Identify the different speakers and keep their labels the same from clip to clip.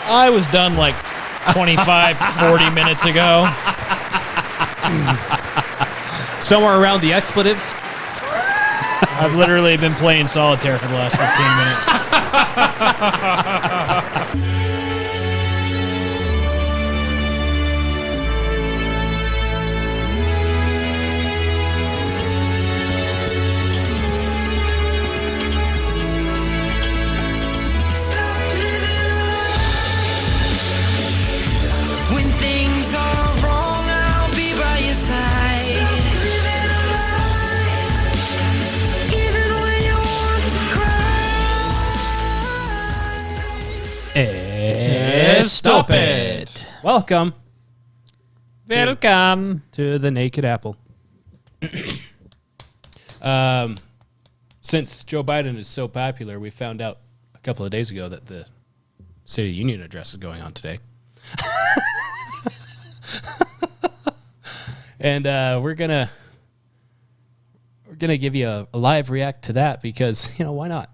Speaker 1: I was done like 25, 40 minutes ago.
Speaker 2: Somewhere around the expletives.
Speaker 1: I've literally been playing solitaire for the last 15 minutes.
Speaker 2: Stop it. Welcome to the Naked Apple. Since Joe Biden is so popular, we found out a couple of days ago that the State of the Union address is going on today. And we're gonna give you a live react to that because, why not?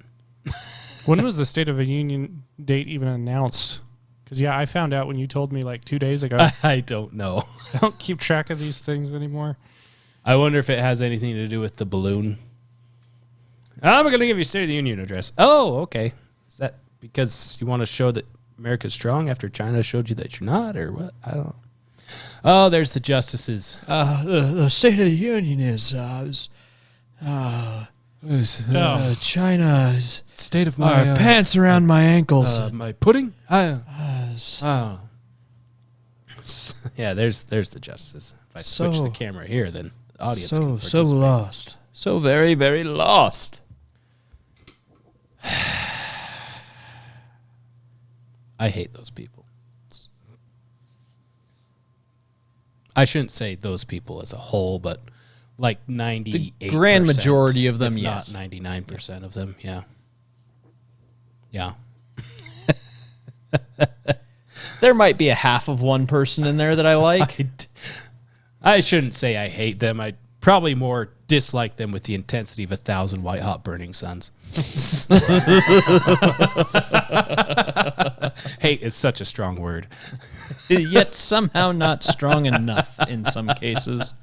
Speaker 3: When was the State of the Union date even announced? Because, I found out when you told me like 2 days ago.
Speaker 2: I don't know.
Speaker 3: I don't keep track of these things anymore.
Speaker 2: I wonder if it has anything to do with the balloon. I'm going to give you a State of the Union address. Oh, okay. Is that because you want to show that America's strong after China showed you that you're not, or what? I don't know. Oh, there's the justices.
Speaker 1: The State of the Union is... China's
Speaker 2: state of my
Speaker 1: pants around my ankles.
Speaker 2: My pudding. Yeah, there's the justice. If I switch the camera here, then the audience can participate.
Speaker 1: So lost, so very, very lost.
Speaker 2: I hate those people. I shouldn't say those people as a whole, but like 98%.
Speaker 1: The grand majority of them,
Speaker 2: if
Speaker 1: yes.
Speaker 2: not 99% of them, yeah. Yeah.
Speaker 1: There might be a half of one person in there that I like.
Speaker 2: I shouldn't say I hate them. I probably more dislike them with the intensity of 1,000 white hot burning suns. Hate is such a strong word.
Speaker 1: Yet somehow not strong enough in some cases.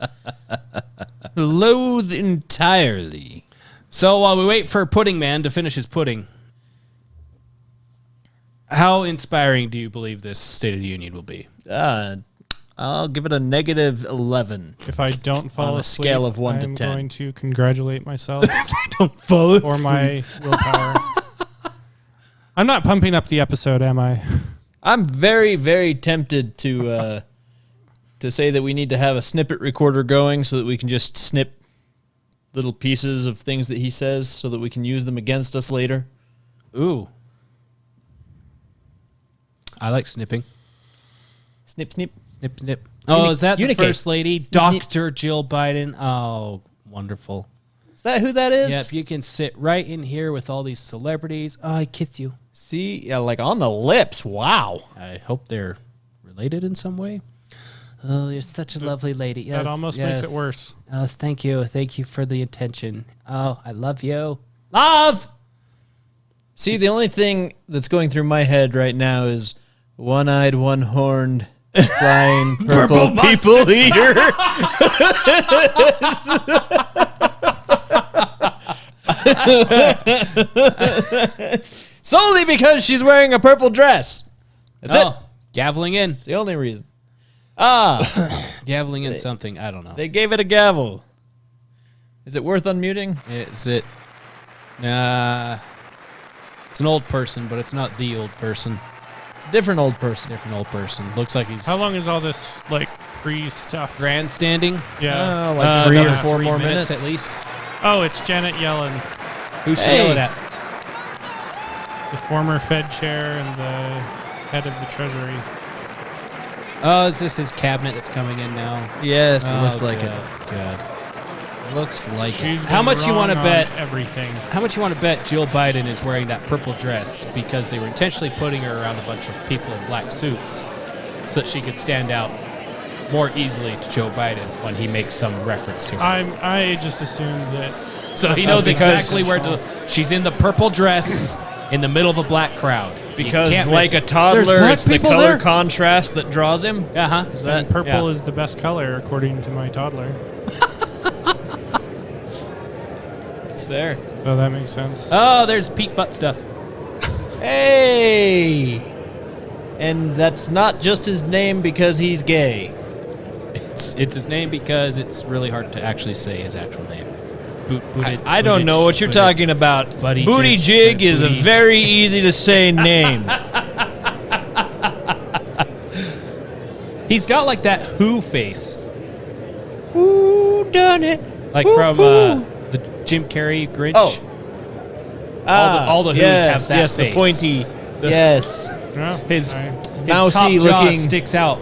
Speaker 1: Loathe entirely.
Speaker 2: So while we wait for Pudding Man to finish his pudding, how inspiring do you believe this State of the Union will be?
Speaker 1: I'll give it a -11.
Speaker 3: If I don't fall
Speaker 1: on a
Speaker 3: asleep,
Speaker 1: scale of 1 to 10.
Speaker 3: I'm going to congratulate myself
Speaker 2: If I don't fall asleep.
Speaker 3: for my willpower. I'm not pumping up the episode, am I?
Speaker 1: I'm very, very tempted to say that we need to have a snippet recorder going so that we can just snip little pieces of things that he says so that we can use them against us later.
Speaker 2: Ooh. I like snipping.
Speaker 1: Snip, snip.
Speaker 2: Snip, snip. Oh, is that the First Lady?
Speaker 1: Snip,
Speaker 2: Dr. Jill Biden. Oh, wonderful.
Speaker 1: Is that who that is?
Speaker 2: Yep, you can sit right in here with all these celebrities. Oh, I kiss you.
Speaker 1: See, yeah, like on the lips. Wow.
Speaker 2: I hope they're related in some way. Oh, you're such a lovely lady. Yes,
Speaker 3: That almost makes it worse.
Speaker 2: Oh, thank you. Thank you for the attention. Oh, I love you. Love!
Speaker 1: See, the only thing that's going through my head right now is one-eyed, one-horned, flying purple people eater. Solely because she's wearing a purple dress. That's it.
Speaker 2: Gaveling in.
Speaker 1: It's the only reason.
Speaker 2: Gaveling in something. I don't know.
Speaker 1: They gave it a gavel. Is it worth unmuting?
Speaker 2: Is it? It's an old person, but it's not the old person.
Speaker 1: It's a different old person.
Speaker 2: Different old person. Looks like he's...
Speaker 3: How long is all this, like, pre-stuff?
Speaker 2: Grandstanding?
Speaker 3: Yeah.
Speaker 1: Like 3 or 4
Speaker 2: 3
Speaker 1: more minutes
Speaker 2: at least.
Speaker 3: Oh, it's Janet Yellen,
Speaker 2: Who's she yelling at?
Speaker 3: the former Fed chair and the head of the Treasury.
Speaker 2: Oh, is this his cabinet that's coming in now?
Speaker 1: Yes, it looks like it.
Speaker 2: Good.
Speaker 1: Looks like
Speaker 3: She's
Speaker 1: it.
Speaker 2: How much you want to
Speaker 3: on
Speaker 2: bet?
Speaker 3: Everything.
Speaker 2: How much you want to bet Jill Biden is wearing that purple dress because they were intentionally putting her around a bunch of people in black suits so that she could stand out more easily to Joe Biden when he makes some reference to her.
Speaker 3: I just assumed that.
Speaker 2: So he knows exactly where to... She's in the purple dress in the middle of a black crowd.
Speaker 1: Because
Speaker 2: can't
Speaker 1: like
Speaker 2: miss
Speaker 1: a
Speaker 2: it.
Speaker 1: toddler,
Speaker 2: There's black
Speaker 1: it's the
Speaker 2: people
Speaker 1: color
Speaker 2: there?
Speaker 1: contrast that draws him.
Speaker 2: Uh-huh.
Speaker 1: Is that
Speaker 3: And purple
Speaker 2: yeah.
Speaker 3: is the best color according to my toddler.
Speaker 1: It's fair.
Speaker 3: So that makes sense.
Speaker 2: Oh, there's peak butt stuff.
Speaker 1: Hey! And that's not just his name because he's gay.
Speaker 2: It's his name because it's really hard to actually say his actual name.
Speaker 1: I don't know what you're talking about.
Speaker 2: Booty
Speaker 1: Booty
Speaker 2: jig,
Speaker 1: jig is a
Speaker 2: booty-
Speaker 1: very easy to say name.
Speaker 2: He's got like that Who face,
Speaker 1: Who done it?
Speaker 2: like
Speaker 1: Woo,
Speaker 2: from
Speaker 1: woo.
Speaker 2: the Jim Carrey Grinch.
Speaker 1: Oh.
Speaker 2: all the Who's
Speaker 1: yes,
Speaker 2: have that
Speaker 1: yes,
Speaker 2: face.
Speaker 1: the pointy. Yes.
Speaker 3: No,
Speaker 2: His
Speaker 3: I-
Speaker 1: Mousy
Speaker 2: top jaw
Speaker 1: looking-
Speaker 2: sticks out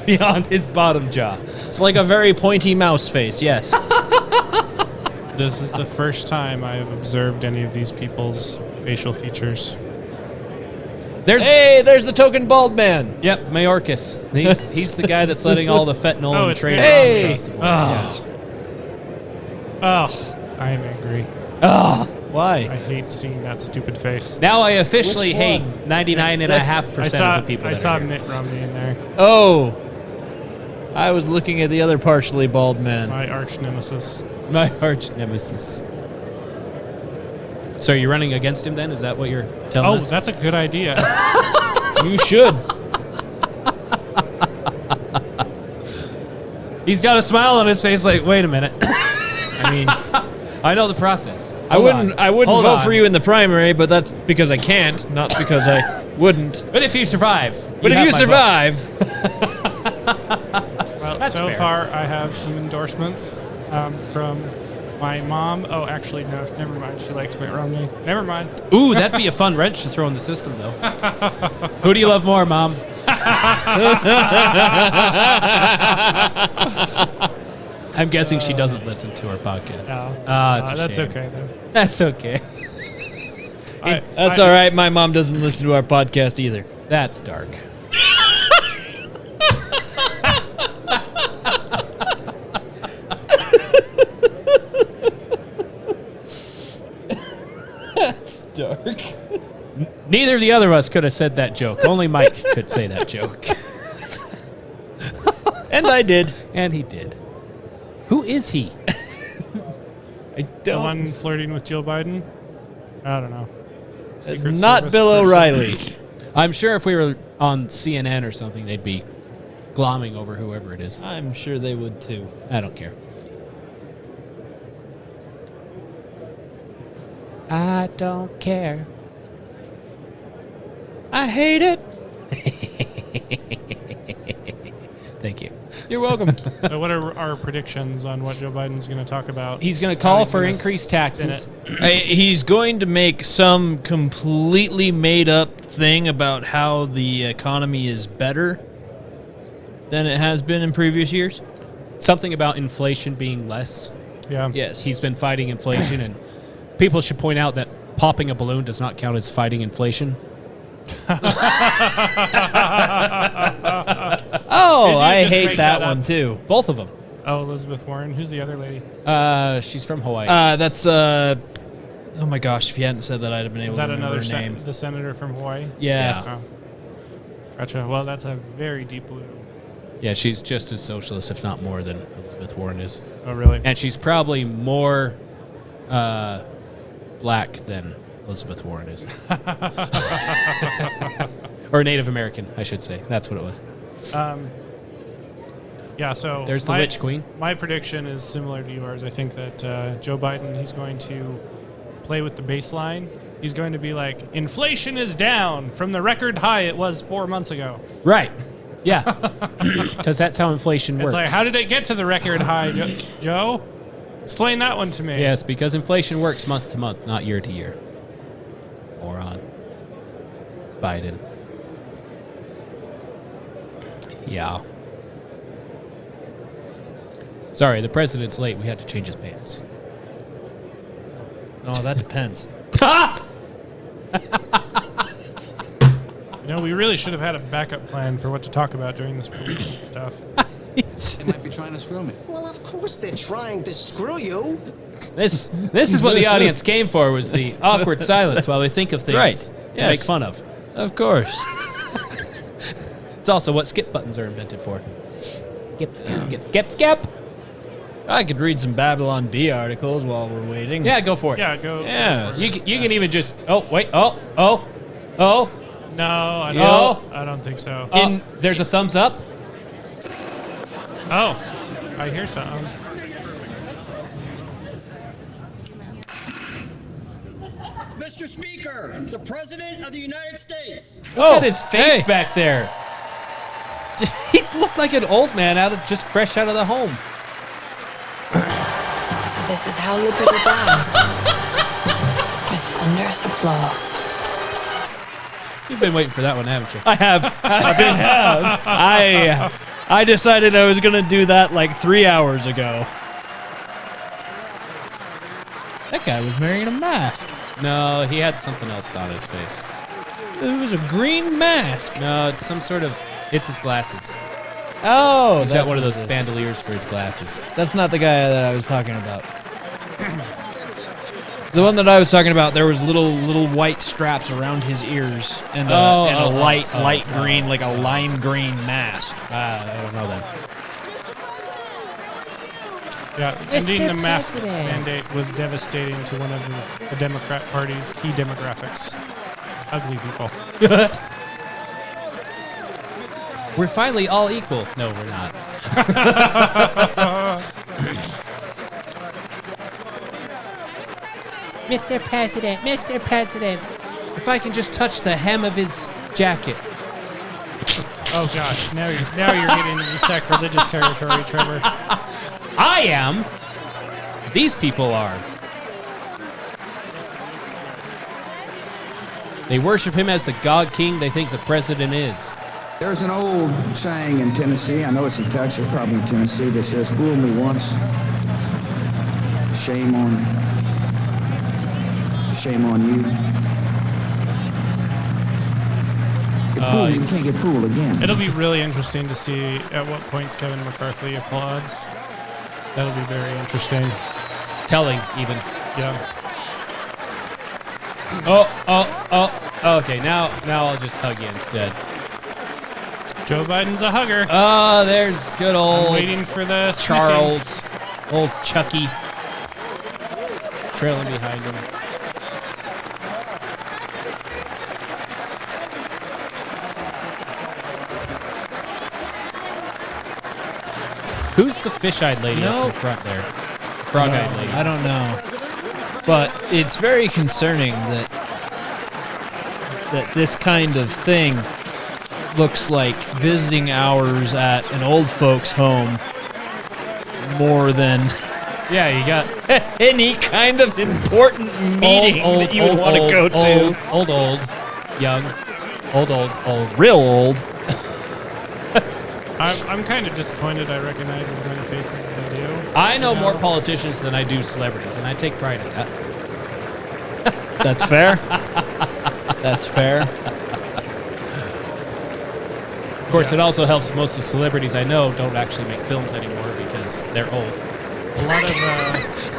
Speaker 2: beyond his bottom jaw.
Speaker 1: It's like a very pointy mouse face, yes.
Speaker 3: this is the first time I have observed any of these people's facial features.
Speaker 2: There's
Speaker 1: Hey, there's the token bald man.
Speaker 2: Yep, Mayorkas. He's the guy that's letting all the fentanyl
Speaker 3: Oh,
Speaker 2: and
Speaker 3: it's
Speaker 2: trade
Speaker 1: Hey!
Speaker 2: across the board.
Speaker 3: Oh, I am angry.
Speaker 2: Oh.
Speaker 3: I
Speaker 1: Why?
Speaker 3: hate seeing that stupid face.
Speaker 2: Now I officially
Speaker 1: Which
Speaker 2: hate
Speaker 1: one?
Speaker 2: 99.5% of the people
Speaker 3: I
Speaker 2: that
Speaker 3: saw
Speaker 2: are here.
Speaker 3: Mitt Romney in there,
Speaker 1: Oh. I was looking at the other partially bald man.
Speaker 3: my arch nemesis.
Speaker 2: My arch nemesis. So are you running against him then? Is that what you're telling
Speaker 3: Oh,
Speaker 2: us?
Speaker 3: that's a good idea.
Speaker 1: You should.
Speaker 2: He's got a smile on his face like, wait a minute.
Speaker 1: I mean,
Speaker 2: I know the process.
Speaker 1: I wouldn't
Speaker 2: Hold
Speaker 1: vote
Speaker 2: on.
Speaker 1: for you in the primary, but that's because I can't, not because I wouldn't.
Speaker 2: But if you survive.
Speaker 1: But if
Speaker 2: have
Speaker 1: you
Speaker 2: my
Speaker 1: survive,
Speaker 3: Well,
Speaker 2: That's
Speaker 3: so
Speaker 2: fair.
Speaker 3: far I have some endorsements from my mom. Oh, actually, no, never mind. She likes Mitt Romney. Never mind.
Speaker 2: vote. Ooh, that'd be a fun wrench to throw in the system, though. Who do you love more, Mom? I'm guessing she doesn't listen to our podcast.
Speaker 3: No,
Speaker 2: It's a
Speaker 3: that's
Speaker 2: shame.
Speaker 3: okay though.
Speaker 2: That's okay.
Speaker 1: that's all right. My mom doesn't listen to our podcast either.
Speaker 2: That's dark.
Speaker 1: That's dark.
Speaker 2: Neither of the other of us could have said that joke. Only Mike could say that joke.
Speaker 1: And I did.
Speaker 2: And he did. Who is he?
Speaker 1: I
Speaker 3: The
Speaker 1: don't.
Speaker 3: one flirting with Joe Biden. I don't know.
Speaker 1: It's
Speaker 3: Secret
Speaker 1: not
Speaker 3: Service
Speaker 1: Bill
Speaker 3: person.
Speaker 1: O'Reilly.
Speaker 2: I'm sure if we were on CNN or something, they'd be glomming over whoever it is.
Speaker 1: I'm sure they would too.
Speaker 2: I don't care. I don't care.
Speaker 1: I hate it.
Speaker 2: Thank you.
Speaker 1: You're welcome.
Speaker 3: So, what are our predictions on what Joe Biden's going to talk about?
Speaker 2: He's going to
Speaker 3: How
Speaker 2: call
Speaker 3: he's
Speaker 2: for
Speaker 3: gonna
Speaker 2: increased
Speaker 3: spin
Speaker 2: taxes.
Speaker 3: it.
Speaker 1: He's going to make some completely made up thing about how the economy is better than it has been in previous years.
Speaker 2: Something about inflation being less.
Speaker 3: Yeah.
Speaker 1: Yes.
Speaker 2: He's been fighting inflation, and people should point out that popping a balloon does not count as fighting inflation.
Speaker 1: Oh,
Speaker 3: Did you
Speaker 1: I
Speaker 3: just
Speaker 1: hate
Speaker 3: make
Speaker 1: that
Speaker 3: that
Speaker 1: one
Speaker 3: up?
Speaker 1: too.
Speaker 2: Both of them.
Speaker 3: Oh, Elizabeth Warren. Who's the other lady?
Speaker 2: She's from Hawaii.
Speaker 1: That's oh my gosh! If you hadn't said that, I'd have been able
Speaker 3: Is
Speaker 1: to
Speaker 3: that
Speaker 1: remember
Speaker 3: another
Speaker 1: her name.
Speaker 3: the senator from Hawaii?
Speaker 1: Yeah.
Speaker 3: Oh. Gotcha. Well, that's a very deep blue.
Speaker 2: Yeah, she's just as socialist, if not more, than Elizabeth Warren is.
Speaker 3: Oh, really?
Speaker 2: And she's probably more black than Elizabeth Warren is. Or Native American, I should say. That's what it was.
Speaker 3: Yeah, so
Speaker 2: There's the Witch Queen.
Speaker 3: My prediction is similar to yours. I think that Joe Biden, he's going to play with the baseline. He's going to be like, inflation is down from the record high it was 4 months ago.
Speaker 2: Right. Yeah. Because that's how inflation works.
Speaker 3: It's like, how did it get to the record high, Joe? Explain that one to me.
Speaker 2: Yes, because inflation works month to month, not year to year. Moron. Biden. Yeah. Sorry, the president's late. We had to change his pants.
Speaker 1: Oh, that depends.
Speaker 3: You know, we really should have had a backup plan for what to talk about during this stuff.
Speaker 4: They might be trying to screw me.
Speaker 5: Well, of course they're trying to screw you.
Speaker 2: This is what the audience came for, was the awkward silence while they think of things
Speaker 1: right.
Speaker 2: to
Speaker 1: Yes.
Speaker 2: make fun of.
Speaker 1: Of course.
Speaker 2: It's also what skip buttons are invented for. Skip, skip, skip, skip, skip.
Speaker 1: I could read some Babylon Bee articles while we're waiting.
Speaker 2: Yeah, go for it.
Speaker 3: Yeah, go.
Speaker 1: Yeah.
Speaker 2: You can even just. Oh wait. Oh.
Speaker 3: No, I
Speaker 2: Yo.
Speaker 3: don't. I don't think so.
Speaker 2: There's a thumbs up.
Speaker 3: Oh, I hear something.
Speaker 6: Mr. Speaker, the President of the United States.
Speaker 2: Look at his face
Speaker 1: hey.
Speaker 2: back there. He looked like an old man just fresh out of the home.
Speaker 7: So this is how liberty dies. With thunderous applause.
Speaker 2: You've been waiting for that one, haven't you?
Speaker 1: I have. I decided I was going to do that like 3 hours ago. That guy was wearing a mask.
Speaker 2: No, he had something else on his face.
Speaker 1: It was a green mask.
Speaker 2: No, it's some sort of. It's his glasses.
Speaker 1: Oh,
Speaker 2: He's
Speaker 1: that's
Speaker 2: got one of
Speaker 1: what
Speaker 2: those
Speaker 1: it is.
Speaker 2: bandoliers for his glasses.
Speaker 1: That's not the guy that I was talking about. The one that I was talking about, there was little white straps around his ears and a light green, like a lime green mask.
Speaker 2: I don't know then.
Speaker 3: Yeah, ending the mask mandate was devastating to one of the Democrat Party's key demographics. Ugly people.
Speaker 2: We're finally all equal. No, we're not. Mr. President, Mr. President. If I can just touch the hem of his jacket.
Speaker 3: Oh gosh, now you're getting into sacrilegious territory, Trevor.
Speaker 2: I am. These people are. They worship him as the God King they think the president is.
Speaker 8: There's an old saying in Tennessee, I know it's in Texas, probably in Tennessee, that says, fool me once, shame on you. Get fooled, you can't get fooled again.
Speaker 3: It'll be really interesting to see at what points Kevin McCarthy applauds. That'll be very interesting.
Speaker 2: Telling, even.
Speaker 3: Yeah.
Speaker 2: Oh. Okay, now I'll just hug you instead.
Speaker 3: Joe Biden's a hugger.
Speaker 2: Oh, there's good old
Speaker 3: I'm waiting for the
Speaker 2: Charles. Old Chucky. Trailing behind him. Who's the fish-eyed lady up in front there? Frog-eyed lady.
Speaker 1: I don't know. But it's very concerning that this kind of thing looks like visiting hours at an old folks' home more than
Speaker 2: Yeah, you got
Speaker 1: any kind of important meeting that you would want to go to.
Speaker 2: Old, young, old.
Speaker 1: Real old.
Speaker 3: I'm kind of disappointed I recognize as many faces as I do.
Speaker 2: I know more politicians than I do celebrities, and I take pride in that.
Speaker 1: That's fair. That's fair.
Speaker 2: Of course, it also helps most of the celebrities I know don't actually make films anymore because they're old.
Speaker 3: A lot of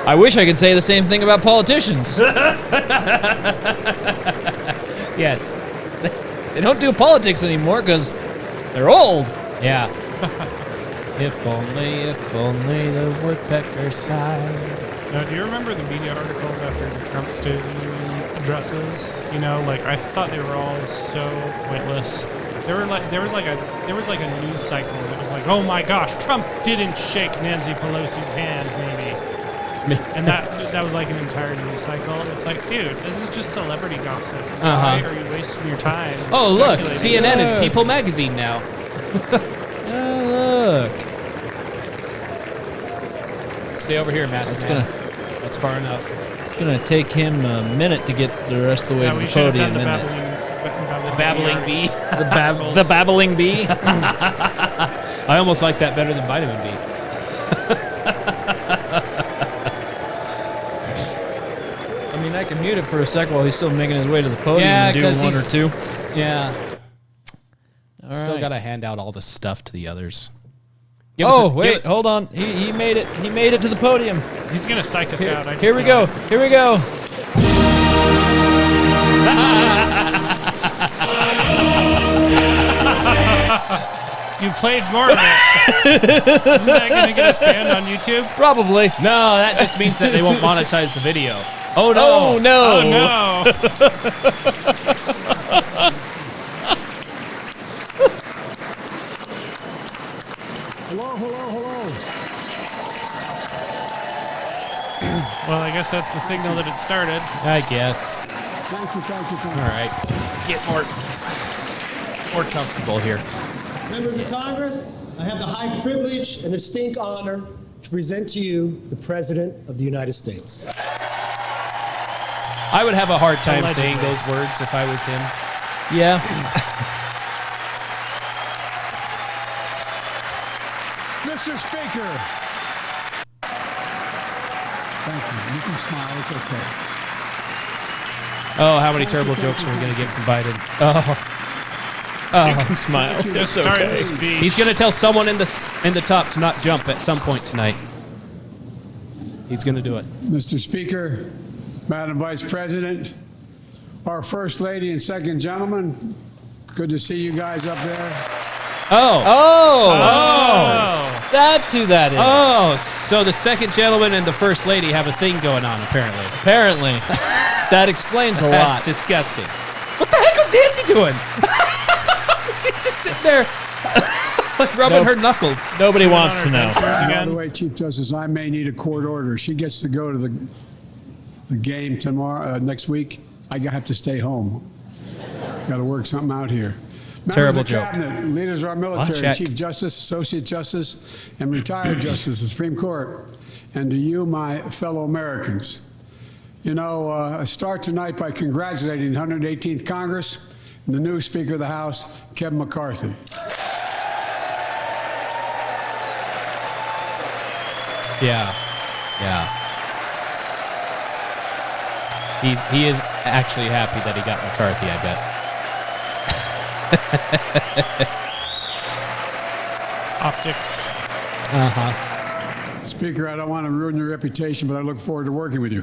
Speaker 1: I wish I could say the same thing about politicians.
Speaker 2: Yes.
Speaker 1: They don't do politics anymore because they're old.
Speaker 2: Yeah. If only the woodpecker sighed.
Speaker 3: Now, do you remember the media articles after the Trump State addresses? You know, like I thought they were all so pointless. There was like a news cycle that was like, oh my gosh, Trump didn't shake Nancy Pelosi's hand, maybe. And that was like an entire news cycle. It's like, dude, this is just celebrity gossip. Why are you wasting your time?
Speaker 2: Oh, look,
Speaker 3: speculating?
Speaker 2: CNN is People Magazine now.
Speaker 1: Look.
Speaker 2: Stay over here, Master Man. That's far enough.
Speaker 1: It's gonna take him a minute to get the rest of the way to
Speaker 3: We
Speaker 1: the
Speaker 3: should have
Speaker 1: podium,
Speaker 3: done the
Speaker 1: isn't it?
Speaker 2: Babbling bee.
Speaker 1: The babbling bee.
Speaker 2: I almost like that better than vitamin B.
Speaker 1: I mean, I can mute it for a sec while he's still making his way to the podium
Speaker 2: Yeah,
Speaker 1: and do
Speaker 2: 'cause
Speaker 1: one or
Speaker 2: he's-
Speaker 1: two.
Speaker 2: Yeah.
Speaker 1: All
Speaker 2: Still
Speaker 1: right.
Speaker 2: got to hand out all the stuff to the others.
Speaker 1: Wait, hold on. He made it. He made it to the podium.
Speaker 3: He's gonna psych us out.
Speaker 1: Here we go. Here we go.
Speaker 3: You played more of it. Isn't that going to get us banned on YouTube?
Speaker 1: Probably.
Speaker 2: No, that just means that they won't monetize the video. Oh no!
Speaker 1: Oh no!
Speaker 3: Oh no!
Speaker 9: Hello.
Speaker 3: Well, I guess that's the signal that it started.
Speaker 2: I guess.
Speaker 9: Thank you.
Speaker 2: All right. Get more comfortable here.
Speaker 6: Members of Congress, I have the high privilege and the distinct honor to present to you the President of the United States.
Speaker 2: I would have a hard time
Speaker 3: Allegedly.
Speaker 2: saying those words if I was him. Yeah.
Speaker 9: Mr. Speaker. Thank you. You can smile. It's okay.
Speaker 2: Oh, how many terrible jokes are we going to get from Biden? Oh.
Speaker 1: You can smile.
Speaker 3: Just
Speaker 1: It's
Speaker 3: start
Speaker 1: okay.
Speaker 3: the speech.
Speaker 2: He's going to tell someone in the top to not jump at some point tonight. He's going to do it.
Speaker 9: Mr. Speaker, Madam Vice President, our First Lady and Second Gentleman, good to see you guys up there.
Speaker 1: Oh, that's who that is.
Speaker 2: Oh, so the second gentleman and the first lady have a thing going on, apparently.
Speaker 1: Apparently. That explains a
Speaker 2: That's
Speaker 1: lot.
Speaker 2: disgusting. What the heck was Nancy doing? She's just sitting there rubbing her knuckles.
Speaker 1: Nobody wants to know.
Speaker 9: By the way, Chief Justice, I may need a court order. She gets to go to the game tomorrow, next week. I have to stay home. Got to work something out here.
Speaker 2: Terrible
Speaker 9: Members of the
Speaker 2: joke.
Speaker 9: Cabinet, leaders of our military,
Speaker 2: check.
Speaker 9: Chief Justice, Associate Justice, and retired Justice of the Supreme Court, and to you, my fellow Americans. You know, I start tonight by congratulating the 118th Congress and the new Speaker of the House, Kevin McCarthy.
Speaker 2: Yeah. He is actually happy that he got McCarthy, I bet.
Speaker 3: Optics.
Speaker 2: Uh-huh.
Speaker 9: Speaker, I don't want to ruin your reputation, but I look forward to working with you.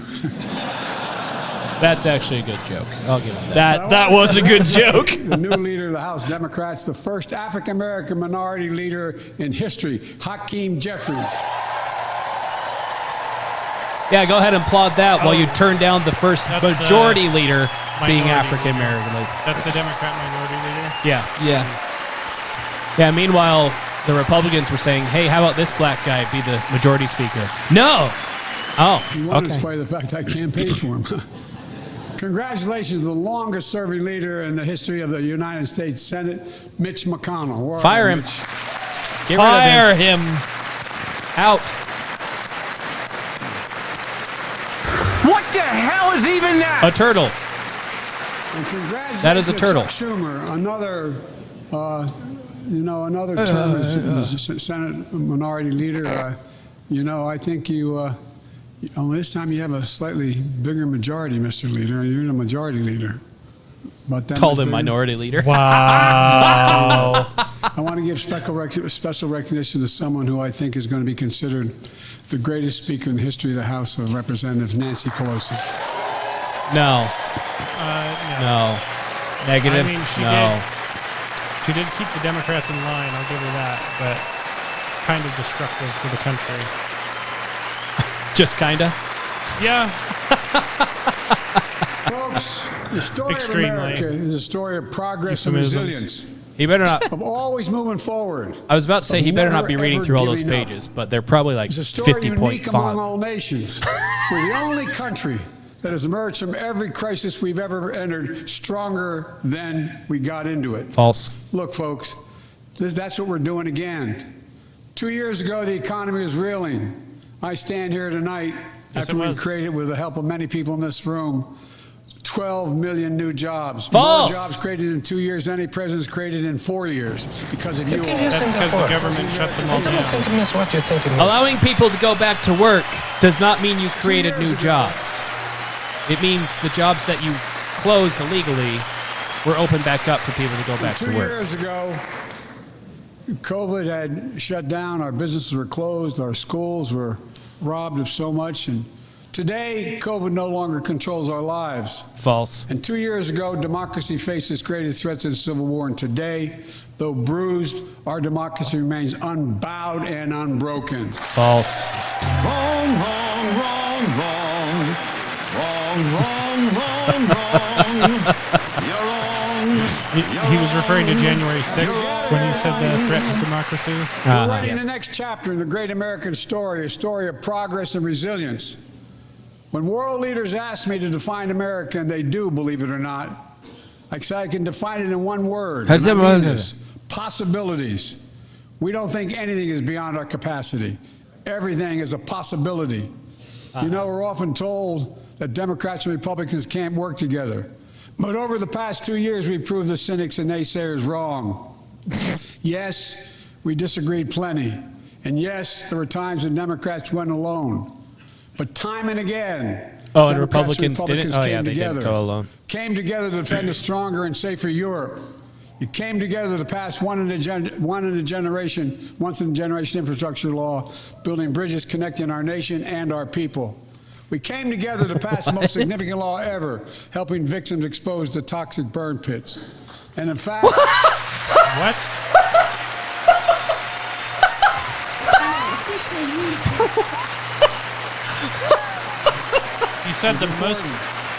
Speaker 2: That's actually a good joke. I'll give him that.
Speaker 1: That was a good joke.
Speaker 9: The new leader of the House Democrats, the first African-American minority leader in history, Hakeem Jeffries.
Speaker 2: Yeah, go ahead and applaud that while you turn down the first
Speaker 3: That's the
Speaker 2: majority leader being
Speaker 3: minority
Speaker 2: African American.
Speaker 3: That's the Democrat minority leader.
Speaker 2: Yeah. Yeah, meanwhile, the Republicans were saying, hey, how about this black guy be the majority speaker? No! Oh,
Speaker 9: He won in
Speaker 2: okay.
Speaker 9: spite of the fact I campaigned for him. Congratulations to the longest-serving leader in the history of the United States Senate, Mitch McConnell. Where are
Speaker 2: Fire
Speaker 9: you,
Speaker 2: him.
Speaker 9: Mitch?
Speaker 2: Get
Speaker 1: Fire
Speaker 2: rid of him.
Speaker 1: him.
Speaker 2: Out.
Speaker 8: What the hell is even that?
Speaker 2: A turtle.
Speaker 9: And congratulations
Speaker 2: That is a
Speaker 9: to
Speaker 2: turtle.
Speaker 9: Chuck Schumer, another term as Senate minority leader. I think this time you have a slightly bigger majority, Mr. Leader. You're the majority leader. But that
Speaker 2: Called
Speaker 9: much
Speaker 2: him
Speaker 9: bigger.
Speaker 2: minority leader.
Speaker 1: Wow.
Speaker 9: I want to give special recognition to someone who I think is going to be considered the greatest speaker in the history of the House of Representatives, Nancy Pelosi.
Speaker 2: No. No. Negative.
Speaker 3: I mean, she did keep the Democrats in line. I'll give her that, but kind of destructive for the country.
Speaker 2: Just kinda.
Speaker 3: Yeah.
Speaker 9: Folks, the story
Speaker 3: Extremely.
Speaker 9: of America is a story of progress and
Speaker 3: Euphemisms.
Speaker 9: resilience,
Speaker 2: He better not.
Speaker 9: of always moving forward.
Speaker 2: I was about to say he better not be
Speaker 9: Never,
Speaker 2: reading
Speaker 9: ever
Speaker 2: through all those
Speaker 9: giving up.
Speaker 2: pages, but they're probably like
Speaker 9: It's a story
Speaker 2: 50-point
Speaker 9: unique among
Speaker 2: font.
Speaker 9: all nations. We're the only country that has emerged from every crisis we've ever entered stronger than we got into it.
Speaker 2: False.
Speaker 9: Look, folks, that's what we're doing again. 2 years ago, the economy was reeling. I stand here tonight
Speaker 3: Yes,
Speaker 9: after
Speaker 3: it
Speaker 9: we
Speaker 3: was.
Speaker 9: created, with the help of many people in this room, 12 million new jobs.
Speaker 2: False.
Speaker 9: More jobs created in 2 years than any president's created in 4 years because of you all.
Speaker 3: That's because the government shut them all down.
Speaker 8: What you think it means.
Speaker 2: Allowing people to go back to work does not mean you created new jobs. It means the jobs that you closed illegally were opened back up for people to go back to
Speaker 9: 2
Speaker 2: work.
Speaker 9: years ago, COVID had shut down. Our businesses were closed. Our schools were robbed of so much. And Today, COVID no longer controls our lives.
Speaker 2: False.
Speaker 9: And 2 years ago, democracy faced its greatest threat to the Civil War. And today, though bruised, our democracy remains unbowed and unbroken.
Speaker 2: False.
Speaker 8: Wrong, wrong, wrong, wrong. Wrong, wrong, wrong, wrong. You're wrong.
Speaker 3: He was referring to January 6th when he said the threat to democracy.
Speaker 9: We're writing the next chapter in the great American story, a story of progress and resilience. When world leaders ask me to define America, and they do, believe it or not, I can define it in one word. And I mean this. Possibilities. We don't think anything is beyond our capacity. Everything is a possibility. You know, we're often told that Democrats and Republicans can't work together. But over the past 2 years, we've proved the cynics and naysayers wrong. Yes, we disagreed plenty. And yes, there were times when Democrats went alone. But time and again,
Speaker 2: Oh, and Republicans didn't? Oh, yeah, they didn't go alone.
Speaker 9: Came together to defend a stronger and safer Europe. You came together to pass once in a generation infrastructure law, building bridges connecting our nation and our people. We came together to pass the most significant law ever, helping victims exposed to toxic burn pits. And in fact...
Speaker 3: What? He said the most...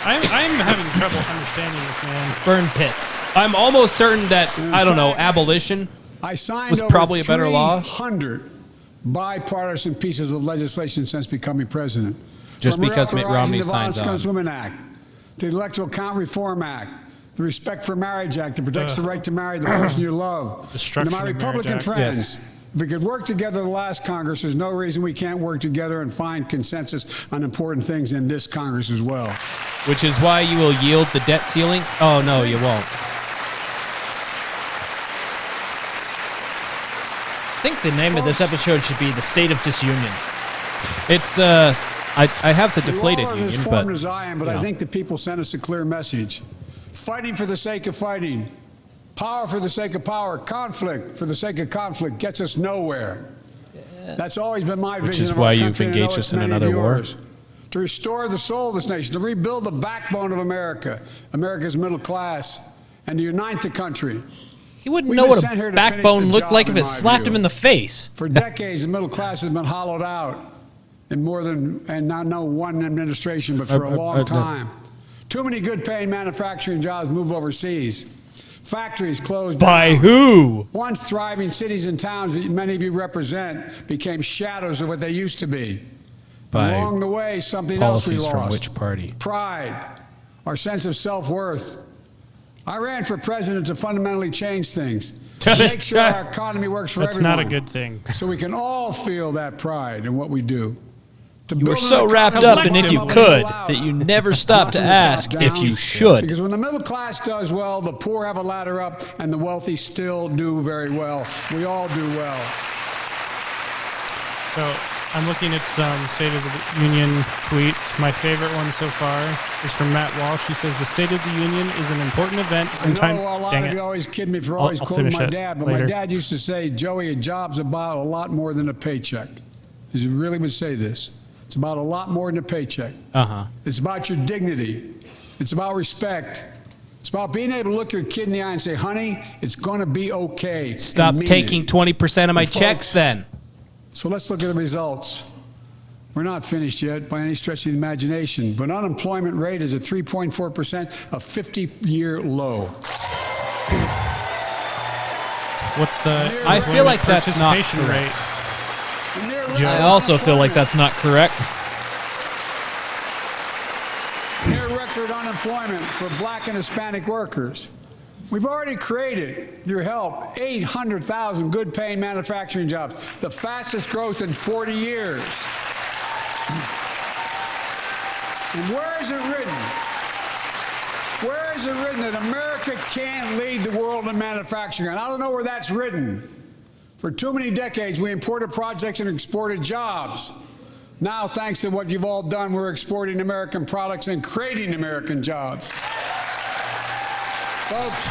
Speaker 3: I'm having trouble understanding this, man.
Speaker 1: Burn pits.
Speaker 2: I'm almost certain that, I don't know, abolition was probably a better law.
Speaker 9: 300 bipartisan pieces of legislation since becoming president.
Speaker 2: Just
Speaker 9: From
Speaker 2: because Mitt Romney
Speaker 9: the
Speaker 2: signs on.
Speaker 9: Violence Against Women Act, the Electoral Count Reform Act, the Respect for Marriage Act that protects the right to marry the person you love.
Speaker 3: Destruction
Speaker 9: And to my
Speaker 3: of Marriage
Speaker 9: Republican
Speaker 3: Act.
Speaker 9: friends,
Speaker 2: Yes.
Speaker 9: if we could work together the last Congress, there's no reason we can't work together and find consensus on important things in this Congress as well.
Speaker 2: Which is why you will yield the debt ceiling? Oh, no, you won't.
Speaker 1: I think the name of this episode should be The State of Disunion.
Speaker 2: It's, I have the deflated
Speaker 9: We're all as
Speaker 2: union,
Speaker 9: formed
Speaker 2: but...
Speaker 9: as I am, but
Speaker 2: you know.
Speaker 9: I think the people sent us a clear message. Fighting for the sake of fighting. Power for the sake of power. Conflict for the sake of conflict gets us nowhere. That's always been my vision
Speaker 2: is
Speaker 9: of
Speaker 2: why
Speaker 9: our
Speaker 2: you've
Speaker 9: country, and I know
Speaker 2: engaged
Speaker 9: it's
Speaker 2: us in
Speaker 9: many of
Speaker 2: another war.
Speaker 9: yours. To restore the soul of this nation, to rebuild the backbone of America, America's middle class, and to unite the country.
Speaker 1: He wouldn't
Speaker 9: We've
Speaker 1: know
Speaker 9: been
Speaker 1: what
Speaker 9: sent here
Speaker 1: a
Speaker 9: to finish
Speaker 1: backbone
Speaker 9: the
Speaker 1: looked
Speaker 9: job,
Speaker 1: like if
Speaker 9: in
Speaker 1: it
Speaker 9: my
Speaker 1: slapped
Speaker 9: view.
Speaker 1: him in the face.
Speaker 9: For decades, the middle class has been hollowed out in more than, and not no one administration, but for a long time. Too many good-paying manufacturing jobs move overseas. Factories closed
Speaker 1: By
Speaker 9: down.
Speaker 1: who?
Speaker 9: Once thriving cities and towns that many of you represent became shadows of what they used to be.
Speaker 2: By
Speaker 9: Along the way, something else we
Speaker 2: policies
Speaker 9: lost.
Speaker 2: from which party?
Speaker 9: Pride, our sense of self-worth. I ran for president to fundamentally change things. To make sure our economy works for
Speaker 3: That's
Speaker 9: everyone.
Speaker 3: not a good thing.
Speaker 9: So we can all feel that pride in what we do.
Speaker 1: You were so wrapped up in if you could that you never stopped to ask if you should.
Speaker 9: Because when the middle class does well, the poor have a ladder up, and the wealthy still do very well. We all do well.
Speaker 3: So I'm looking at some State of the Union tweets. My favorite one so far is from Matt Walsh. He says, the State of the Union is an important event in time.
Speaker 9: I know a lot
Speaker 3: Dang
Speaker 9: of
Speaker 3: it.
Speaker 9: you always kid me for
Speaker 3: I'll
Speaker 9: always quoting
Speaker 3: finish
Speaker 9: my
Speaker 3: it
Speaker 9: dad, but
Speaker 3: later.
Speaker 9: my dad used to say, Joey, a job's about a lot more than a paycheck. He really would say this. It's about a lot more than a paycheck.
Speaker 2: Uh-huh.
Speaker 9: It's about your dignity. It's about respect. It's about being able to look your kid in the eye and say, honey, it's going to be okay.
Speaker 2: Stop
Speaker 9: and mean
Speaker 2: taking
Speaker 9: it.
Speaker 2: 20% of my
Speaker 9: And
Speaker 2: checks
Speaker 9: folks,
Speaker 2: then.
Speaker 9: So let's look at the results. We're not finished yet by any stretch of the imagination, but unemployment rate is at 3.4%, a 50-year low.
Speaker 3: What's the
Speaker 2: I feel like that's not
Speaker 3: participation
Speaker 2: correct.
Speaker 3: rate?
Speaker 1: I also feel like that's not correct.
Speaker 9: Near record unemployment for black and Hispanic workers. We've already created, your help, 800,000 good-paying manufacturing jobs, the fastest growth in 40 years. And where is it written? Where is it written that America can't lead the world in manufacturing? And I don't know where that's written. For too many decades, we imported projects and exported jobs. Now, thanks to what you've all done, we're exporting American products and creating American jobs. Folks,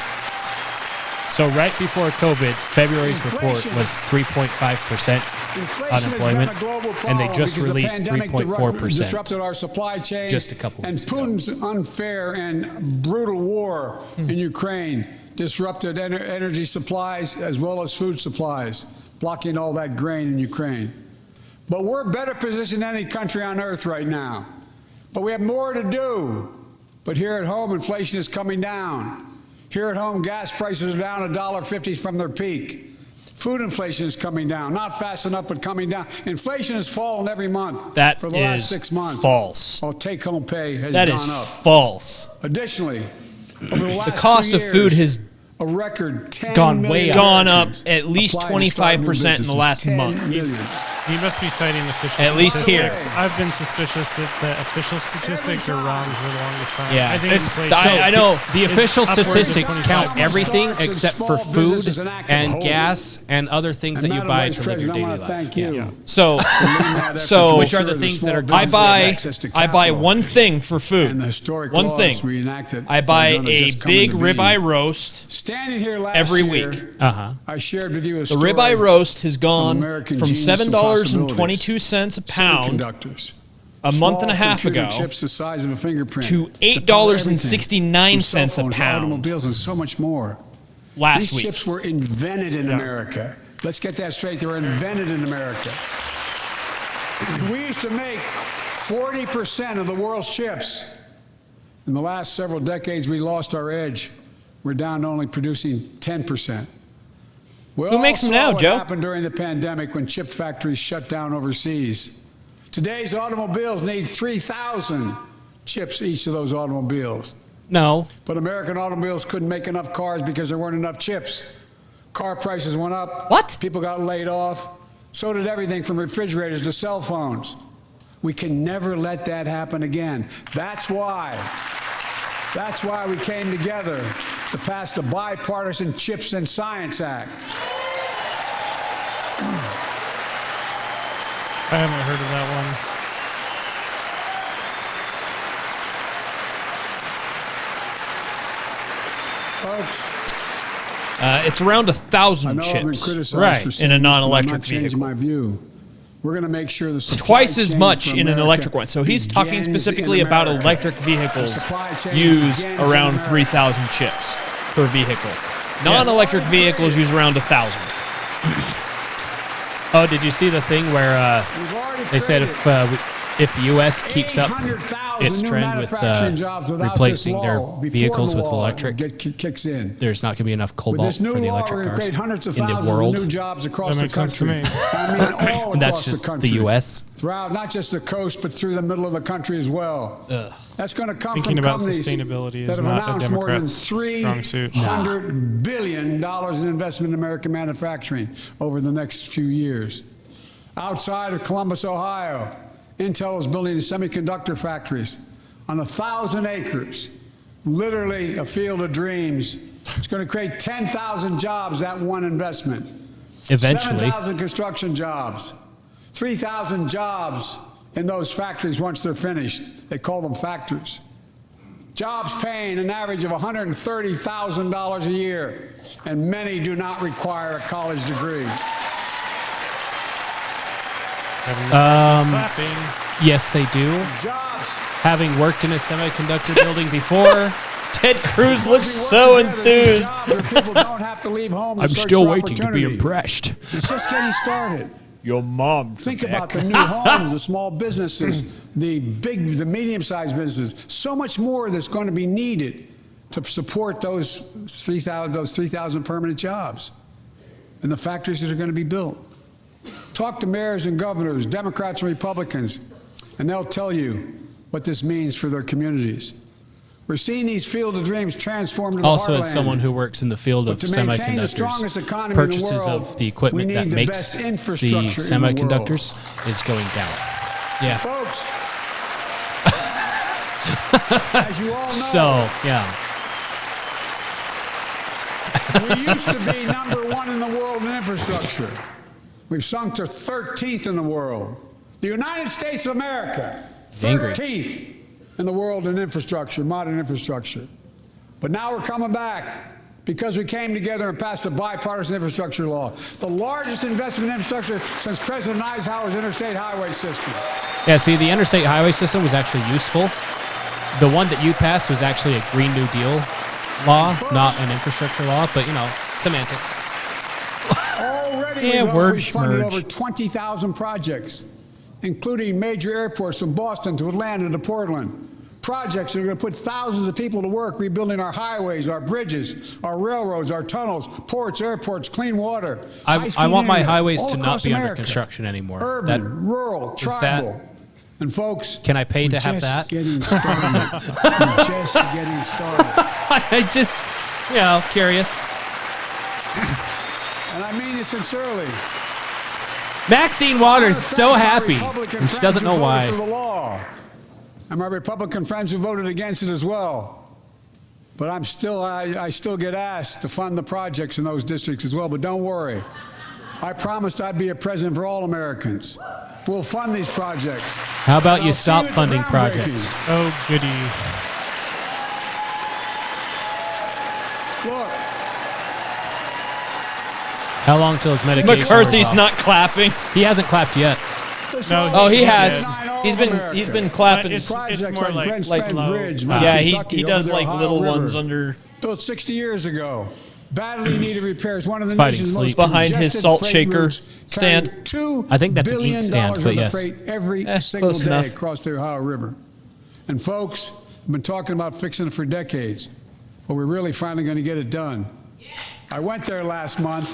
Speaker 2: So right before COVID, February's report was 3.5% unemployment, and they just released 3.4%.
Speaker 9: Disrupted our supply chain.
Speaker 2: Just a couple
Speaker 9: and
Speaker 2: weeks ago.
Speaker 9: Putin's unfair and brutal war in Ukraine disrupted energy supplies as well as food supplies, blocking all that grain in Ukraine. But we're better positioned than any country on earth right now. But we have more to do. But here at home, inflation is coming down. Here at home, gas prices are down $1.50 from their peak. Food inflation is coming down, not fast enough, but coming down. Inflation has fallen every month
Speaker 1: That
Speaker 9: for the
Speaker 1: is
Speaker 9: last 6 months.
Speaker 1: false.
Speaker 9: Oh, take-home pay has
Speaker 1: That
Speaker 9: gone
Speaker 1: is
Speaker 9: up.
Speaker 1: false.
Speaker 9: Additionally, over the last
Speaker 1: The cost
Speaker 9: 2
Speaker 1: of food
Speaker 9: years,
Speaker 1: has
Speaker 9: a record 10
Speaker 2: Gone
Speaker 9: million
Speaker 2: way up.
Speaker 1: gone up
Speaker 9: Americans
Speaker 1: at least
Speaker 9: applied to start new
Speaker 1: 25% in the
Speaker 9: businesses.
Speaker 1: last
Speaker 9: 10
Speaker 1: month.
Speaker 9: million.
Speaker 3: He must be citing official
Speaker 1: At least here.
Speaker 3: statistics. I've been suspicious that the official statistics are wrong for the longest time.
Speaker 1: Yeah.
Speaker 3: I think
Speaker 1: It's-
Speaker 3: inflation
Speaker 1: I know.
Speaker 2: The
Speaker 3: is
Speaker 2: official
Speaker 3: upwards of
Speaker 2: statistics
Speaker 3: 25%.
Speaker 2: count everything
Speaker 9: Startups and
Speaker 2: except for
Speaker 9: small
Speaker 2: food
Speaker 9: businesses and active
Speaker 2: and
Speaker 9: holdings.
Speaker 2: gas and other things that you
Speaker 9: Madam
Speaker 2: buy
Speaker 9: Vice
Speaker 2: to live your
Speaker 9: President, I
Speaker 2: daily
Speaker 9: want to
Speaker 2: life.
Speaker 9: thank you.
Speaker 2: Yeah.
Speaker 1: So,
Speaker 9: So,
Speaker 2: Which are the things that are good
Speaker 1: I
Speaker 2: to
Speaker 1: buy one thing for
Speaker 9: and the
Speaker 1: food.
Speaker 9: historic
Speaker 1: One
Speaker 9: laws
Speaker 1: thing.
Speaker 9: we enacted
Speaker 1: I
Speaker 9: are
Speaker 1: buy
Speaker 9: gonna
Speaker 1: a
Speaker 9: just come
Speaker 1: big
Speaker 9: into being.
Speaker 1: ribeye roast
Speaker 9: Standing here last
Speaker 1: every
Speaker 9: year,
Speaker 1: week.
Speaker 2: Uh-huh.
Speaker 9: I shared with you a
Speaker 1: The
Speaker 9: story
Speaker 1: ribeye roast has gone
Speaker 9: American
Speaker 1: from
Speaker 9: genius and
Speaker 1: $7.22 a pound
Speaker 9: semiconductors.
Speaker 1: a month and a
Speaker 9: Small
Speaker 1: half
Speaker 9: computer
Speaker 1: ago
Speaker 9: chips the size of a fingerprint
Speaker 1: to
Speaker 9: that power
Speaker 1: $8.69
Speaker 9: everything, from cell
Speaker 1: a
Speaker 9: phones,
Speaker 1: pound
Speaker 9: automobiles, and so much more.
Speaker 1: last
Speaker 9: These
Speaker 1: week.
Speaker 9: chips were invented in America. Let's get that straight. They were invented in America. We used to make 40% of the world's chips. In the last several decades, we lost our edge. We're down to only producing 10%.
Speaker 1: Who makes them now,
Speaker 9: what
Speaker 1: Joe?
Speaker 9: happened during the pandemic when chip factories shut down overseas. Today's automobiles need 3,000 chips each of those automobiles.
Speaker 2: No.
Speaker 9: But American automobiles couldn't make enough cars because there weren't enough chips. Car prices went up.
Speaker 1: What?
Speaker 9: People got laid off. So did everything from refrigerators to cell phones. We can never let that happen again. That's why we came together to pass the Bipartisan Chips and Science Act.
Speaker 3: I haven't heard of that one.
Speaker 9: Folks,
Speaker 1: It's around
Speaker 9: I
Speaker 1: 1,000
Speaker 9: know I've been
Speaker 1: chips
Speaker 9: criticized
Speaker 2: Right,
Speaker 9: for
Speaker 1: in
Speaker 9: saying
Speaker 1: a
Speaker 9: this, but
Speaker 1: non-electric
Speaker 9: I'm not changing
Speaker 1: vehicle.
Speaker 9: my view. We're going to make sure the supply
Speaker 1: Twice as
Speaker 9: chain
Speaker 1: much
Speaker 9: for
Speaker 1: in an
Speaker 9: America
Speaker 1: electric one. So he's talking
Speaker 9: begins
Speaker 1: specifically
Speaker 9: in
Speaker 1: about
Speaker 9: America.
Speaker 1: electric
Speaker 9: The
Speaker 1: vehicles
Speaker 9: supply chain
Speaker 1: use
Speaker 9: begins in
Speaker 1: around
Speaker 9: America.
Speaker 1: 3,000 chips per vehicle. Non-electric vehicles use around 1,000.
Speaker 2: Oh, did you see the thing where
Speaker 9: We've already
Speaker 2: they said
Speaker 9: created
Speaker 2: if the U.S. keeps up
Speaker 9: 800,000
Speaker 2: its
Speaker 9: new
Speaker 2: trend with
Speaker 9: manufacturing jobs without
Speaker 2: replacing
Speaker 9: this
Speaker 2: their
Speaker 9: law, before
Speaker 2: vehicles
Speaker 9: the
Speaker 2: with
Speaker 9: law
Speaker 2: electric,
Speaker 9: kicks in.
Speaker 2: there's not going to be enough
Speaker 9: With
Speaker 2: cobalt
Speaker 9: this new
Speaker 2: for the
Speaker 9: law, we're
Speaker 2: electric
Speaker 9: going to
Speaker 2: cars
Speaker 9: create hundreds of
Speaker 2: in the
Speaker 9: thousands of
Speaker 2: world.
Speaker 9: new jobs across
Speaker 3: That
Speaker 9: the
Speaker 3: makes sense to
Speaker 9: country.
Speaker 3: me.
Speaker 9: I mean, all
Speaker 2: And that's
Speaker 9: across
Speaker 2: just
Speaker 9: the country.
Speaker 2: the U.S.
Speaker 9: Throughout not just the coast, but through the middle of the country as well. That's going to come
Speaker 3: Thinking
Speaker 9: from
Speaker 3: about
Speaker 9: companies
Speaker 3: sustainability
Speaker 9: that
Speaker 3: is
Speaker 9: have
Speaker 3: not a
Speaker 9: announced more than
Speaker 3: Democrat's strong suit.
Speaker 9: $300 billion in investment in American manufacturing over the next few years. Outside of Columbus, Ohio, Intel is building semiconductor factories on 1,000 acres, literally a field of dreams. It's going to create 10,000 jobs, that one investment.
Speaker 2: Eventually.
Speaker 9: 7,000 construction jobs, 3,000 jobs in those factories once they're finished. They call them factories. Jobs paying an average of $130,000 a year, and many do not require a college degree.
Speaker 3: Clapping.
Speaker 2: Yes, they do.
Speaker 9: Jobs.
Speaker 2: Having worked in a semiconductor building before,
Speaker 1: Ted Cruz looks so enthused.
Speaker 9: People don't have to leave home to
Speaker 2: I'm
Speaker 9: search
Speaker 2: still
Speaker 9: for
Speaker 2: waiting to be
Speaker 9: opportunity.
Speaker 2: impressed.
Speaker 9: It's just getting started.
Speaker 1: Your mom.
Speaker 9: Think about the new homes, the small businesses, the medium-sized businesses. So much more that's going to be needed to support those 3,000 permanent jobs and the factories that are going to be built. Talk to mayors and governors, Democrats and Republicans, and they'll tell you what this means for their communities. We're seeing these field of dreams transformed into
Speaker 2: Also, as
Speaker 9: heartland.
Speaker 2: someone who works in the field of
Speaker 9: But to maintain the strongest
Speaker 2: semiconductors,
Speaker 9: economy in the
Speaker 2: purchases
Speaker 9: world,
Speaker 2: of the
Speaker 9: we
Speaker 2: equipment
Speaker 9: need
Speaker 2: that
Speaker 9: the
Speaker 2: makes
Speaker 9: best
Speaker 2: the
Speaker 9: infrastructure in the
Speaker 2: semiconductors is going down. Yeah.
Speaker 9: Folks, as you all know,
Speaker 2: So, yeah.
Speaker 9: we used to be #1 in the world in infrastructure. We've sunk to 13th in the world. The United States of America,
Speaker 2: Angry.
Speaker 9: 13th in the world in infrastructure, modern infrastructure. But now we're coming back. because we came together and passed a bipartisan infrastructure law, the largest investment in infrastructure since President Eisenhower's interstate highway system.
Speaker 2: Yeah, see, the interstate highway system was actually useful. The one that you passed was actually a Green New Deal law, not an infrastructure law, but, you know, semantics.
Speaker 9: Already
Speaker 2: Yeah,
Speaker 9: we've funded over 20,000 projects, including major airports from Boston to Atlanta to Portland. Projects that are going to put thousands of people to work rebuilding our highways, our bridges, our railroads, our tunnels, ports, airports, clean water.
Speaker 2: I want my highways to not
Speaker 9: across
Speaker 2: be under
Speaker 9: America.
Speaker 2: construction anymore.
Speaker 9: Urban, rural, tribal. And folks,
Speaker 2: can I pay to
Speaker 9: we're
Speaker 2: have
Speaker 9: just
Speaker 2: that?
Speaker 9: Getting started. We're just getting started.
Speaker 2: I just, you know, curious.
Speaker 9: And I mean it sincerely.
Speaker 2: Maxine Waters is so happy, and she doesn't know why.
Speaker 9: For the law. And my Republican friends who voted against it as well. But I still get asked to fund the projects in those districts as well. But don't worry. I promised I'd be a president for all Americans. We'll fund these projects.
Speaker 2: How about you stop funding projects?
Speaker 3: Oh, goody.
Speaker 9: Look.
Speaker 2: How long till his medication
Speaker 1: McCarthy's
Speaker 2: wears off?
Speaker 1: not clapping.
Speaker 2: He hasn't clapped yet.
Speaker 3: No,
Speaker 1: Oh, he has.
Speaker 3: did.
Speaker 1: He's been clapping.
Speaker 3: It's
Speaker 9: Projects
Speaker 3: more like
Speaker 9: Brent
Speaker 3: slow.
Speaker 9: Spence Bridge,
Speaker 1: Yeah,
Speaker 9: Kentucky,
Speaker 1: he
Speaker 9: over
Speaker 1: does
Speaker 9: the
Speaker 1: like
Speaker 9: Ohio
Speaker 1: little
Speaker 9: River.
Speaker 1: ones under
Speaker 9: Built 60 years ago. Badly needed repairs. One of the
Speaker 2: fighting
Speaker 9: nation's
Speaker 2: sleep.
Speaker 9: most
Speaker 1: Behind his
Speaker 9: congested
Speaker 1: salt
Speaker 9: freight
Speaker 1: shaker
Speaker 9: routes,
Speaker 1: stand.
Speaker 9: carrying $2
Speaker 2: I think that's an ink
Speaker 9: billion
Speaker 2: stand,
Speaker 9: worth
Speaker 2: but
Speaker 9: of
Speaker 2: yes.
Speaker 9: freight every single
Speaker 1: close
Speaker 9: day
Speaker 1: enough.
Speaker 9: across the Ohio River. And folks, I've been talking about fixing it for decades, but we're really finally going to get it done. I went there last month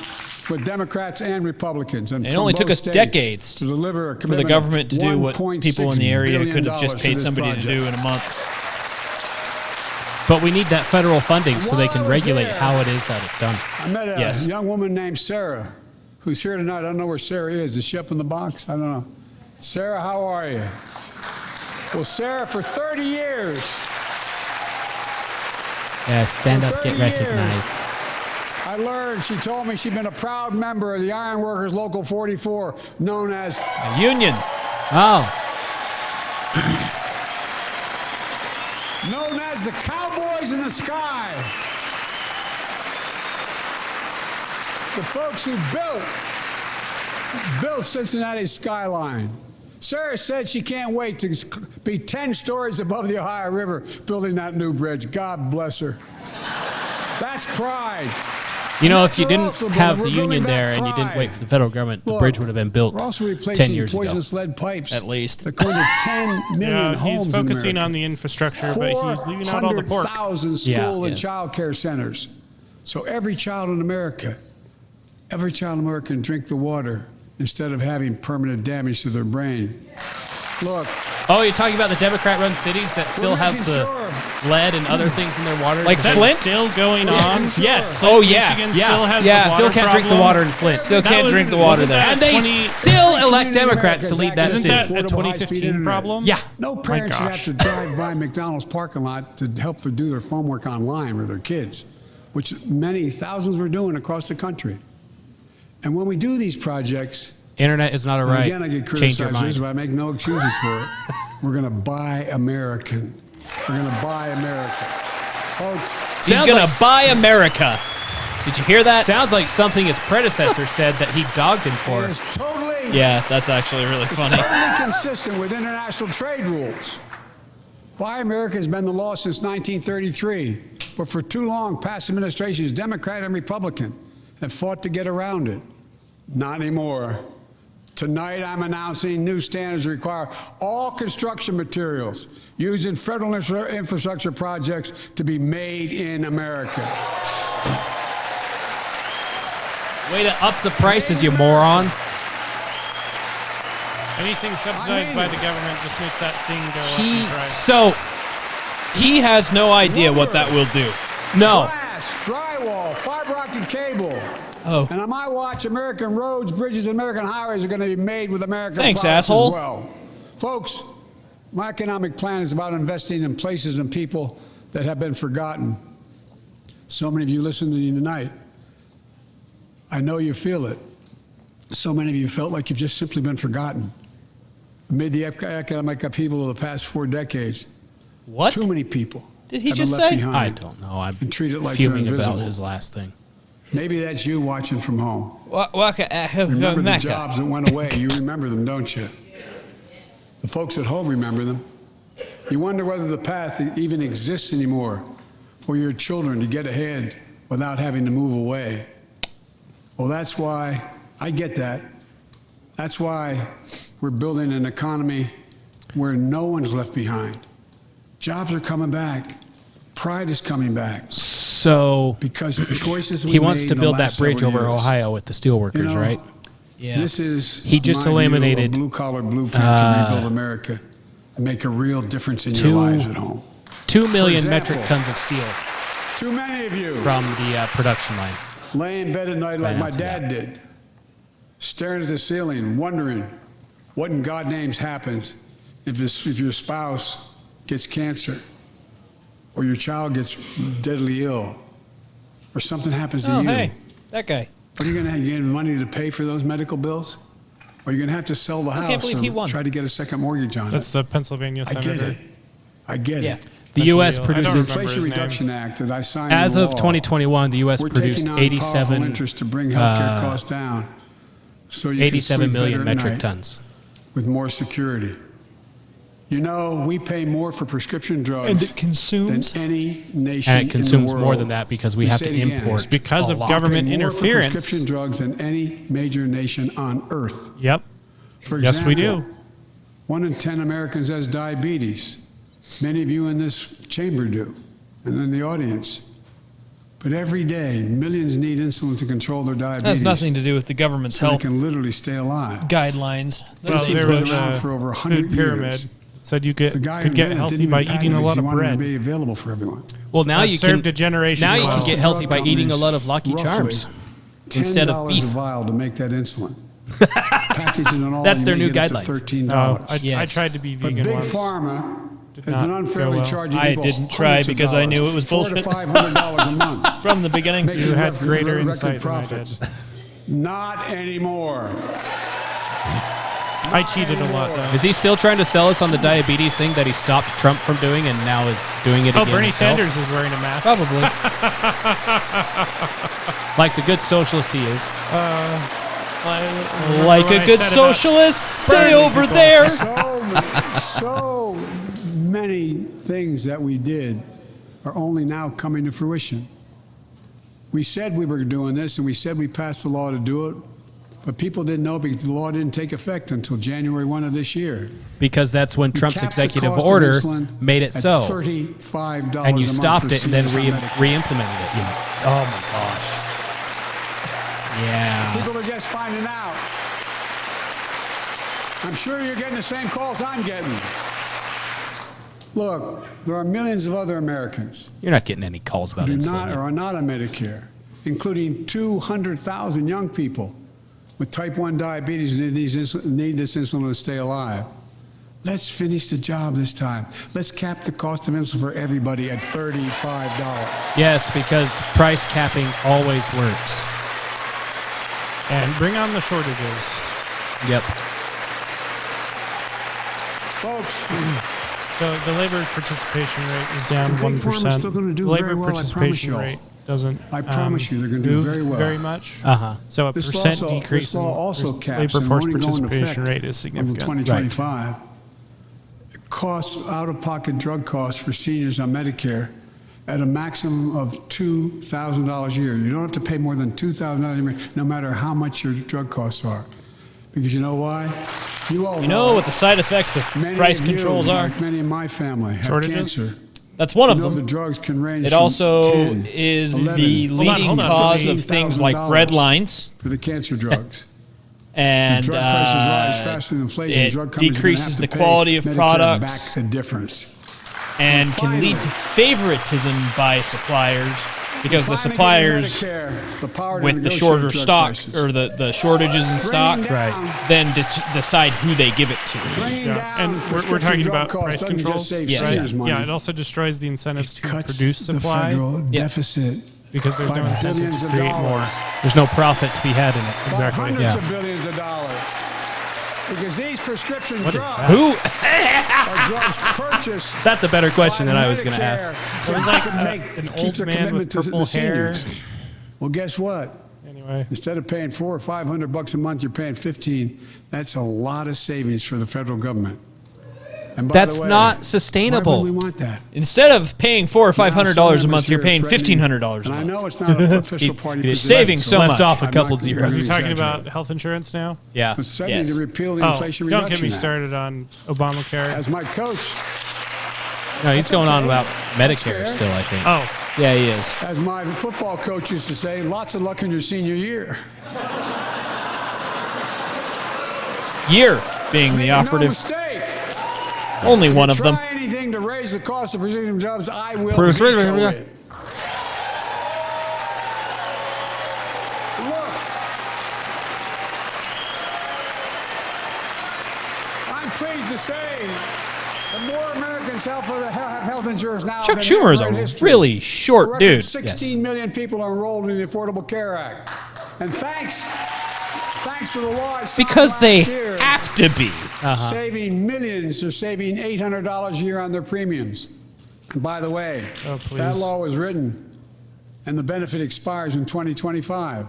Speaker 9: with Democrats and Republicans, and
Speaker 1: It
Speaker 9: from
Speaker 1: only took
Speaker 9: both
Speaker 1: us
Speaker 9: states
Speaker 1: decades
Speaker 9: to deliver a
Speaker 1: for the
Speaker 9: commitment
Speaker 1: government to do what
Speaker 9: $1.6
Speaker 1: people in the area
Speaker 9: billion
Speaker 1: could have just
Speaker 9: for
Speaker 1: paid
Speaker 9: this
Speaker 1: somebody
Speaker 9: project.
Speaker 1: to do in a month.
Speaker 2: But we need that federal funding so they can
Speaker 9: While I was
Speaker 2: regulate
Speaker 9: there,
Speaker 2: how it is that it's done.
Speaker 9: I met a
Speaker 1: Yes.
Speaker 9: young woman named Sarah, who's here tonight. I don't know where Sarah is. Is she up in the box? I don't know. Sarah, how are you? Well, Sarah, for 30 years,
Speaker 2: Yeah, stand
Speaker 9: For
Speaker 2: up, get
Speaker 9: 30 years.
Speaker 2: recognized.
Speaker 9: I learned, she told me she'd been a proud member of the Iron Workers Local 44, known as
Speaker 1: A union.
Speaker 2: Oh,
Speaker 9: the Cowboys in the Sky. The folks who built Cincinnati's skyline. Sarah said she can't wait to be 10 stories above the Ohio River building that new bridge. God bless her. That's pride.
Speaker 2: You know, if you didn't
Speaker 9: Also,
Speaker 2: have
Speaker 9: we're
Speaker 2: the
Speaker 9: building
Speaker 2: union
Speaker 9: back
Speaker 2: there and you didn't
Speaker 9: pride.
Speaker 2: wait for the federal government, the
Speaker 9: Look,
Speaker 2: bridge would have been built
Speaker 9: We're also
Speaker 2: 10
Speaker 9: replacing
Speaker 2: years ago.
Speaker 9: poisonous lead pipes.
Speaker 1: At least.
Speaker 9: They're going to 10 million homes
Speaker 3: he's
Speaker 9: in
Speaker 3: focusing
Speaker 9: America.
Speaker 3: on the infrastructure, but he's leaving out all the pork.
Speaker 9: 400,000 school
Speaker 2: Yeah,
Speaker 9: and
Speaker 2: yeah.
Speaker 9: child care centers. So every child in America can drink the water instead of having permanent damage to their brain. Look,
Speaker 2: Oh, you're talking about the Democrat-run cities that still
Speaker 9: We're
Speaker 2: have
Speaker 9: making
Speaker 2: the
Speaker 9: sure.
Speaker 2: lead and other things in their water?
Speaker 1: Like
Speaker 3: That's
Speaker 1: Flint?
Speaker 3: still going on.
Speaker 2: Yes.
Speaker 1: Oh, yeah.
Speaker 3: Michigan
Speaker 2: Yeah.
Speaker 3: still has
Speaker 1: Yeah.
Speaker 3: the water
Speaker 2: Still can't drink the
Speaker 3: problem.
Speaker 2: water in Flint.
Speaker 1: Still
Speaker 3: That
Speaker 1: can't
Speaker 3: was-
Speaker 1: drink the water
Speaker 3: wasn't
Speaker 1: there.
Speaker 3: that
Speaker 2: And they
Speaker 3: 20
Speaker 2: still elect
Speaker 9: Community
Speaker 2: Democrats to
Speaker 9: America's
Speaker 2: lead that
Speaker 9: access
Speaker 3: Isn't
Speaker 2: city.
Speaker 3: that a
Speaker 9: affordable
Speaker 3: 2015
Speaker 9: high-speed internet.
Speaker 3: problem?
Speaker 2: Yeah.
Speaker 9: No parent should have
Speaker 3: gosh.
Speaker 9: to drive by McDonald's parking lot to help them do their homework online with their kids, which many thousands were doing across the country. And when we do these projects,
Speaker 2: Internet is not a
Speaker 9: and
Speaker 2: right.
Speaker 9: again I get
Speaker 2: Change your
Speaker 9: criticized for this,
Speaker 2: mind.
Speaker 9: but I make no excuses for it. We're going to buy American. We're going to buy America. Folks,
Speaker 1: He's
Speaker 2: Sounds
Speaker 1: gonna
Speaker 2: like-
Speaker 1: buy America. Did you hear that?
Speaker 2: Sounds like something his predecessor said that he dogged him for.
Speaker 9: it is totally,
Speaker 1: Yeah, that's actually really funny.
Speaker 9: totally consistent with international trade rules. Buy America has been the law since 1933, but for too long, past administrations, Democrat and Republican, have fought to get around it. Not anymore. Tonight, I'm announcing new standards that require all construction materials used in federal infrastructure projects to be made in America.
Speaker 2: Way to up the prices, you moron.
Speaker 3: Anything subsidized by the government just makes that thing go up in price.
Speaker 2: So,
Speaker 1: He has no idea what that will do.
Speaker 2: no.
Speaker 9: Glass, drywall, fiber optic cable.
Speaker 1: Oh.
Speaker 9: And on my watch, American roads, bridges, and American highways are going to be made with American
Speaker 1: Thanks,
Speaker 9: products
Speaker 1: asshole.
Speaker 9: as well. Folks, my economic plan is about investing in places and people that have been forgotten. So many of you listening to me tonight, I know you feel it. So many of you felt like you've just simply been forgotten. Amid the economic upheaval of the past 4 decades,
Speaker 1: What?
Speaker 9: too many people
Speaker 1: Did he
Speaker 9: have
Speaker 1: just
Speaker 9: been left
Speaker 1: say?
Speaker 9: behind
Speaker 2: I don't know. I'm
Speaker 9: and treated like
Speaker 2: fuming
Speaker 9: they're
Speaker 2: about
Speaker 9: invisible.
Speaker 2: his last thing.
Speaker 9: Maybe that's you watching from home.
Speaker 1: Remember
Speaker 9: Remember the jobs that went away. You remember them, don't you? The folks at home remember them. You wonder whether the path even exists anymore for your children to get ahead without having to move away. Well, that's why I get that. That's why we're building an economy where no one's left behind. Jobs are coming back. Pride is coming back.
Speaker 2: So
Speaker 9: Because of choices we
Speaker 2: he wants
Speaker 9: made
Speaker 2: to
Speaker 9: in the
Speaker 2: build that
Speaker 9: last
Speaker 2: bridge
Speaker 9: several
Speaker 2: over
Speaker 9: years.
Speaker 2: Ohio with the steelworkers,
Speaker 9: You know,
Speaker 2: right?
Speaker 1: Yeah.
Speaker 9: This is
Speaker 2: He just
Speaker 9: my view of
Speaker 2: eliminated,
Speaker 9: a blue-collar blueprint to rebuild America and make a real difference in your lives at home.
Speaker 2: 2 million
Speaker 9: For
Speaker 2: metric
Speaker 9: example,
Speaker 2: tons of steel
Speaker 9: Too many of you
Speaker 2: from the production line.
Speaker 9: lay in bed at night like my
Speaker 2: Financing
Speaker 9: dad
Speaker 2: that.
Speaker 9: did, staring at the ceiling, wondering what in God names happens if your spouse gets cancer or your child gets deadly ill or something happens to
Speaker 1: Oh,
Speaker 9: you.
Speaker 1: hey, that guy.
Speaker 9: What are you going to get money to pay for those medical bills? Or you're going to have to sell the house
Speaker 1: can't believe he
Speaker 9: or
Speaker 1: won.
Speaker 9: try to get a second mortgage on
Speaker 3: That's
Speaker 9: it.
Speaker 3: the Pennsylvania
Speaker 9: I get
Speaker 3: senator.
Speaker 9: it. I get
Speaker 1: Yeah.
Speaker 9: it.
Speaker 2: The
Speaker 3: Mentally
Speaker 2: U.S.
Speaker 3: ill. I don't
Speaker 2: produces,
Speaker 3: remember
Speaker 9: Inflation
Speaker 3: his name.
Speaker 9: Reduction Act that I signed
Speaker 2: as
Speaker 9: into
Speaker 2: of
Speaker 9: law.
Speaker 2: 2021, the U.S.
Speaker 9: We're
Speaker 2: produced
Speaker 9: taking on powerful
Speaker 2: 87
Speaker 9: interest to bring healthcare costs down, so you can
Speaker 2: 87
Speaker 9: sleep
Speaker 2: million
Speaker 9: better at
Speaker 2: metric
Speaker 9: night
Speaker 2: tons.
Speaker 9: with more security. You know, we pay more for prescription drugs
Speaker 1: And it consumes.
Speaker 9: than any nation
Speaker 2: And it consumes
Speaker 9: in the world.
Speaker 2: more than that because we
Speaker 9: Let me
Speaker 2: have
Speaker 9: say
Speaker 2: to
Speaker 9: it again.
Speaker 2: import
Speaker 9: It's
Speaker 3: because
Speaker 2: a
Speaker 3: of
Speaker 2: lot.
Speaker 3: government
Speaker 9: We pay more for
Speaker 3: interference.
Speaker 9: prescription drugs than any major nation on earth.
Speaker 3: Yep.
Speaker 9: For
Speaker 3: Yes, we
Speaker 9: example,
Speaker 3: do.
Speaker 9: 1 in 10 Americans has diabetes. Many of you in this chamber do, and in the audience. But every day, millions need insulin to control their diabetes.
Speaker 1: That has nothing to do with the government's
Speaker 9: so
Speaker 1: health
Speaker 9: they can literally stay alive.
Speaker 1: guidelines.
Speaker 3: Well,
Speaker 9: This
Speaker 3: there
Speaker 9: has
Speaker 3: was
Speaker 9: been around
Speaker 3: a
Speaker 9: for over 100
Speaker 3: food pyramid.
Speaker 9: years.
Speaker 3: Said you
Speaker 9: The guy
Speaker 3: could
Speaker 9: who
Speaker 3: get
Speaker 9: invented it
Speaker 3: healthy
Speaker 9: didn't
Speaker 3: by
Speaker 9: even patent
Speaker 3: eating
Speaker 9: it
Speaker 3: a
Speaker 9: 'cause
Speaker 3: lot
Speaker 9: he
Speaker 3: of
Speaker 9: wanted it to
Speaker 3: bread.
Speaker 9: be available for everyone.
Speaker 2: Well, now
Speaker 3: That
Speaker 2: you
Speaker 3: served
Speaker 2: can
Speaker 3: a generation
Speaker 2: now you
Speaker 3: well.
Speaker 2: can get healthy by eating a
Speaker 9: Drug
Speaker 2: lot of Lucky
Speaker 9: companies,
Speaker 2: Charms
Speaker 9: roughly
Speaker 2: instead of
Speaker 9: $10
Speaker 2: beef.
Speaker 9: a vial to make that insulin. Packaging and all,
Speaker 2: That's
Speaker 9: you
Speaker 2: their
Speaker 9: may
Speaker 2: new
Speaker 9: get it to
Speaker 2: guidelines.
Speaker 9: $13.
Speaker 3: I
Speaker 1: Yes.
Speaker 3: tried to be
Speaker 9: But
Speaker 3: vegan
Speaker 9: Big
Speaker 3: once.
Speaker 9: Pharma has
Speaker 3: not
Speaker 9: been
Speaker 3: go
Speaker 9: unfairly
Speaker 3: well.
Speaker 9: charging
Speaker 1: I
Speaker 9: people
Speaker 1: didn't try
Speaker 9: hundreds of
Speaker 1: because I knew it was
Speaker 9: dollars,
Speaker 1: bullshit.
Speaker 9: $400 to $500 a month.
Speaker 1: From the beginning.
Speaker 9: Making
Speaker 3: You had
Speaker 9: record
Speaker 3: greater insight than I
Speaker 9: profits.
Speaker 3: did.
Speaker 9: Not anymore.
Speaker 3: I cheated a lot, though.
Speaker 2: Is he still trying to sell us on the diabetes thing that he stopped Trump from doing and now is doing it
Speaker 3: Oh,
Speaker 2: again
Speaker 3: Bernie
Speaker 2: himself?
Speaker 3: Sanders is wearing a mask.
Speaker 1: Probably.
Speaker 2: Like the good socialist he is.
Speaker 1: Like a good socialist, stay over
Speaker 3: people.
Speaker 1: there.
Speaker 9: So many things that we did are only now coming to fruition. We said we were doing this, and we said we passed the law to do it, but people didn't know because the law didn't take effect until January 1 of this year.
Speaker 2: Because that's when
Speaker 9: We
Speaker 2: Trump's
Speaker 9: capped the
Speaker 2: executive
Speaker 9: cost of
Speaker 2: order
Speaker 9: insulin
Speaker 2: made it
Speaker 9: at
Speaker 2: so.
Speaker 9: $35
Speaker 2: And you
Speaker 9: a month
Speaker 2: stopped
Speaker 9: for
Speaker 2: it and then
Speaker 9: seniors on Medicare.
Speaker 2: re-implemented it. Oh my gosh. Yeah.
Speaker 9: People are just finding out. I'm sure you're getting the same calls I'm getting. Look, there are millions of other Americans
Speaker 2: You're not getting any calls about
Speaker 9: who do not
Speaker 2: insulin.
Speaker 9: or are not on Medicare, including 200,000 young people with type 1 diabetes who need this insulin to stay alive. Let's finish the job this time. Let's cap the cost of insulin for everybody at $35.
Speaker 2: Yes, because price capping always works.
Speaker 3: And bring on the shortages.
Speaker 2: Yep.
Speaker 9: Folks,
Speaker 3: So the labor participation rate is down
Speaker 9: The big pharma's
Speaker 3: 1%.
Speaker 9: still gonna do
Speaker 3: The labor
Speaker 9: very well, I promise
Speaker 3: participation
Speaker 9: you all.
Speaker 3: rate doesn't.
Speaker 9: I promise you they're gonna do
Speaker 3: move
Speaker 9: very well.
Speaker 3: Very much.
Speaker 2: Uh-huh.
Speaker 3: So a
Speaker 9: This
Speaker 3: percent
Speaker 9: law
Speaker 3: decrease in
Speaker 9: also caps
Speaker 3: labor
Speaker 9: and
Speaker 3: force
Speaker 9: won't go into
Speaker 3: participation
Speaker 9: effect
Speaker 3: rate is
Speaker 9: until
Speaker 3: significant.
Speaker 9: 2025. Costs, out-of-pocket drug costs for seniors on Medicare at a maximum of $2,000 a year. You don't have to pay more than $2,000 a year, no matter how much your drug costs are. Because you know why? You all
Speaker 1: You know what the side effects of
Speaker 9: many
Speaker 1: price
Speaker 9: of you,
Speaker 1: controls are?
Speaker 9: like many in my family, have
Speaker 3: Shortages?
Speaker 9: cancer.
Speaker 1: That's one of
Speaker 9: You know the
Speaker 1: them.
Speaker 9: drugs can range
Speaker 1: It
Speaker 9: from
Speaker 1: also
Speaker 9: 10,
Speaker 1: is
Speaker 9: 11,
Speaker 1: the
Speaker 3: Hold on,
Speaker 1: leading
Speaker 3: hold on.
Speaker 1: cause of things like bread lines,
Speaker 9: for the cancer drugs.
Speaker 1: and
Speaker 9: drug prices rise faster than inflation.
Speaker 1: it
Speaker 9: Drug companies are gonna
Speaker 1: decreases
Speaker 9: have
Speaker 1: the
Speaker 9: to pay
Speaker 1: quality of
Speaker 9: Medicare
Speaker 1: products
Speaker 9: back the difference.
Speaker 1: and can lead to favoritism by suppliers because the suppliers with the shorter stock or the shortages in stock then decide who they give it to.
Speaker 3: Yeah, and we're talking about price controls,
Speaker 1: Yes.
Speaker 3: right? Yeah, it also destroys the incentives to produce
Speaker 9: the
Speaker 3: supply
Speaker 9: federal deficit
Speaker 3: because there's
Speaker 9: by
Speaker 3: no incentive
Speaker 9: billions
Speaker 3: to
Speaker 9: of
Speaker 3: create
Speaker 9: dollars.
Speaker 3: more.
Speaker 2: There's no profit to be had in it.
Speaker 3: Exactly.
Speaker 9: Hundreds
Speaker 2: Yeah.
Speaker 9: of billions of dollars. Because these prescription
Speaker 3: What is
Speaker 9: drugs
Speaker 3: that?
Speaker 2: Who?
Speaker 9: are drugs purchased.
Speaker 2: That's a better question than I was going to ask.
Speaker 9: Medicare
Speaker 3: It was like
Speaker 9: to make-
Speaker 3: an
Speaker 9: keep
Speaker 3: old
Speaker 9: their
Speaker 3: man with
Speaker 9: commitment to the
Speaker 3: purple hair.
Speaker 9: seniors. Well, guess what?
Speaker 3: Anyway,
Speaker 9: Instead of paying $400 or $500 a month, you're paying $15. That's a lot of savings for the federal government. And by
Speaker 2: That's
Speaker 9: the way,
Speaker 2: not
Speaker 9: why
Speaker 2: sustainable.
Speaker 9: would we want that?
Speaker 1: Instead of paying $400 or $500 a month, you're paying
Speaker 9: threatening-
Speaker 1: $1,500 a
Speaker 9: And I
Speaker 1: month.
Speaker 9: know it's not an official party
Speaker 2: You're
Speaker 9: position.
Speaker 1: saving so
Speaker 2: Left
Speaker 1: much.
Speaker 2: off a
Speaker 9: I'm
Speaker 2: couple
Speaker 9: not
Speaker 2: zeros.
Speaker 3: is he talking
Speaker 9: exaggerating.
Speaker 3: about health insurance now?
Speaker 2: Yeah.
Speaker 9: But secondly,
Speaker 1: Yes.
Speaker 9: to repeal the
Speaker 3: Oh,
Speaker 9: Inflation
Speaker 3: don't
Speaker 9: Reduction
Speaker 3: get me
Speaker 9: Act.
Speaker 3: started on Obamacare.
Speaker 9: As my coach,
Speaker 2: No, he's going on about Medicare
Speaker 9: fair.
Speaker 2: still, I think.
Speaker 3: Oh,
Speaker 1: Yeah, he is.
Speaker 9: as my football coach used to say, lots of luck in your senior year.
Speaker 1: Year being the
Speaker 9: Make no
Speaker 1: operative.
Speaker 9: mistake.
Speaker 1: Only one of them.
Speaker 9: Try anything to raise the cost of prescription drugs, I will
Speaker 2: Prescription
Speaker 9: veto
Speaker 2: drugs.
Speaker 9: it. Look, I'm pleased to say that more Americans have health insurance now
Speaker 1: Chuck
Speaker 9: than
Speaker 1: Schumer is
Speaker 9: ever in
Speaker 1: a
Speaker 9: history.
Speaker 1: really short
Speaker 9: record
Speaker 1: dude.
Speaker 9: 16 million people are enrolled in the Affordable Care Act. And thanks to the law I signed
Speaker 1: Because they
Speaker 9: last year,
Speaker 1: have to be.
Speaker 9: saving millions are saving $800 a year on their premiums. And by the way,
Speaker 3: Oh, please.
Speaker 9: that law was written and the benefit expires in 2025.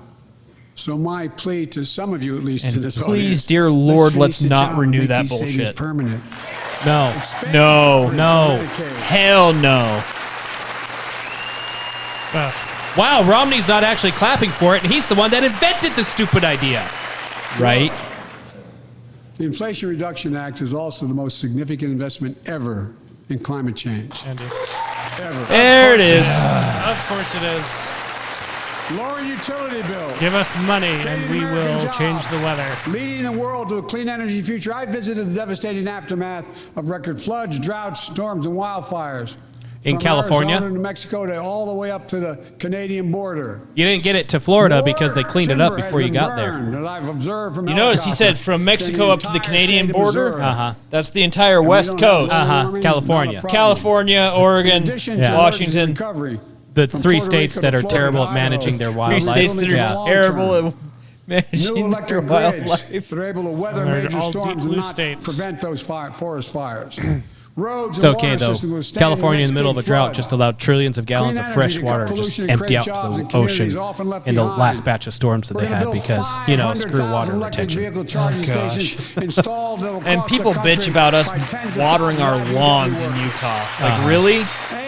Speaker 9: So my plea to some of you, at least in
Speaker 1: And
Speaker 9: this
Speaker 1: please,
Speaker 9: audience,
Speaker 1: dear Lord,
Speaker 9: finish
Speaker 1: let's
Speaker 9: the
Speaker 1: not
Speaker 9: job and
Speaker 1: renew
Speaker 9: make
Speaker 1: that
Speaker 9: these savings
Speaker 1: bullshit.
Speaker 9: permanent.
Speaker 2: No.
Speaker 9: Expand
Speaker 1: No,
Speaker 9: coverage
Speaker 2: no.
Speaker 9: for Medicaid.
Speaker 1: Hell no.
Speaker 2: Wow, Romney's not actually clapping for it, and he's the one that invented the stupid idea. Right?
Speaker 9: The Inflation Reduction Act is also the most significant investment ever in climate change.
Speaker 3: and it's
Speaker 9: Ever.
Speaker 1: There it is.
Speaker 3: of course it is.
Speaker 9: Lower utility bill.
Speaker 3: Give us money and we
Speaker 9: American
Speaker 3: will
Speaker 9: job.
Speaker 3: change the weather.
Speaker 9: Leading the world to a clean energy future. I visited the devastating aftermath of record floods, droughts, storms, and wildfires.
Speaker 2: In
Speaker 9: From
Speaker 2: California?
Speaker 9: Arizona to Mexico to all the way up to the Canadian border.
Speaker 2: You didn't get it to Florida
Speaker 9: More
Speaker 2: because they cleaned it up
Speaker 9: timber has
Speaker 2: before you
Speaker 9: been
Speaker 2: got there.
Speaker 9: burned That I've observed from
Speaker 1: You notice he said
Speaker 9: helicopters
Speaker 1: from
Speaker 9: than
Speaker 1: Mexico up to the
Speaker 9: entire
Speaker 1: Canadian
Speaker 9: state of
Speaker 1: border.
Speaker 9: Missouri.
Speaker 2: Uh-huh.
Speaker 1: That's the entire
Speaker 9: And we
Speaker 1: West
Speaker 9: don't have
Speaker 1: Coast.
Speaker 9: global
Speaker 2: Uh-huh.
Speaker 9: warming,
Speaker 2: California.
Speaker 9: not a problem.
Speaker 1: California,
Speaker 9: In
Speaker 1: Oregon,
Speaker 9: addition
Speaker 2: Yeah.
Speaker 9: to
Speaker 1: Washington.
Speaker 9: emergency recovery
Speaker 2: The
Speaker 9: from
Speaker 2: three
Speaker 9: Puerto
Speaker 2: states
Speaker 9: Rico
Speaker 2: that
Speaker 9: to
Speaker 2: are
Speaker 9: Florida,
Speaker 2: terrible at
Speaker 9: Idaho,
Speaker 2: managing their
Speaker 1: Three
Speaker 2: wildlife.
Speaker 1: states that are
Speaker 2: Yeah.
Speaker 1: terrible at
Speaker 9: New
Speaker 1: managing their
Speaker 9: electric grids
Speaker 1: wildlife.
Speaker 9: that are able to weather
Speaker 3: They're
Speaker 9: major
Speaker 3: all
Speaker 9: storms
Speaker 3: deep
Speaker 9: and
Speaker 3: blue
Speaker 9: not
Speaker 3: states.
Speaker 9: prevent those forest fires. Roads
Speaker 2: It's
Speaker 9: and
Speaker 2: okay,
Speaker 9: water
Speaker 2: though.
Speaker 9: systems withstand
Speaker 2: California, in the
Speaker 9: next
Speaker 2: middle of a
Speaker 9: big
Speaker 2: drought,
Speaker 9: flood.
Speaker 2: just allowed trillions of gallons
Speaker 9: Clean
Speaker 2: of fresh
Speaker 9: energy to cut
Speaker 2: water just
Speaker 9: pollution and
Speaker 2: empty
Speaker 9: create
Speaker 2: out to
Speaker 9: jobs
Speaker 2: the
Speaker 9: in communities
Speaker 2: ocean
Speaker 9: often left
Speaker 2: in the
Speaker 9: behind.
Speaker 2: last batch of storms that
Speaker 9: We're
Speaker 2: they
Speaker 9: gonna
Speaker 2: had
Speaker 9: build
Speaker 2: because,
Speaker 9: 500,000
Speaker 2: screw water
Speaker 9: electric
Speaker 2: retention.
Speaker 9: vehicle charging
Speaker 1: gosh.
Speaker 9: stations installed across
Speaker 1: And
Speaker 9: the
Speaker 1: people
Speaker 9: country
Speaker 1: bitch about us
Speaker 9: by tens of
Speaker 1: watering our
Speaker 9: thousands of
Speaker 1: lawns in
Speaker 9: workers.
Speaker 1: Utah. Like, really?
Speaker 9: And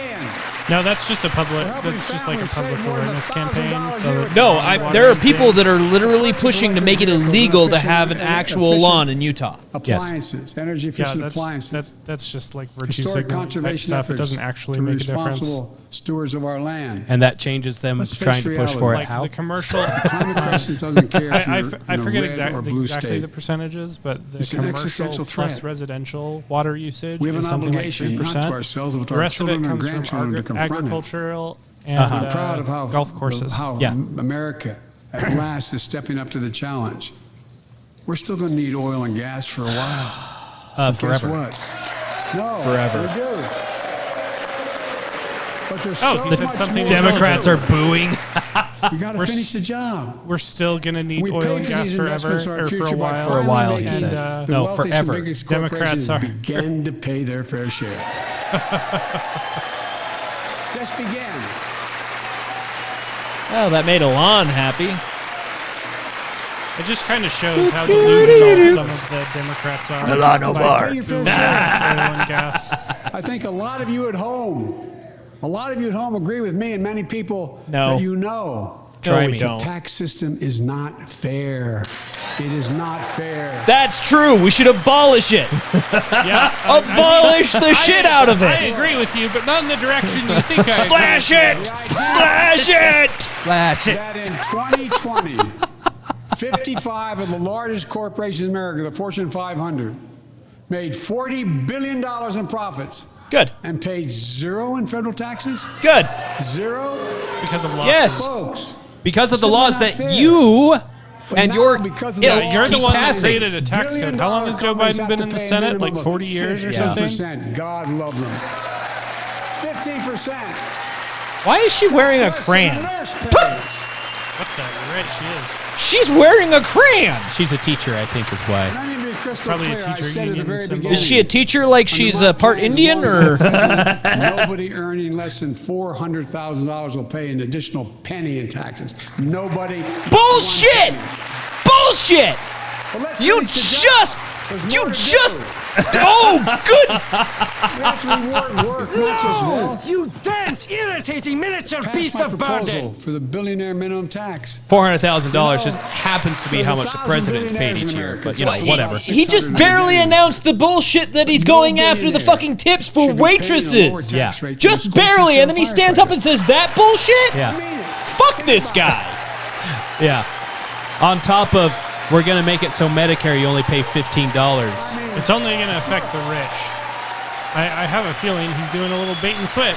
Speaker 3: No, that's just a public.
Speaker 9: we're helping
Speaker 3: That's just like a
Speaker 9: families save
Speaker 3: public
Speaker 9: more than
Speaker 3: awareness
Speaker 9: $1,000
Speaker 3: campaign.
Speaker 9: a year.
Speaker 1: No, there are people that are literally
Speaker 9: Electric
Speaker 1: pushing to make it
Speaker 9: vehicles and
Speaker 1: illegal to
Speaker 9: efficient-
Speaker 1: have an actual
Speaker 9: efficient
Speaker 1: lawn in Utah.
Speaker 9: appliances, energy
Speaker 3: Yeah,
Speaker 9: efficient
Speaker 3: that's
Speaker 9: appliances.
Speaker 3: that's just like virtue
Speaker 9: Historic
Speaker 3: signaling type
Speaker 9: conservation
Speaker 3: stuff. It
Speaker 9: efforts
Speaker 3: doesn't actually
Speaker 9: to
Speaker 3: make a difference.
Speaker 9: responsible stewards of our land.
Speaker 2: And that changes them
Speaker 9: Let's face
Speaker 2: trying to push for it.
Speaker 3: Like
Speaker 2: How?
Speaker 3: the commercial.
Speaker 9: Climate crisis doesn't care if
Speaker 3: I
Speaker 9: you're
Speaker 3: I
Speaker 9: in a
Speaker 3: forget
Speaker 9: red or
Speaker 3: exactly
Speaker 9: blue
Speaker 3: exactly
Speaker 9: state.
Speaker 3: the percentages, but the
Speaker 9: It's an
Speaker 3: commercial
Speaker 9: existential
Speaker 3: plus
Speaker 9: threat.
Speaker 3: residential water usage
Speaker 9: We have
Speaker 3: is
Speaker 9: an
Speaker 3: something like
Speaker 9: obligation, not to
Speaker 3: 3%.
Speaker 9: ourselves, but to
Speaker 3: The
Speaker 9: our
Speaker 3: rest of it
Speaker 9: children and
Speaker 3: comes from
Speaker 9: grandchildren to confront it.
Speaker 3: agricultural and
Speaker 9: I'm proud of how
Speaker 3: golf courses.
Speaker 2: Yeah.
Speaker 9: America at last is stepping up to the challenge. We're still going to need oil and gas for a while. Guess
Speaker 2: Forever.
Speaker 9: what? No,
Speaker 2: Forever.
Speaker 9: we do. But there's
Speaker 3: Oh,
Speaker 9: so
Speaker 3: he said
Speaker 9: much
Speaker 3: something
Speaker 9: more to
Speaker 2: Democrats
Speaker 9: do.
Speaker 2: are booing.
Speaker 9: We got to
Speaker 3: We're
Speaker 9: finish the job.
Speaker 3: We're still gonna need
Speaker 9: We
Speaker 3: oil
Speaker 9: pay
Speaker 3: and
Speaker 9: for
Speaker 3: gas
Speaker 9: these
Speaker 3: forever,
Speaker 9: investments in our
Speaker 3: or for
Speaker 9: future
Speaker 3: a
Speaker 9: by
Speaker 3: while.
Speaker 2: For a while,
Speaker 9: finally
Speaker 2: he
Speaker 9: making
Speaker 2: said.
Speaker 3: And,
Speaker 9: the
Speaker 2: No,
Speaker 9: wealthiest and
Speaker 2: forever.
Speaker 9: biggest
Speaker 3: Democrats
Speaker 9: corporations
Speaker 3: are-
Speaker 9: begin to pay their fair share. Just begin.
Speaker 1: Oh, that made Alon happy.
Speaker 3: It just kind of shows how delusional some of the Democrats are.
Speaker 9: Pay your fair share.
Speaker 3: Oil and gas.
Speaker 9: I think a lot of you at home agree with me and many people
Speaker 1: No.
Speaker 9: that you know.
Speaker 2: Try
Speaker 1: we
Speaker 2: me.
Speaker 1: don't.
Speaker 9: The tax system is not fair. It is not fair.
Speaker 1: That's true. We should abolish it.
Speaker 3: Yeah,
Speaker 1: Abolish the shit out of
Speaker 3: I
Speaker 1: it.
Speaker 3: agree with you, but not in the direction you think I agree.
Speaker 1: Slash it. Slash it.
Speaker 2: Slash it.
Speaker 9: That in 2020, 55 of the largest corporations in America, the Fortune 500, made $40 billion in profits
Speaker 1: Good.
Speaker 9: and paid zero in federal taxes?
Speaker 1: Good.
Speaker 9: Zero?
Speaker 3: Because of losses.
Speaker 1: Yes.
Speaker 9: Folks.
Speaker 2: Because of the
Speaker 9: Simply
Speaker 2: laws
Speaker 9: not
Speaker 2: that
Speaker 9: fair.
Speaker 2: you
Speaker 9: But
Speaker 2: and
Speaker 9: now,
Speaker 2: your
Speaker 9: because of
Speaker 3: Yeah,
Speaker 9: the
Speaker 3: you're the
Speaker 9: laws
Speaker 3: one that
Speaker 2: passing.
Speaker 3: created a tax code. How long has Joe Biden been in the Senate? Like 40 years or something?
Speaker 9: 50%. God love them. 50%.
Speaker 1: Why is she wearing a
Speaker 9: Less than
Speaker 1: crayon?
Speaker 9: the nurse pays.
Speaker 3: What the right, she is.
Speaker 1: She's wearing a crayon.
Speaker 2: She's a teacher, I think, is why.
Speaker 9: Let me be crystal
Speaker 3: Probably a
Speaker 9: clear. I
Speaker 3: teacher
Speaker 9: said at the
Speaker 3: union
Speaker 9: very
Speaker 3: symbol.
Speaker 9: beginning,
Speaker 1: Is she a teacher like she's a part Indian or?
Speaker 9: nobody earning less than $400,000 will pay an additional penny in taxes. Nobody.
Speaker 1: Bullshit! Bullshit!
Speaker 9: Well, let's
Speaker 1: You
Speaker 9: finish the job.
Speaker 1: just,
Speaker 9: There's
Speaker 1: you
Speaker 9: more to
Speaker 1: just,
Speaker 9: do.
Speaker 1: oh, good.
Speaker 9: Let's reward work, not just wealth.
Speaker 5: You dense, irritating miniature
Speaker 9: Pass
Speaker 5: beast
Speaker 9: my
Speaker 5: of
Speaker 9: proposal
Speaker 5: burden!
Speaker 9: for the billionaire minimum tax.
Speaker 2: $400,000 just happens to be
Speaker 9: there's
Speaker 2: how
Speaker 9: a
Speaker 2: much the
Speaker 9: thousand
Speaker 2: president's paid
Speaker 9: billionaires
Speaker 2: each
Speaker 9: in
Speaker 2: year.
Speaker 9: America.
Speaker 2: But, you know,
Speaker 9: Well,
Speaker 2: whatever.
Speaker 1: He just barely announced the bullshit that he's going after the fucking tips for waitresses.
Speaker 2: Yeah.
Speaker 1: Just barely, and then he stands up and says that bullshit?
Speaker 2: Yeah.
Speaker 1: Fuck this guy.
Speaker 2: Yeah. On top of, we're going to make it so Medicare you only pay $15.
Speaker 3: It's only going to affect the rich. I have a feeling he's doing a little bait and switch,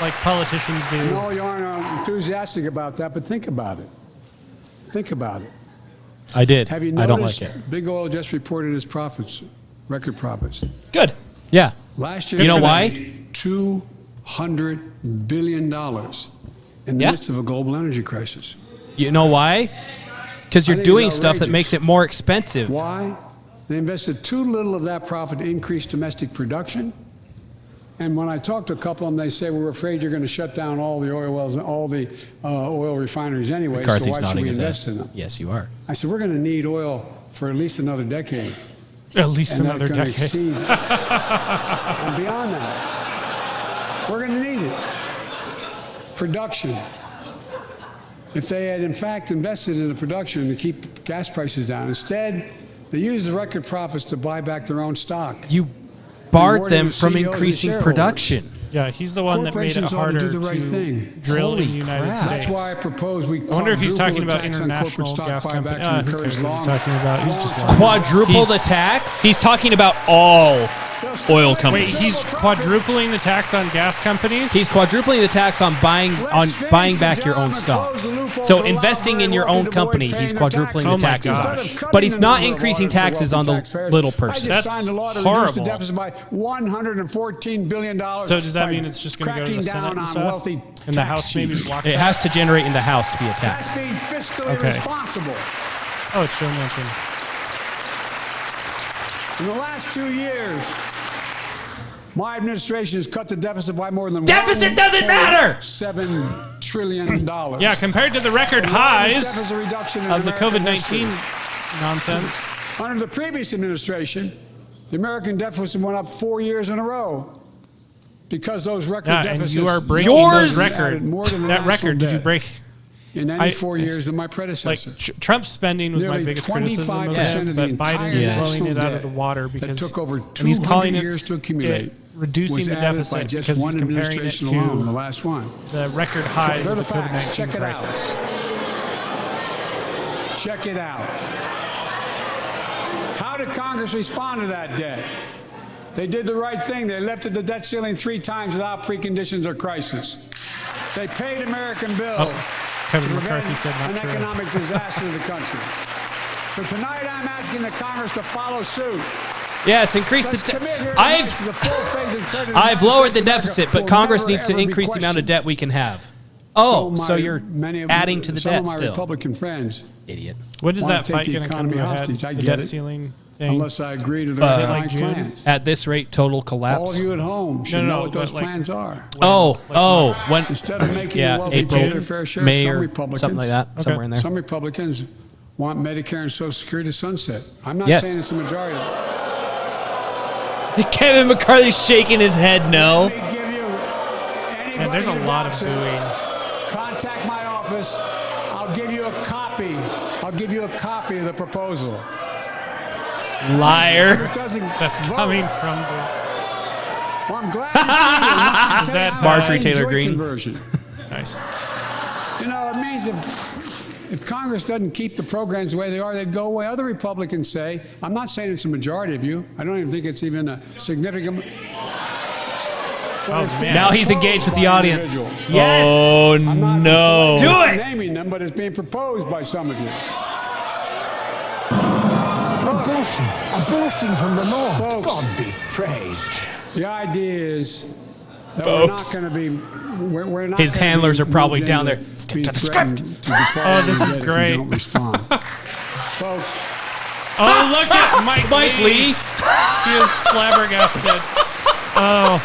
Speaker 3: like politicians do.
Speaker 9: No, you aren't enthusiastic about that, but think about it. Think about it.
Speaker 2: I did.
Speaker 9: Have you
Speaker 2: I don't
Speaker 9: noticed
Speaker 2: like it.
Speaker 9: Big Oil just reported its profits, record profits.
Speaker 1: Good.
Speaker 2: Yeah.
Speaker 9: Last year,
Speaker 2: You know
Speaker 9: they
Speaker 2: why?
Speaker 9: made $200 billion in the
Speaker 1: Yeah.
Speaker 9: midst of a global energy crisis.
Speaker 2: You know why? Because you're
Speaker 9: I think it's
Speaker 2: doing stuff that
Speaker 9: outrageous.
Speaker 2: makes it more expensive.
Speaker 9: Why? They invested too little of that profit to increase domestic production. And when I talk to a couple of them, they say, we're afraid you're going to shut down all the oil wells and all the oil refineries anyway,
Speaker 2: McCarthy's
Speaker 9: so why should
Speaker 2: nodding
Speaker 9: we
Speaker 2: his
Speaker 9: invest
Speaker 2: head.
Speaker 9: in them?
Speaker 2: Yes, you are.
Speaker 9: I said, we're going to need oil for at least another decade.
Speaker 3: At least
Speaker 9: And
Speaker 3: another
Speaker 9: that's gonna
Speaker 3: decade.
Speaker 9: exceed- and beyond that, we're going to need it. Production. If they had, in fact, invested in the production to keep gas prices down, instead, they used the record profits to buy back their own stock.
Speaker 2: You barred
Speaker 9: Rewarding
Speaker 2: them
Speaker 9: the
Speaker 2: from
Speaker 9: CEOs and
Speaker 2: increasing
Speaker 9: shareholders.
Speaker 2: production.
Speaker 3: Yeah, he's the one that made it
Speaker 9: Corporations ought to
Speaker 3: harder
Speaker 9: do the right thing.
Speaker 3: drill
Speaker 2: Holy
Speaker 3: in the United
Speaker 2: crap.
Speaker 3: States.
Speaker 9: That's why I propose we
Speaker 3: I wonder if he's talking
Speaker 9: quadruple
Speaker 3: about
Speaker 9: the tax on
Speaker 3: international
Speaker 9: corporate
Speaker 3: gas
Speaker 9: stock
Speaker 3: companies.
Speaker 9: buybacks and
Speaker 3: Who
Speaker 9: encourage
Speaker 3: cares what he's
Speaker 9: long-
Speaker 3: talking about? He's just
Speaker 9: long-
Speaker 3: lying.
Speaker 2: Quadruple
Speaker 1: He's-
Speaker 2: the tax?
Speaker 1: He's talking about all oil
Speaker 3: Wait,
Speaker 1: companies.
Speaker 3: he's quadrupling the tax on gas companies?
Speaker 2: He's quadrupling the tax on buying back your own stock. So investing in your own company, he's quadrupling the taxes on. But he's not increasing taxes on the little person.
Speaker 3: That's
Speaker 9: signed a law to reduce
Speaker 3: horrible.
Speaker 9: the deficit by $114 billion.
Speaker 3: So does that mean it's just going to go to the Senate and stuff? And the House maybe block
Speaker 2: It
Speaker 3: that?
Speaker 2: has to generate in the House to be a
Speaker 9: That's
Speaker 2: tax.
Speaker 9: being fiscally
Speaker 3: Okay.
Speaker 9: responsible.
Speaker 3: Oh, it's Joe Manchin.
Speaker 9: In the last 2 years, my administration has cut the deficit by more than
Speaker 2: Deficit doesn't matter!
Speaker 9: $7 trillion.
Speaker 3: Yeah, compared to the record
Speaker 9: The largest
Speaker 3: highs
Speaker 9: deficit reduction in
Speaker 3: of the
Speaker 9: American
Speaker 3: COVID-19
Speaker 9: history.
Speaker 3: nonsense.
Speaker 9: Under the previous administration, the American deficit went up 4 years in a row because those record
Speaker 3: Yeah, and
Speaker 9: deficits.
Speaker 3: you are breaking
Speaker 2: Yours-
Speaker 3: those
Speaker 9: added more
Speaker 3: records.
Speaker 9: than the
Speaker 3: That
Speaker 9: national
Speaker 3: record, did you
Speaker 9: debt
Speaker 3: break?
Speaker 9: in any 4 years than my predecessor.
Speaker 3: Like Trump's spending was my
Speaker 9: Nearly
Speaker 3: biggest criticism of
Speaker 9: 25%
Speaker 3: this,
Speaker 9: of the
Speaker 3: but
Speaker 9: entire
Speaker 3: Biden is blowing it
Speaker 9: national
Speaker 3: out of the
Speaker 9: debt
Speaker 3: water
Speaker 9: that
Speaker 3: because
Speaker 9: took over
Speaker 3: and he's calling
Speaker 9: 200
Speaker 3: it
Speaker 9: years to accumulate
Speaker 3: reducing
Speaker 9: was
Speaker 3: the
Speaker 9: added by
Speaker 3: deficit
Speaker 9: just
Speaker 3: because
Speaker 9: one
Speaker 3: he's comparing it
Speaker 9: administration alone, the
Speaker 3: to
Speaker 9: last one.
Speaker 3: the record highs
Speaker 9: They're
Speaker 3: of the
Speaker 9: the facts.
Speaker 3: COVID-19
Speaker 9: Check it out.
Speaker 3: crisis.
Speaker 9: Check it out. How did Congress respond to that debt? They did the right thing. They lifted the debt ceiling 3 times without preconditions or crisis. They paid American bills.
Speaker 3: Kevin
Speaker 9: to
Speaker 3: McCarthy
Speaker 9: prevent
Speaker 3: said not
Speaker 9: an
Speaker 3: true.
Speaker 9: economic disaster to the country. So tonight I'm asking the Congress to follow suit.
Speaker 2: Yes, increase
Speaker 9: Let's
Speaker 2: the
Speaker 9: commit here
Speaker 2: debt.
Speaker 9: tonight to the full phase of credit in
Speaker 2: I've
Speaker 9: the
Speaker 2: lowered the
Speaker 9: United States of
Speaker 2: deficit, but
Speaker 9: America
Speaker 2: Congress
Speaker 9: will
Speaker 2: needs to
Speaker 9: never, ever be
Speaker 2: increase the amount of
Speaker 9: questioned.
Speaker 2: debt we can have. Oh, so
Speaker 9: my-
Speaker 2: you're
Speaker 9: many of-
Speaker 2: adding to the
Speaker 9: some
Speaker 2: debt
Speaker 9: of my
Speaker 2: still.
Speaker 9: Republican friends,
Speaker 2: Idiot.
Speaker 3: What is
Speaker 9: wanna
Speaker 3: that
Speaker 9: take
Speaker 3: fight
Speaker 9: the
Speaker 3: going to come
Speaker 9: economy
Speaker 3: to a head?
Speaker 9: hostage. I
Speaker 3: The
Speaker 9: get
Speaker 3: debt
Speaker 9: it.
Speaker 3: ceiling thing?
Speaker 9: unless I agree to
Speaker 3: Is
Speaker 9: their
Speaker 3: it like June?
Speaker 9: plans.
Speaker 2: At this rate, total
Speaker 9: All
Speaker 2: collapse.
Speaker 9: of you at home should
Speaker 3: No,
Speaker 9: know
Speaker 3: no,
Speaker 9: what those
Speaker 3: but like-
Speaker 9: plans are.
Speaker 2: When
Speaker 9: Instead of making
Speaker 2: yeah,
Speaker 9: the wealthy pay
Speaker 2: April,
Speaker 9: their fair share,
Speaker 2: May,
Speaker 9: some
Speaker 2: or
Speaker 9: Republicans,
Speaker 2: something like that, somewhere in there.
Speaker 9: Some Republicans want Medicare and Social Security to sunset. I'm not
Speaker 2: Yes.
Speaker 9: saying it's a majority.
Speaker 1: Kevin McCarthy's shaking his head no.
Speaker 9: Let me give you
Speaker 3: Man, there's a
Speaker 9: anybody who
Speaker 3: lot of
Speaker 9: doubts it,
Speaker 3: booing.
Speaker 9: Contact my office. I'll give you a copy. I'll give you a copy of the proposal.
Speaker 1: Liar.
Speaker 9: It doesn't
Speaker 3: That's
Speaker 9: vote.
Speaker 3: coming from the.
Speaker 9: Well, I'm glad you see it.
Speaker 3: Is that,
Speaker 2: Marjorie
Speaker 9: I
Speaker 2: Taylor
Speaker 9: enjoy
Speaker 2: Greene?
Speaker 9: Conversion.
Speaker 3: Nice.
Speaker 9: You know, it means if Congress doesn't keep the programs the way they are, they'd go away. Other Republicans say, I'm not saying it's a majority of you. I don't even think it's even a significant.
Speaker 3: Oh, man.
Speaker 2: Now he's engaged with the audience.
Speaker 9: Individuals.
Speaker 2: Yes.
Speaker 1: Oh
Speaker 9: I'm not
Speaker 1: no.
Speaker 2: Do it.
Speaker 9: naming them, but it's being proposed by some of you.
Speaker 5: A blessing from the Lord.
Speaker 9: Folks.
Speaker 5: God be praised.
Speaker 9: The idea is that we're not going to be. We're not.
Speaker 2: His handlers are probably down there. Stick to the script.
Speaker 3: Oh, this is great.
Speaker 9: Don't respond. Folks.
Speaker 3: Oh, look at Mike Lee. He is flabbergasted. Oh.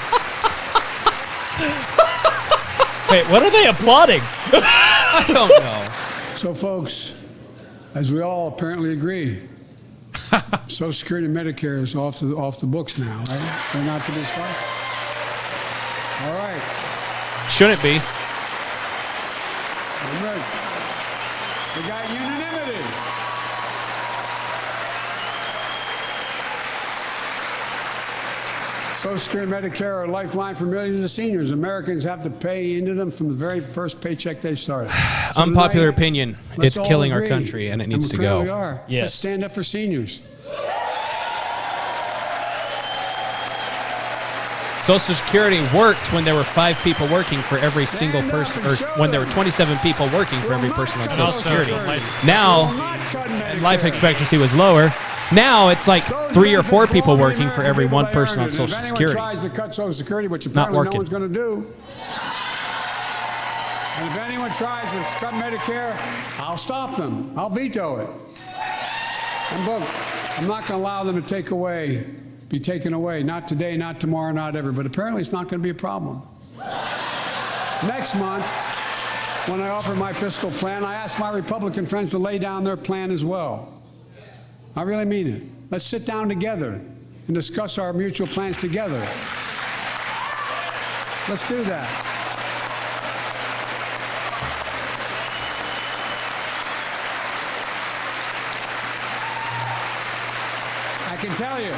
Speaker 1: Wait, what are they applauding?
Speaker 2: I don't know.
Speaker 9: So, folks, as we all apparently agree, Social Security and Medicare is off the books now, right? They're not to be started. All right.
Speaker 2: Shouldn't be.
Speaker 9: We got unanimity. Social Security and Medicare are a lifeline for millions of seniors. Americans have to pay into them from the very first paycheck they started. So
Speaker 2: Unpopular
Speaker 9: tonight,
Speaker 2: opinion.
Speaker 9: let's
Speaker 2: It's
Speaker 9: all
Speaker 2: killing our
Speaker 9: agree,
Speaker 2: country, and it needs to
Speaker 9: we
Speaker 2: go.
Speaker 9: are.
Speaker 1: Yes.
Speaker 9: Let's stand up for seniors.
Speaker 2: Social Security worked when there were 5 people working for every single person, or when there were 27 people working for every person on Social Security. Now, life expectancy was lower. Now it's like 3 or 4 people working for every one person on Social Security.
Speaker 9: If anyone tries to cut Social Security, which
Speaker 2: Not
Speaker 9: apparently no
Speaker 2: working.
Speaker 9: one's going to do, and if anyone tries to cut Medicare, I'll stop them. I'll veto it. And look, I'm not going to allow them to be taken away. Not today, not tomorrow, not ever. But apparently it's not going to be a problem. Next month, when I offer my fiscal plan, I ask my Republican friends to lay down their plan as well. I really mean it. Let's sit down together and discuss our mutual plans together. Let's do that. I can tell you,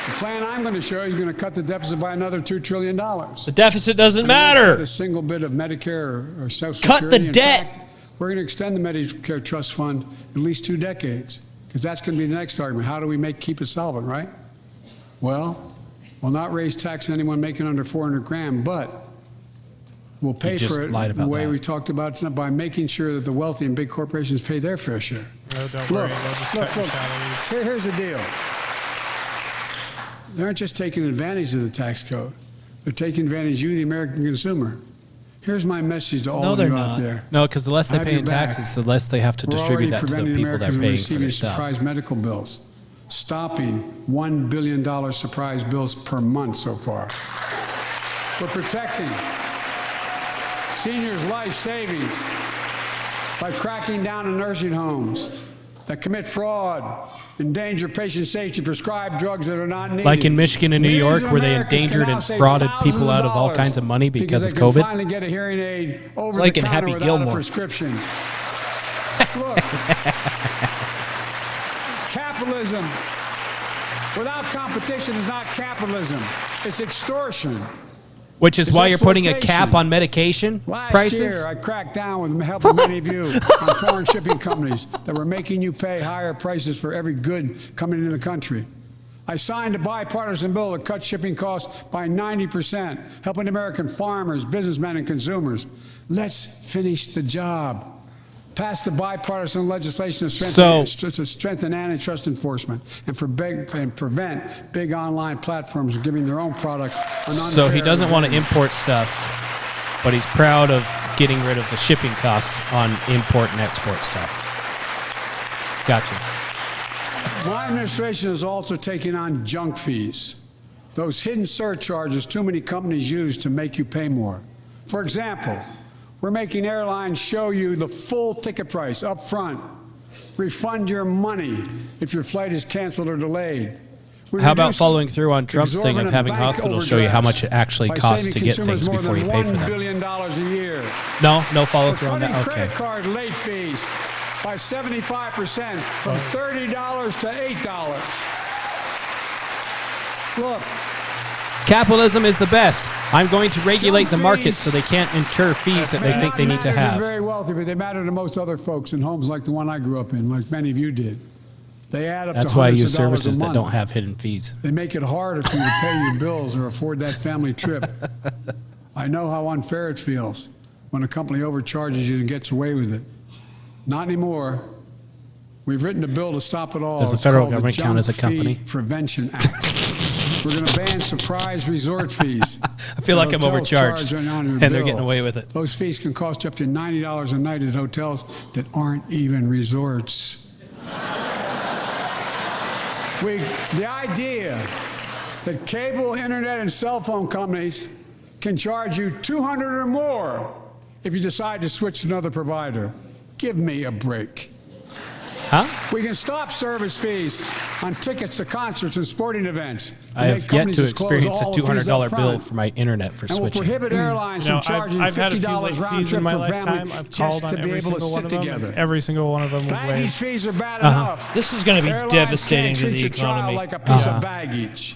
Speaker 9: the plan I'm going to show you is going to cut the deficit by another $2 trillion.
Speaker 1: The deficit doesn't
Speaker 9: A
Speaker 1: matter.
Speaker 9: single bit of Medicare or Social
Speaker 1: Cut
Speaker 9: Security.
Speaker 1: the
Speaker 9: In
Speaker 1: debt.
Speaker 9: fact, we're going to extend the Medicare Trust Fund at least 2 decades, because that's going to be the next argument. How do we keep it solvent, right? Well, we'll not raise tax on anyone making under 400 grand, but we'll pay
Speaker 2: just
Speaker 9: for it
Speaker 2: lied
Speaker 9: the
Speaker 2: about
Speaker 9: way
Speaker 2: that.
Speaker 9: we talked about tonight, by making sure that the wealthy and big corporations pay their fair share.
Speaker 3: No, don't worry. They'll just cut your salaries.
Speaker 9: Here's the deal. They aren't just taking advantage of the tax code. They're taking advantage of you, the American consumer. Here's my message to all
Speaker 1: No,
Speaker 9: of you
Speaker 1: they're
Speaker 9: out
Speaker 1: not.
Speaker 9: there.
Speaker 2: No, because the less they
Speaker 9: I have
Speaker 2: pay
Speaker 9: your
Speaker 2: in
Speaker 9: back.
Speaker 2: taxes, the less they have to
Speaker 9: We're
Speaker 2: distribute
Speaker 9: already
Speaker 2: that to the
Speaker 9: preventing
Speaker 2: people that are
Speaker 9: Americans from
Speaker 2: paying for
Speaker 9: receiving
Speaker 2: their stuff.
Speaker 9: surprise medical bills, stopping $1 billion surprise bills per month so far. We're protecting seniors' life savings by cracking down on nursing homes that commit fraud, endanger patient safety, prescribe drugs that are not needed.
Speaker 2: Like in Michigan and New
Speaker 9: Millions
Speaker 2: York,
Speaker 9: of
Speaker 2: where they
Speaker 9: Americans can
Speaker 2: endangered
Speaker 9: now
Speaker 2: and
Speaker 9: save
Speaker 2: frauded
Speaker 9: thousands
Speaker 2: people out of all
Speaker 9: dollars
Speaker 2: kinds of money because of
Speaker 9: they can
Speaker 2: COVID.
Speaker 9: finally get a hearing aid over
Speaker 1: Like
Speaker 9: the
Speaker 1: in
Speaker 9: counter
Speaker 1: Happy
Speaker 9: without
Speaker 1: Gilmore.
Speaker 9: a prescription. Look, capitalism without competition is not capitalism. It's extortion.
Speaker 2: Which is
Speaker 9: It's
Speaker 2: why you're putting a cap
Speaker 9: exploitation.
Speaker 2: on medication
Speaker 9: Last
Speaker 2: prices.
Speaker 9: year, I cracked down with the help of many of you on foreign shipping companies that were making you pay higher prices for every good coming into the country. I signed a bipartisan bill to cut shipping costs by 90%, helping American farmers, businessmen, and consumers. Let's finish the job. Pass the bipartisan legislation to strengthen antitrust enforcement and prevent big online platforms from giving their own products an
Speaker 2: So he
Speaker 9: unfair
Speaker 2: doesn't want to
Speaker 9: advantage.
Speaker 2: import stuff, but he's proud of getting rid of the shipping cost on import and export stuff. Gotcha.
Speaker 9: My administration is also taking on junk fees, those hidden surcharges too many companies use to make you pay more. For example, we're making airlines show you the full ticket price up front, refund your money if your flight is canceled or delayed. We
Speaker 2: How about
Speaker 9: reduced
Speaker 2: following through on Trump's thing of
Speaker 9: exorbitant
Speaker 2: having
Speaker 9: bank
Speaker 2: hospitals show you how much it actually
Speaker 9: by
Speaker 2: costs
Speaker 9: saving
Speaker 2: to get
Speaker 9: consumers
Speaker 2: things
Speaker 9: more
Speaker 2: before you
Speaker 9: than
Speaker 2: pay for
Speaker 9: $1
Speaker 2: them?
Speaker 9: billion a year.
Speaker 2: No follow
Speaker 9: We're
Speaker 2: through on
Speaker 9: cutting
Speaker 2: that.
Speaker 9: credit
Speaker 2: Okay.
Speaker 9: card late fees by 75% from $30 to $8. Look,
Speaker 2: Capitalism is the best. I'm going to regulate the market so they can't incur fees that they think they need to
Speaker 9: Americans are
Speaker 2: have.
Speaker 9: very wealthy, but they matter to most other folks in homes like the one I grew up in, like many of you did. They add up
Speaker 2: That's
Speaker 9: to
Speaker 2: why I
Speaker 9: hundreds
Speaker 2: use
Speaker 9: of dollars a
Speaker 2: services that
Speaker 9: month.
Speaker 2: don't have hidden fees.
Speaker 9: They make it harder for you to pay your bills or afford that family trip. I know how unfair it feels when a company overcharges you and gets away with it. Not anymore. We've written a bill to stop it all.
Speaker 2: Does the
Speaker 9: It's
Speaker 2: federal
Speaker 9: called
Speaker 2: government count as a
Speaker 9: Junk Fee
Speaker 2: company?
Speaker 9: Prevention Act. We're going to ban surprise resort fees.
Speaker 2: I feel like I'm
Speaker 9: Hotels
Speaker 2: overcharged,
Speaker 9: charge on your
Speaker 2: and they're
Speaker 9: bill.
Speaker 2: getting away with it.
Speaker 9: Those fees can cost you up to $90 a night at hotels that aren't even resorts. The idea that cable, internet, and cell phone companies can charge you $200 or more if you decide to switch to another provider. Give me a break.
Speaker 2: Huh?
Speaker 9: We can stop service fees on tickets to concerts and sporting events.
Speaker 2: I have yet to experience a $200 bill for my internet for
Speaker 9: and we'll
Speaker 2: switching.
Speaker 9: prohibit airlines from charging
Speaker 3: I've had a few
Speaker 9: $50
Speaker 3: late
Speaker 9: round
Speaker 3: fees
Speaker 9: trip
Speaker 3: in my
Speaker 9: for
Speaker 3: lifetime.
Speaker 9: family
Speaker 3: I've
Speaker 9: just
Speaker 3: called
Speaker 9: to
Speaker 3: on
Speaker 9: be
Speaker 3: every
Speaker 9: able to
Speaker 3: single one
Speaker 9: sit
Speaker 3: of them.
Speaker 9: together.
Speaker 3: Every single one of them was
Speaker 9: Baggage
Speaker 3: waived.
Speaker 9: fees are bad enough.
Speaker 1: This is going to be
Speaker 9: Airlines
Speaker 1: devastating
Speaker 9: can't
Speaker 1: to
Speaker 9: treat
Speaker 1: the
Speaker 9: your child
Speaker 1: economy.
Speaker 9: like a piece of baggage.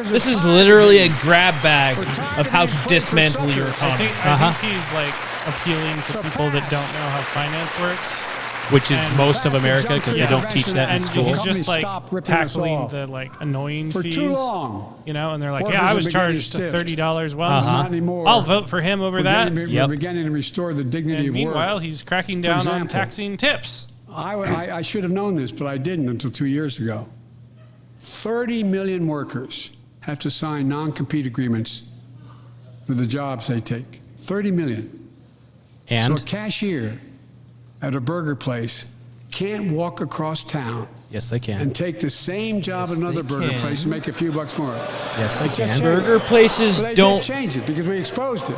Speaker 1: This is literally a grab bag of how to dismantle your
Speaker 3: I
Speaker 1: economy.
Speaker 3: think he's like appealing to people that don't know how finance works.
Speaker 2: Which is
Speaker 3: And
Speaker 2: most of America because they don't teach that in
Speaker 3: and
Speaker 2: school.
Speaker 3: he's just like
Speaker 9: Stop ripping us
Speaker 3: tackling
Speaker 9: off.
Speaker 3: the like annoying
Speaker 9: For
Speaker 3: fees.
Speaker 9: too long.
Speaker 3: You know, and they're like,
Speaker 9: Workers
Speaker 3: yeah, I
Speaker 9: are
Speaker 3: was
Speaker 9: beginning
Speaker 3: charged
Speaker 9: to stiff.
Speaker 3: $30 once.
Speaker 9: Not anymore.
Speaker 3: I'll vote for him over that.
Speaker 9: We're beginning to restore the dignity
Speaker 3: And
Speaker 9: of work.
Speaker 3: meanwhile, he's cracking
Speaker 9: For
Speaker 3: down on
Speaker 9: example,
Speaker 3: taxing tips.
Speaker 9: I should have known this, but I didn't until 2 years ago. 30 million workers have to sign non-compete agreements for the jobs they take. 30 million.
Speaker 2: And?
Speaker 9: So a cashier at a burger place can't walk across town
Speaker 2: Yes, they can.
Speaker 9: and take the same job
Speaker 1: Yes,
Speaker 9: at another
Speaker 1: they
Speaker 9: burger
Speaker 1: can.
Speaker 9: place and make a few bucks more.
Speaker 2: Yes, they
Speaker 9: Just
Speaker 2: can.
Speaker 9: changed it.
Speaker 1: Burger places
Speaker 9: But they
Speaker 1: don't.
Speaker 9: just changed it because we exposed it.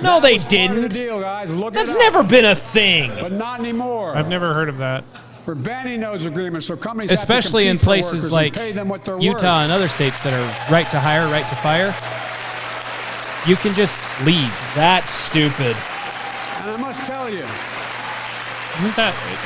Speaker 1: No, they
Speaker 9: Part of the
Speaker 1: didn't.
Speaker 9: deal, guys. Look
Speaker 1: That's
Speaker 9: it up.
Speaker 1: never been a thing.
Speaker 9: But not anymore.
Speaker 3: I've never heard of that.
Speaker 9: We're banning those agreements so companies
Speaker 2: Especially
Speaker 9: have
Speaker 2: in
Speaker 9: to compete for
Speaker 2: places
Speaker 9: workers
Speaker 2: like
Speaker 9: and pay them what they're
Speaker 2: Utah
Speaker 9: worth.
Speaker 2: and other states that are right to hire, right to fire. You can just leave.
Speaker 1: That's stupid.
Speaker 9: And I must tell you,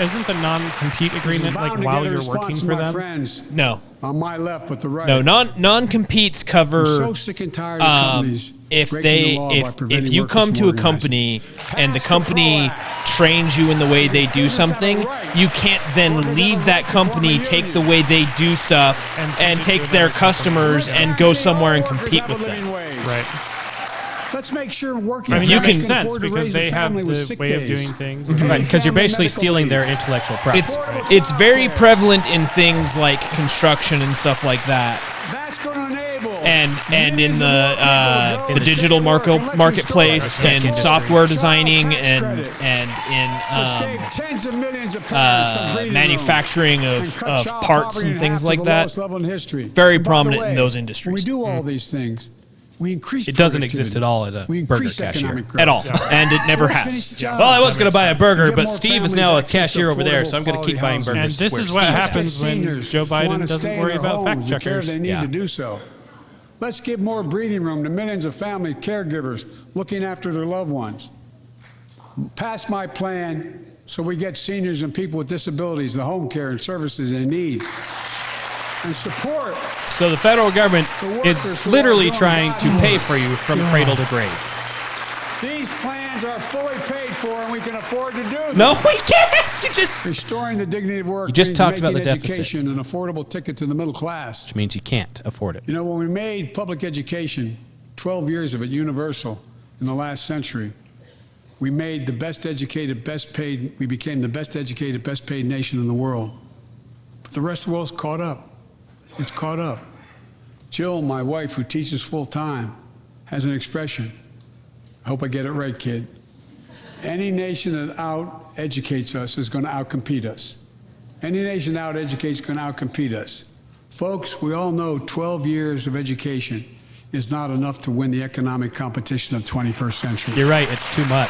Speaker 3: Isn't the non-compete agreement like
Speaker 9: bound to
Speaker 3: while
Speaker 9: get a
Speaker 3: you're
Speaker 9: response
Speaker 3: working
Speaker 9: from
Speaker 3: for
Speaker 9: my
Speaker 3: them?
Speaker 9: friends
Speaker 1: No.
Speaker 9: on my left but the right.
Speaker 1: No, non-competes
Speaker 9: I'm
Speaker 1: cover
Speaker 9: so sick and tired of companies
Speaker 1: if
Speaker 9: breaking
Speaker 1: they
Speaker 9: the law by
Speaker 1: if
Speaker 9: preventing
Speaker 1: you
Speaker 9: workers
Speaker 1: come
Speaker 9: from
Speaker 1: to a
Speaker 9: organizing.
Speaker 1: company and the
Speaker 9: Pass the
Speaker 1: company
Speaker 9: PRO Act.
Speaker 1: trains you in the way they do
Speaker 9: Workers have a
Speaker 1: something,
Speaker 9: right.
Speaker 1: you can't then
Speaker 9: Workers
Speaker 1: leave
Speaker 9: have a
Speaker 1: that
Speaker 9: right to form a
Speaker 1: company, take the
Speaker 9: union.
Speaker 1: way they do stuff,
Speaker 3: And teach
Speaker 1: and
Speaker 3: it
Speaker 1: take
Speaker 3: to
Speaker 1: their
Speaker 3: another company.
Speaker 1: customers
Speaker 9: Let's
Speaker 1: and go
Speaker 9: guarantee
Speaker 1: somewhere
Speaker 9: all
Speaker 1: and
Speaker 9: workers
Speaker 1: compete
Speaker 9: have a
Speaker 1: with
Speaker 9: living
Speaker 1: them.
Speaker 9: wage.
Speaker 3: Right.
Speaker 9: Let's make sure working
Speaker 3: I mean,
Speaker 1: You
Speaker 3: that
Speaker 1: can-
Speaker 3: makes sense
Speaker 9: afford to
Speaker 3: because
Speaker 9: raise a
Speaker 3: they have
Speaker 9: family with
Speaker 3: the
Speaker 9: sick
Speaker 3: way of
Speaker 9: days.
Speaker 3: doing things.
Speaker 2: Right, because you're
Speaker 9: Family
Speaker 2: basically
Speaker 9: medical
Speaker 2: stealing
Speaker 9: leave.
Speaker 2: their intellectual property.
Speaker 1: It's very prevalent in things like construction and stuff like that.
Speaker 9: That's going to enable
Speaker 1: And in
Speaker 9: millions
Speaker 1: the
Speaker 9: of more people to go to
Speaker 1: digital
Speaker 9: stay work and let you
Speaker 1: marketplace
Speaker 9: store it.
Speaker 1: and
Speaker 2: industry.
Speaker 1: software
Speaker 9: Child
Speaker 1: designing
Speaker 9: tax
Speaker 1: and
Speaker 9: credit. Let's
Speaker 1: in
Speaker 9: gave tens of millions of parents some breathing room
Speaker 1: manufacturing
Speaker 9: and
Speaker 1: of
Speaker 9: cut child
Speaker 1: parts
Speaker 9: poverty
Speaker 1: and
Speaker 9: in
Speaker 1: things
Speaker 9: half to
Speaker 1: like
Speaker 9: the
Speaker 1: that.
Speaker 9: lowest level in history.
Speaker 1: Very
Speaker 9: And by the
Speaker 1: prominent in
Speaker 9: way,
Speaker 1: those
Speaker 9: When
Speaker 1: industries.
Speaker 9: we do all these things, we increase
Speaker 2: It doesn't
Speaker 9: productivity.
Speaker 2: exist at all at a
Speaker 9: We
Speaker 2: burger
Speaker 9: increase
Speaker 2: cashier.
Speaker 9: economic growth.
Speaker 1: At all, and it never
Speaker 9: Let's finish
Speaker 1: has.
Speaker 9: the job.
Speaker 2: Well, I was
Speaker 3: That
Speaker 2: going to
Speaker 3: makes
Speaker 2: buy a
Speaker 3: sense.
Speaker 2: burger,
Speaker 9: Get
Speaker 2: but
Speaker 9: more
Speaker 2: Steve is
Speaker 9: families
Speaker 2: now a
Speaker 9: access to
Speaker 2: cashier over there,
Speaker 9: affordable
Speaker 2: so I'm going to keep
Speaker 9: quality
Speaker 2: buying
Speaker 9: housing.
Speaker 2: burgers.
Speaker 3: And this
Speaker 2: where
Speaker 3: is what
Speaker 2: Steve
Speaker 3: happens when
Speaker 9: Seniors
Speaker 3: Joe Biden
Speaker 9: wanna
Speaker 3: doesn't
Speaker 9: stay in
Speaker 3: worry
Speaker 9: their
Speaker 3: about fact
Speaker 9: homes, the care
Speaker 3: checkers.
Speaker 9: They need
Speaker 2: Yeah.
Speaker 9: to do so. Let's give more breathing room to millions of family caregivers looking after their loved ones. Pass my plan so we get seniors and people with disabilities the home care and services they need. And support
Speaker 2: So the federal government
Speaker 9: The workers
Speaker 2: is
Speaker 9: who
Speaker 2: literally
Speaker 9: are doing
Speaker 2: trying
Speaker 9: God's
Speaker 2: to pay
Speaker 9: work.
Speaker 2: for you from cradle to grave.
Speaker 9: these plans are fully paid for and we can afford to do them.
Speaker 2: No, we can't. You just...
Speaker 9: Restoring the dignity of work
Speaker 2: You just
Speaker 9: means
Speaker 2: talked about
Speaker 9: making
Speaker 2: the deficit.
Speaker 9: education an affordable ticket to the middle class.
Speaker 2: Which means you can't afford it.
Speaker 9: You know, when we made public education, 12 years of it, universal in the last century, we made the best educated, best paid, we became the best educated, best paid nation in the world. But the rest of the world's caught up. It's caught up. Jill, my wife, who teaches full time, has an expression. I hope I get it right, kid. Any nation that out-educates us is going to outcompete us. Any nation that out-educates is going to outcompete us. Folks, we all know 12 years of education is not enough to win the economic competition of the 21st century.
Speaker 2: You're right. It's too much.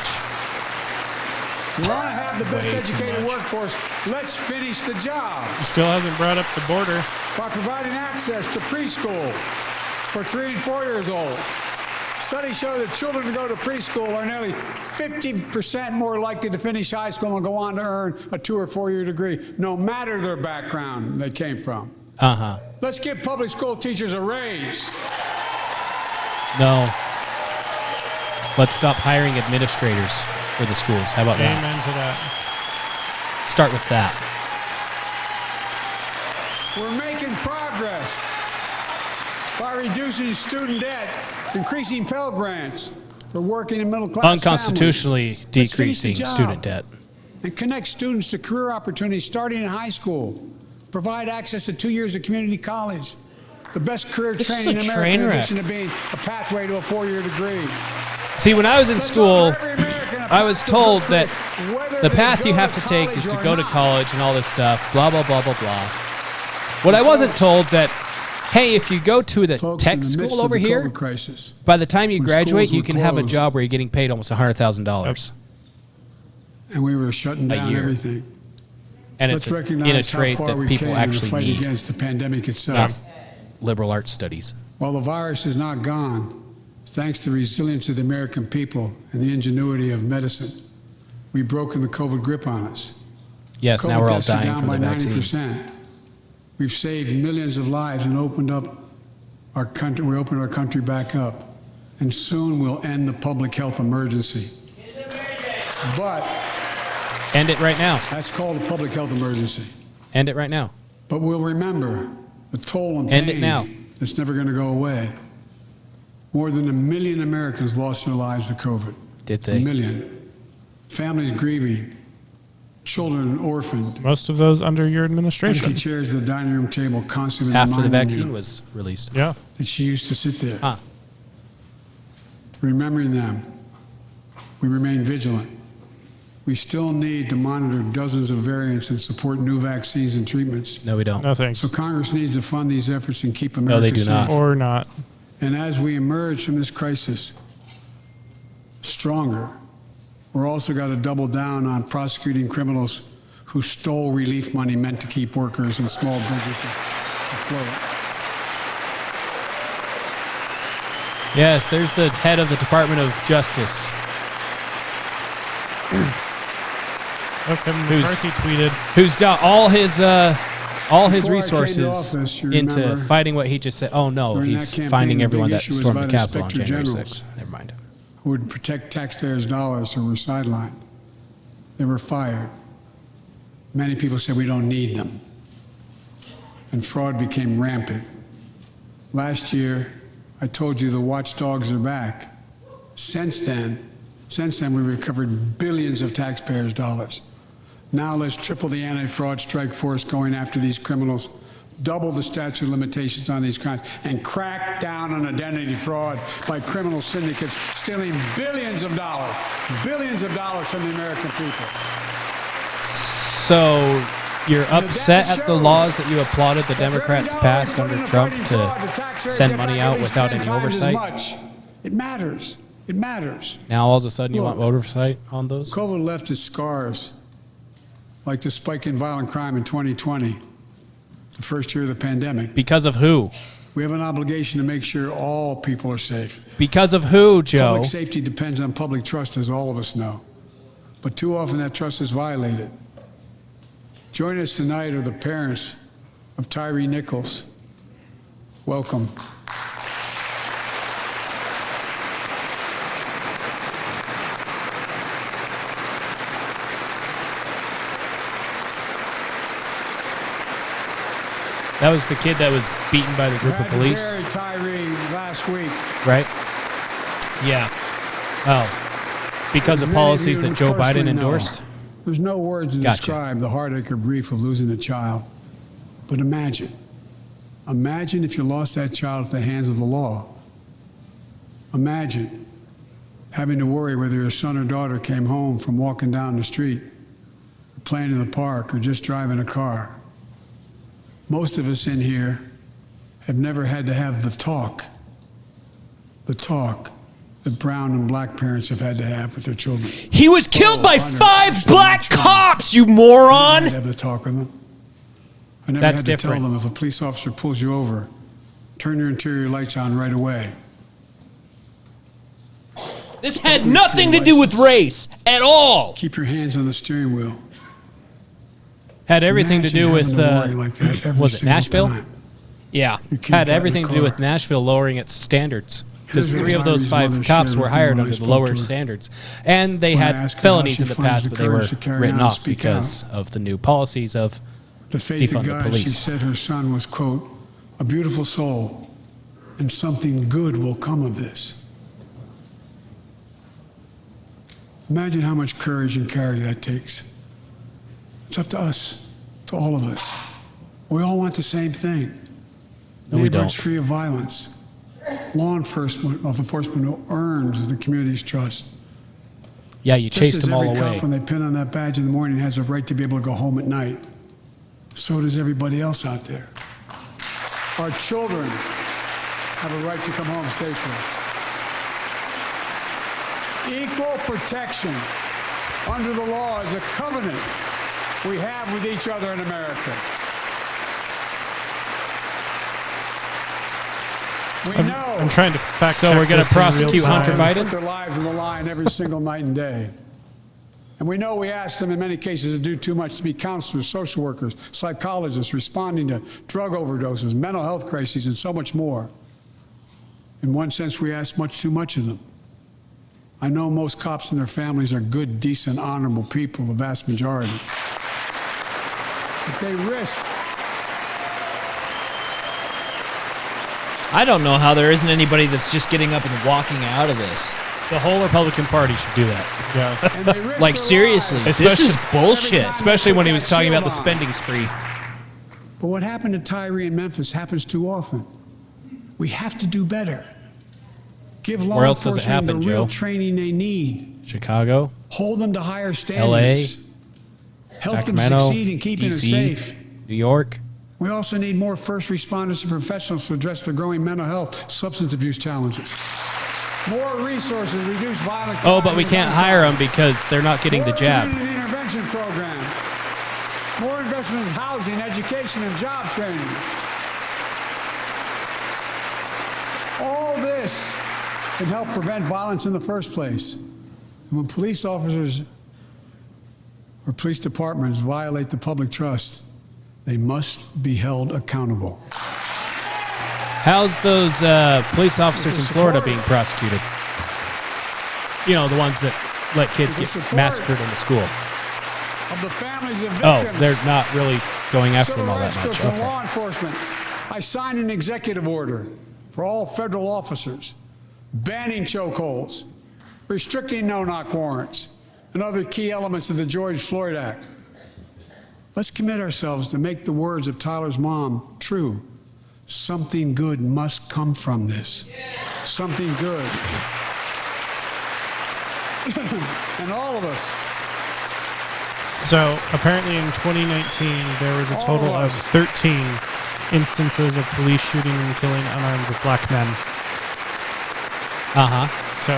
Speaker 9: We want to have the best
Speaker 3: Way too
Speaker 9: educated
Speaker 3: much.
Speaker 9: workforce. Let's finish the job
Speaker 3: He still hasn't brought up the border.
Speaker 9: by providing access to preschool for 3 and 4 years old. Studies show that children who go to preschool are nearly 50% more likely to finish high school and go on to earn a 2 or 4 year degree, no matter their background they came from.
Speaker 2: Uh-huh.
Speaker 9: Let's give public school teachers a raise.
Speaker 2: No. Let's stop hiring administrators for the schools. How about that?
Speaker 3: Amen to that.
Speaker 2: Start with that.
Speaker 9: We're making progress by reducing student debt, increasing Pell Grants for working and middle class
Speaker 2: Unconstitutionally
Speaker 9: families. Let's finish the
Speaker 2: decreasing
Speaker 9: job
Speaker 2: student debt.
Speaker 9: and connect students to career opportunities starting in high school. Provide access to 2 years of community college. The best career
Speaker 2: This is
Speaker 9: training
Speaker 2: a
Speaker 9: in
Speaker 2: train
Speaker 9: America, in
Speaker 2: wreck.
Speaker 9: addition to being a pathway to a 4-year degree.
Speaker 2: See, when I was in
Speaker 9: Let's
Speaker 2: school,
Speaker 9: offer every American a
Speaker 2: I was
Speaker 9: path to
Speaker 2: told
Speaker 9: a
Speaker 2: that
Speaker 9: career, whether
Speaker 2: the
Speaker 9: they
Speaker 2: path you
Speaker 9: go
Speaker 2: have to take is
Speaker 9: college
Speaker 2: to
Speaker 9: or
Speaker 2: go to
Speaker 9: not.
Speaker 2: college and all this stuff, blah, blah, blah, blah, blah. What I wasn't told that, hey, if you go to the
Speaker 9: Folks,
Speaker 2: tech
Speaker 9: in the midst
Speaker 2: school
Speaker 9: of
Speaker 2: over
Speaker 9: the
Speaker 2: here,
Speaker 9: COVID crisis,
Speaker 2: by the time you
Speaker 9: when
Speaker 2: graduate,
Speaker 9: schools
Speaker 2: you
Speaker 9: were
Speaker 2: can have a
Speaker 9: closed,
Speaker 2: job where you're getting paid almost $100,000.
Speaker 9: and we were shutting
Speaker 2: A
Speaker 9: down
Speaker 2: year.
Speaker 9: everything.
Speaker 2: And
Speaker 9: Let's
Speaker 2: it's in a
Speaker 9: recognize how
Speaker 2: trade
Speaker 9: far
Speaker 2: that
Speaker 9: we
Speaker 2: people
Speaker 9: came in the
Speaker 2: actually
Speaker 9: fight
Speaker 2: need,
Speaker 9: against the pandemic itself.
Speaker 2: not liberal arts studies.
Speaker 9: While the virus is not gone, thanks to the resilience of the American people and the ingenuity of medicine, we've broken the COVID grip on us.
Speaker 2: Yes, now
Speaker 9: COVID
Speaker 2: we're all
Speaker 9: deaths are
Speaker 2: dying
Speaker 9: down
Speaker 2: from the
Speaker 9: by
Speaker 2: vaccine.
Speaker 9: 90%. We've saved millions of lives and opened up our country. We opened our country back up, and soon we'll end the public health emergency. But
Speaker 2: End it right now.
Speaker 9: that's called a public health emergency.
Speaker 2: End it right now.
Speaker 9: But we'll remember the toll and
Speaker 2: End
Speaker 9: pain
Speaker 2: it now.
Speaker 9: that's never going to go away. More than 1 million Americans lost their lives to COVID.
Speaker 2: Did
Speaker 9: 1
Speaker 2: they?
Speaker 9: million. Families grieving, children orphaned.
Speaker 3: Most of those under your
Speaker 9: Empty
Speaker 3: administration.
Speaker 9: chairs at the dining room table constantly
Speaker 2: After the
Speaker 9: reminding
Speaker 2: vaccine
Speaker 9: you
Speaker 2: was released.
Speaker 3: Yeah.
Speaker 9: that she used to sit there.
Speaker 2: Huh.
Speaker 9: Remembering them, we remain vigilant. We still need to monitor dozens of variants and support new vaccines and treatments.
Speaker 2: No, we don't.
Speaker 3: No thanks.
Speaker 9: So Congress needs to fund these efforts and keep America
Speaker 2: they do
Speaker 9: safe.
Speaker 2: not.
Speaker 3: Or not.
Speaker 9: And as we emerge from this crisis stronger, we're also got to double down on prosecuting criminals who stole relief money meant to keep workers and small businesses afloat.
Speaker 2: Yes, there's the head of the Department of Justice.
Speaker 3: Oh, Kevin McCarthy tweeted.
Speaker 2: Who's got all his
Speaker 9: Before I came to
Speaker 2: resources
Speaker 9: office, you
Speaker 2: into
Speaker 9: remember,
Speaker 2: fighting what he just said. Oh no,
Speaker 9: during that
Speaker 2: he's
Speaker 9: campaign,
Speaker 2: finding
Speaker 9: the
Speaker 2: everyone
Speaker 9: big
Speaker 2: that
Speaker 9: issue was
Speaker 2: stormed the
Speaker 9: about
Speaker 2: Capitol on
Speaker 9: inspector
Speaker 2: January
Speaker 9: generals.
Speaker 2: 6th. Never mind.
Speaker 9: who would protect taxpayers' dollars who were sidelined. They were fired. Many people said we don't need them. And fraud became rampant. Last year, I told you the watchdogs are back. Since then, we've recovered billions of taxpayers' dollars. Now let's triple the anti-fraud strike force going after these criminals, double the statute of limitations on these crimes, and crack down on identity fraud by criminal syndicates stealing billions of dollars from the American people.
Speaker 2: So you're upset at the laws that you applauded the Democrats passed under Trump to send money out without any oversight?
Speaker 9: It matters. It matters.
Speaker 2: Now all of a sudden you want oversight on those?
Speaker 9: COVID left its scars, like the spike in violent crime in 2020, the first year of the pandemic.
Speaker 2: Because of who?
Speaker 9: We have an obligation to make sure all people are safe.
Speaker 2: Because of who, Joe?
Speaker 9: Public safety depends on public trust, as all of us know. But too often that trust is violated. Joining us tonight are the parents of Tyree Nichols. Welcome.
Speaker 2: That was the kid that was beaten by the group of police,
Speaker 9: Had to bury Tyree last week.
Speaker 2: right? Yeah. Oh. Because of
Speaker 9: Many of
Speaker 2: policies
Speaker 9: you
Speaker 2: that Joe Biden
Speaker 9: personally know.
Speaker 2: endorsed?
Speaker 9: There's no words to
Speaker 2: Gotcha.
Speaker 9: describe the heartache or grief of losing a child. But imagine if you lost that child at the hands of the law. Imagine having to worry whether your son or daughter came home from walking down the street, or playing in the park, or just driving a car. Most of us in here have never had to have the talk that brown and black parents have had to have with their children.
Speaker 1: He was killed by
Speaker 9: Hunter,
Speaker 1: 5 black cops, you
Speaker 9: I
Speaker 1: moron!
Speaker 9: never had to talk with them. I never
Speaker 2: That's
Speaker 9: had to
Speaker 2: different.
Speaker 9: tell them if a police officer pulls you over, turn your interior lights on right away.
Speaker 1: This had nothing to do with race at all.
Speaker 9: Keep your hands on the steering wheel.
Speaker 2: Had everything to
Speaker 9: Imagine
Speaker 2: do
Speaker 9: having
Speaker 2: with,
Speaker 9: to worry like that every
Speaker 2: was it
Speaker 9: single
Speaker 2: Nashville?
Speaker 9: time.
Speaker 1: Yeah.
Speaker 9: You can't
Speaker 2: Had
Speaker 9: get in
Speaker 2: everything
Speaker 9: the
Speaker 2: to do with
Speaker 9: car.
Speaker 2: Nashville lowering its standards. Because
Speaker 9: Here's what
Speaker 2: 3 of those
Speaker 9: Tyree's
Speaker 2: 5
Speaker 9: mother
Speaker 2: cops
Speaker 9: shared
Speaker 2: were
Speaker 9: with me
Speaker 2: hired
Speaker 9: when I
Speaker 2: under the
Speaker 9: spoke
Speaker 2: lower
Speaker 9: to her.
Speaker 2: standards. And they
Speaker 9: When I
Speaker 2: had
Speaker 9: asked her how
Speaker 2: felonies
Speaker 9: she
Speaker 2: in the
Speaker 9: finds
Speaker 2: past,
Speaker 9: the
Speaker 2: but they were
Speaker 9: courage to carry
Speaker 2: written
Speaker 9: on and
Speaker 2: off
Speaker 9: speak
Speaker 2: because of the new policies of
Speaker 9: The faith
Speaker 2: defund
Speaker 9: of
Speaker 2: the
Speaker 9: God, she
Speaker 2: police.
Speaker 9: said her son was, quote, a beautiful soul, and something good will come of this. Imagine how much courage and character that takes. It's up to us, to all of us. We all want the same thing.
Speaker 2: No, we
Speaker 9: neighborhoods
Speaker 2: don't.
Speaker 9: free of violence, law enforcement who earns the community's trust.
Speaker 2: Yeah, you chased
Speaker 9: Just as
Speaker 2: them all
Speaker 9: every
Speaker 2: away.
Speaker 9: cop, when they pin on that badge in the morning, has a right to be able to go home at night, so does everybody else out there. Our children have a right to come home safely. Equal protection under the law is a covenant we have with each other in America. We know.
Speaker 3: I'm trying to fact
Speaker 2: So
Speaker 3: check
Speaker 2: we're gonna
Speaker 3: this in real
Speaker 2: prosecute
Speaker 3: time.
Speaker 2: Hunter Biden?
Speaker 9: Put their lives on the line every single night and day. And we know we ask them in many cases to do too much, to be counselors, social workers, psychologists, responding to drug overdoses, mental health crises, and so much more. In one sense, we ask much too much of them. I know most cops and their families are good, decent, honorable people, the vast majority. But they risk.
Speaker 1: I don't know how there isn't anybody that's just getting up and walking out of this.
Speaker 2: The whole Republican Party should do that.
Speaker 3: Yeah.
Speaker 9: And they risk
Speaker 1: Like,
Speaker 9: their
Speaker 1: seriously,
Speaker 9: lives.
Speaker 1: this is bullshit.
Speaker 2: Especially when he was talking about the
Speaker 9: Shield on.
Speaker 2: spending spree.
Speaker 9: But what happened to Tyree in Memphis happens too often. We have to do better. Give law
Speaker 2: Where else does it
Speaker 9: enforcement
Speaker 2: happen,
Speaker 9: the real
Speaker 2: Joe?
Speaker 9: training they need.
Speaker 2: Chicago,
Speaker 9: Hold them to higher
Speaker 2: LA,
Speaker 9: standards. Help
Speaker 2: Sacramento,
Speaker 9: them succeed in keeping us
Speaker 2: DC,
Speaker 9: safe.
Speaker 2: New York.
Speaker 9: We also need more first responders and professionals to address the growing mental health, substance abuse challenges. More resources, reduce violent crime.
Speaker 2: Oh, but we can't hire them because they're not getting the
Speaker 9: More
Speaker 2: jab.
Speaker 9: community intervention programs. More investment in housing, education, and job training. All this can help prevent violence in the first place. And when police officers or police departments violate the public trust, they must be held accountable.
Speaker 2: How's those police officers in Florida being prosecuted? You know, the ones that let kids get massacred in the school.
Speaker 9: Of the families of
Speaker 2: Oh,
Speaker 9: victims.
Speaker 2: they're not really going after them
Speaker 9: Civil
Speaker 2: all that
Speaker 9: rights
Speaker 2: much.
Speaker 9: from
Speaker 2: Okay.
Speaker 9: law enforcement. I signed an executive order for all federal officers, banning chokeholds, restricting no-knock warrants, and other key elements of the George Floyd Act. Let's commit ourselves to make the words of Tyler's mom true. Something good must come from this. Something good. And all of us.
Speaker 3: So apparently in 2019, there was a total of 13 instances of police shooting and killing unarmed black men.
Speaker 2: Uh-huh.
Speaker 3: So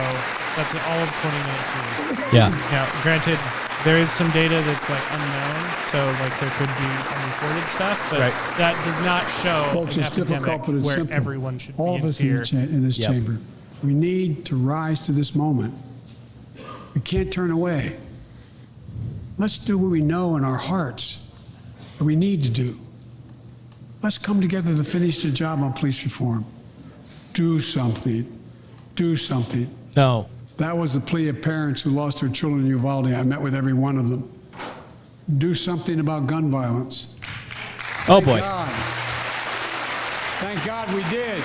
Speaker 3: that's all of 2019.
Speaker 2: Yeah.
Speaker 3: Now, granted, there is some data that's like unknown, so like there could be unreported stuff, but
Speaker 2: Right.
Speaker 3: that does not show
Speaker 9: Folks,
Speaker 3: an
Speaker 9: it's difficult,
Speaker 3: epidemic
Speaker 9: but it's
Speaker 3: where
Speaker 9: simple.
Speaker 3: everyone should
Speaker 9: All
Speaker 3: be
Speaker 9: of
Speaker 3: in
Speaker 9: us
Speaker 3: fear.
Speaker 9: in this
Speaker 2: Yep.
Speaker 9: chamber, we need to rise to this moment. We can't turn away. Let's do what we know in our hearts, what we need to do. Let's come together to finish the job on police reform. Do something. Do something.
Speaker 2: No.
Speaker 9: That was the plea of parents who lost their children in Uvalde. I met with every one of them. Do something about gun violence.
Speaker 2: Oh, boy.
Speaker 9: Thank God we did.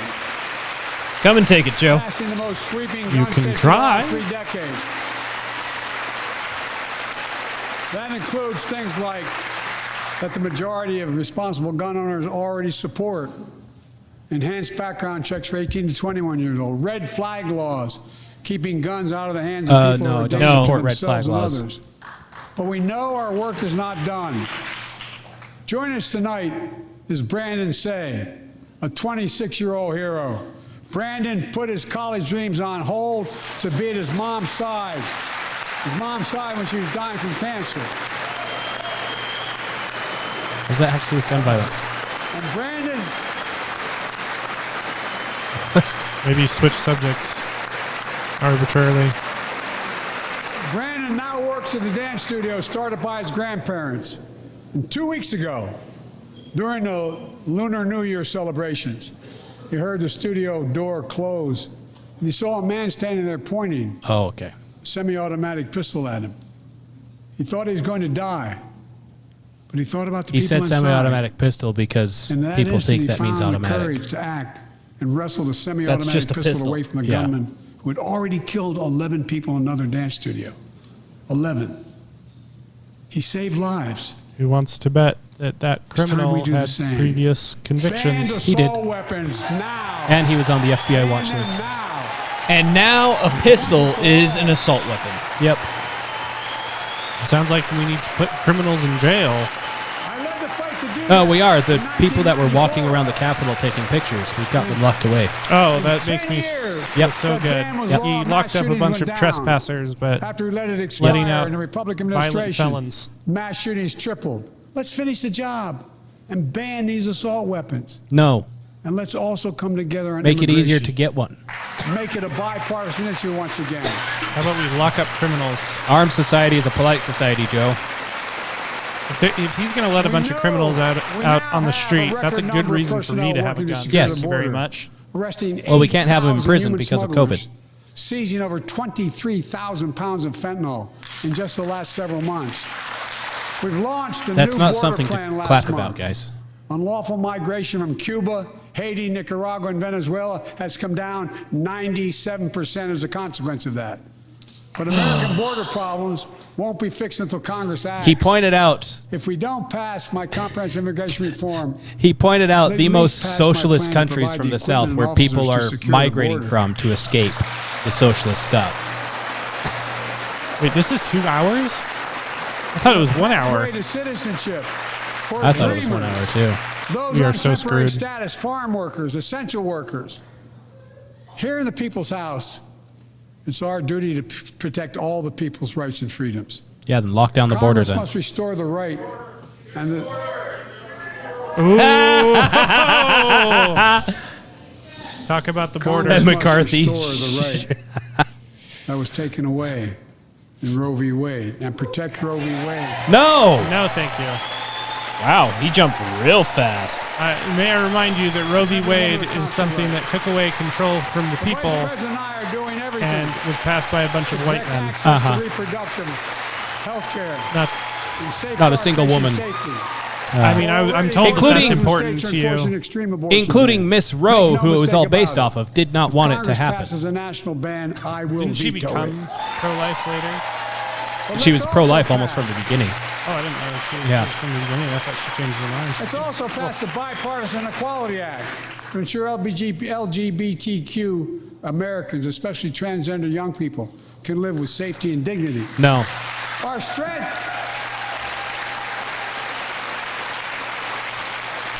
Speaker 1: Come and take it, Joe.
Speaker 9: Passing the most sweeping
Speaker 3: You
Speaker 9: gun
Speaker 3: can
Speaker 9: safety
Speaker 3: try.
Speaker 9: law in 3 decades. That includes things like that the majority of responsible gun owners already support. Enhanced background checks for 18 to 21 years old. Red flag laws, keeping guns out of the hands of people
Speaker 2: No,
Speaker 9: who are
Speaker 2: I don't
Speaker 9: dangerous to
Speaker 2: support red flag
Speaker 9: themselves
Speaker 2: laws.
Speaker 9: and others. But we know our work is not done. Joining us tonight is Brandon Say, a 26-year-old hero. Brandon put his college dreams on hold to be at his mom's side. His mom's side when she was dying from cancer.
Speaker 2: What does that have to do with gun violence?
Speaker 9: And Brandon,
Speaker 3: Maybe switch subjects arbitrarily.
Speaker 9: Brandon now works at the dance studio started by his grandparents. And 2 weeks ago, during the Lunar New Year celebrations, he heard the studio door close, and he saw a man standing there pointing
Speaker 2: Oh, okay.
Speaker 9: a semi-automatic pistol at him. He thought he was going to die, but he thought about the
Speaker 2: He
Speaker 9: people
Speaker 2: said
Speaker 9: inside.
Speaker 2: semi-automatic pistol because
Speaker 9: And in that
Speaker 2: people
Speaker 9: instant,
Speaker 2: think
Speaker 9: he
Speaker 2: that means
Speaker 9: found the
Speaker 2: automatic.
Speaker 9: courage to act and wrestle the
Speaker 1: just
Speaker 9: semi-automatic
Speaker 1: a
Speaker 9: pistol
Speaker 1: pistol.
Speaker 9: away from the
Speaker 2: Yeah.
Speaker 9: gunman who had already killed 11 people in another dance studio. 11. He saved lives.
Speaker 3: Who wants to bet? that
Speaker 9: It's time
Speaker 3: criminal
Speaker 9: we do the
Speaker 3: had
Speaker 9: same.
Speaker 3: previous convictions.
Speaker 9: Ban
Speaker 2: He did.
Speaker 9: assault weapons now.
Speaker 2: And he was on the FBI
Speaker 9: Ban
Speaker 2: watch
Speaker 9: them
Speaker 2: list.
Speaker 9: now.
Speaker 1: And now a pistol is an assault weapon.
Speaker 2: Yep.
Speaker 3: It sounds like we need to put criminals in jail.
Speaker 9: I led the fight to do
Speaker 2: Oh,
Speaker 9: that
Speaker 2: we are. The
Speaker 9: in
Speaker 2: people that were walking
Speaker 9: 1994.
Speaker 2: around the Capitol taking pictures, we've got them locked away.
Speaker 3: Oh, that makes
Speaker 9: 10
Speaker 3: me
Speaker 9: years.
Speaker 2: Yep.
Speaker 3: so
Speaker 9: That
Speaker 3: good.
Speaker 9: ban was
Speaker 2: Yep.
Speaker 9: law,
Speaker 3: He
Speaker 9: mass
Speaker 3: locked up a
Speaker 9: shootings
Speaker 3: bunch of
Speaker 9: went down.
Speaker 3: trespassers, but
Speaker 9: After we let it expire
Speaker 3: letting out
Speaker 9: in the Republican
Speaker 3: violent
Speaker 9: administration,
Speaker 3: felons.
Speaker 9: mass shootings tripled. Let's finish the job and ban these assault weapons.
Speaker 2: No.
Speaker 9: And let's also come together on
Speaker 2: Make it easier to
Speaker 9: immigration.
Speaker 2: get one.
Speaker 9: Make it a bipartisan issue once again.
Speaker 3: How about we lock up criminals?
Speaker 2: Armed society is a polite society, Joe.
Speaker 3: If he's going to let a bunch of criminals out on the street, that's a good reason for me to have a gun.
Speaker 2: Yes.
Speaker 3: Thank you very much.
Speaker 9: Arresting
Speaker 2: Well, we can't have them in
Speaker 9: 8,000
Speaker 2: prison
Speaker 9: human
Speaker 2: because of
Speaker 9: smugglers,
Speaker 2: COVID.
Speaker 9: Seizing over 23,000 pounds of fentanyl in just the last several months. We've launched a
Speaker 2: That's
Speaker 9: new
Speaker 2: not
Speaker 9: border
Speaker 2: something
Speaker 9: plan
Speaker 2: to
Speaker 9: last
Speaker 2: clap
Speaker 9: month.
Speaker 2: about, guys.
Speaker 9: Unlawful migration from Cuba, Haiti, Nicaragua, and Venezuela has come down 97% as a consequence of that. But American border problems won't be fixed until Congress acts.
Speaker 2: He pointed out
Speaker 9: If we don't pass my comprehensive immigration reform,
Speaker 2: the
Speaker 9: At
Speaker 2: most
Speaker 9: least pass my
Speaker 2: socialist
Speaker 9: plan to
Speaker 2: countries
Speaker 9: provide
Speaker 2: from
Speaker 9: the
Speaker 2: the South
Speaker 9: equipment
Speaker 2: where
Speaker 9: and
Speaker 2: people
Speaker 9: officers
Speaker 2: are
Speaker 9: to secure the
Speaker 2: migrating
Speaker 9: border.
Speaker 2: from to escape the socialist stuff.
Speaker 3: Wait, this is 2 hours? I thought it was 1 hour.
Speaker 9: pathway to citizenship for
Speaker 2: I thought it was 1
Speaker 9: dreamers.
Speaker 2: hour too.
Speaker 9: Those
Speaker 3: We are
Speaker 9: on
Speaker 3: so
Speaker 9: temporary
Speaker 3: screwed.
Speaker 9: status, farm workers, essential workers. Here in the people's house, it's our duty to protect all the people's rights and freedoms.
Speaker 2: Yeah, then lock down the border
Speaker 9: Congress
Speaker 2: then.
Speaker 9: must restore the right and the
Speaker 3: Talk about the border.
Speaker 9: Congress must
Speaker 2: McCarthy.
Speaker 9: restore the right that was taken away in Roe v. Wade and protect Roe v. Wade.
Speaker 2: No!
Speaker 3: No, thank you.
Speaker 1: Wow, he jumped real fast.
Speaker 3: May I remind you that Roe v. Wade is something that took away control from the
Speaker 9: The
Speaker 3: people
Speaker 9: Vice President and I are doing everything
Speaker 3: and was passed by a bunch of
Speaker 9: to
Speaker 3: white
Speaker 9: protect
Speaker 3: men.
Speaker 9: access
Speaker 2: Uh-huh.
Speaker 9: to reproductive health care.
Speaker 3: Not,
Speaker 9: and safeguard
Speaker 2: Not a single
Speaker 9: patient
Speaker 2: woman.
Speaker 9: safety.
Speaker 3: I mean, I'm told
Speaker 2: Including-
Speaker 3: that that's important to
Speaker 9: States are enforcing
Speaker 3: you.
Speaker 9: extreme abortion
Speaker 2: Including
Speaker 9: bans.
Speaker 2: Miss Rowe,
Speaker 9: Make no
Speaker 2: who it was all
Speaker 9: mistake
Speaker 2: based
Speaker 9: about
Speaker 2: off of, did not want it to
Speaker 9: Congress
Speaker 2: happen.
Speaker 9: passes a national ban, I will
Speaker 3: Didn't she
Speaker 9: veto
Speaker 3: become
Speaker 9: it.
Speaker 3: pro-life later?
Speaker 9: But
Speaker 2: She was
Speaker 9: let's
Speaker 2: pro-life
Speaker 9: also
Speaker 2: almost from
Speaker 9: pass-
Speaker 2: the beginning.
Speaker 3: Oh, I didn't know she
Speaker 2: Yeah.
Speaker 3: was from the beginning. I thought she changed her mind.
Speaker 9: Let's also pass the Bipartisan Equality Act to ensure LGBTQ Americans, especially transgender young people, can live with safety and dignity.
Speaker 2: No.
Speaker 9: Our strength.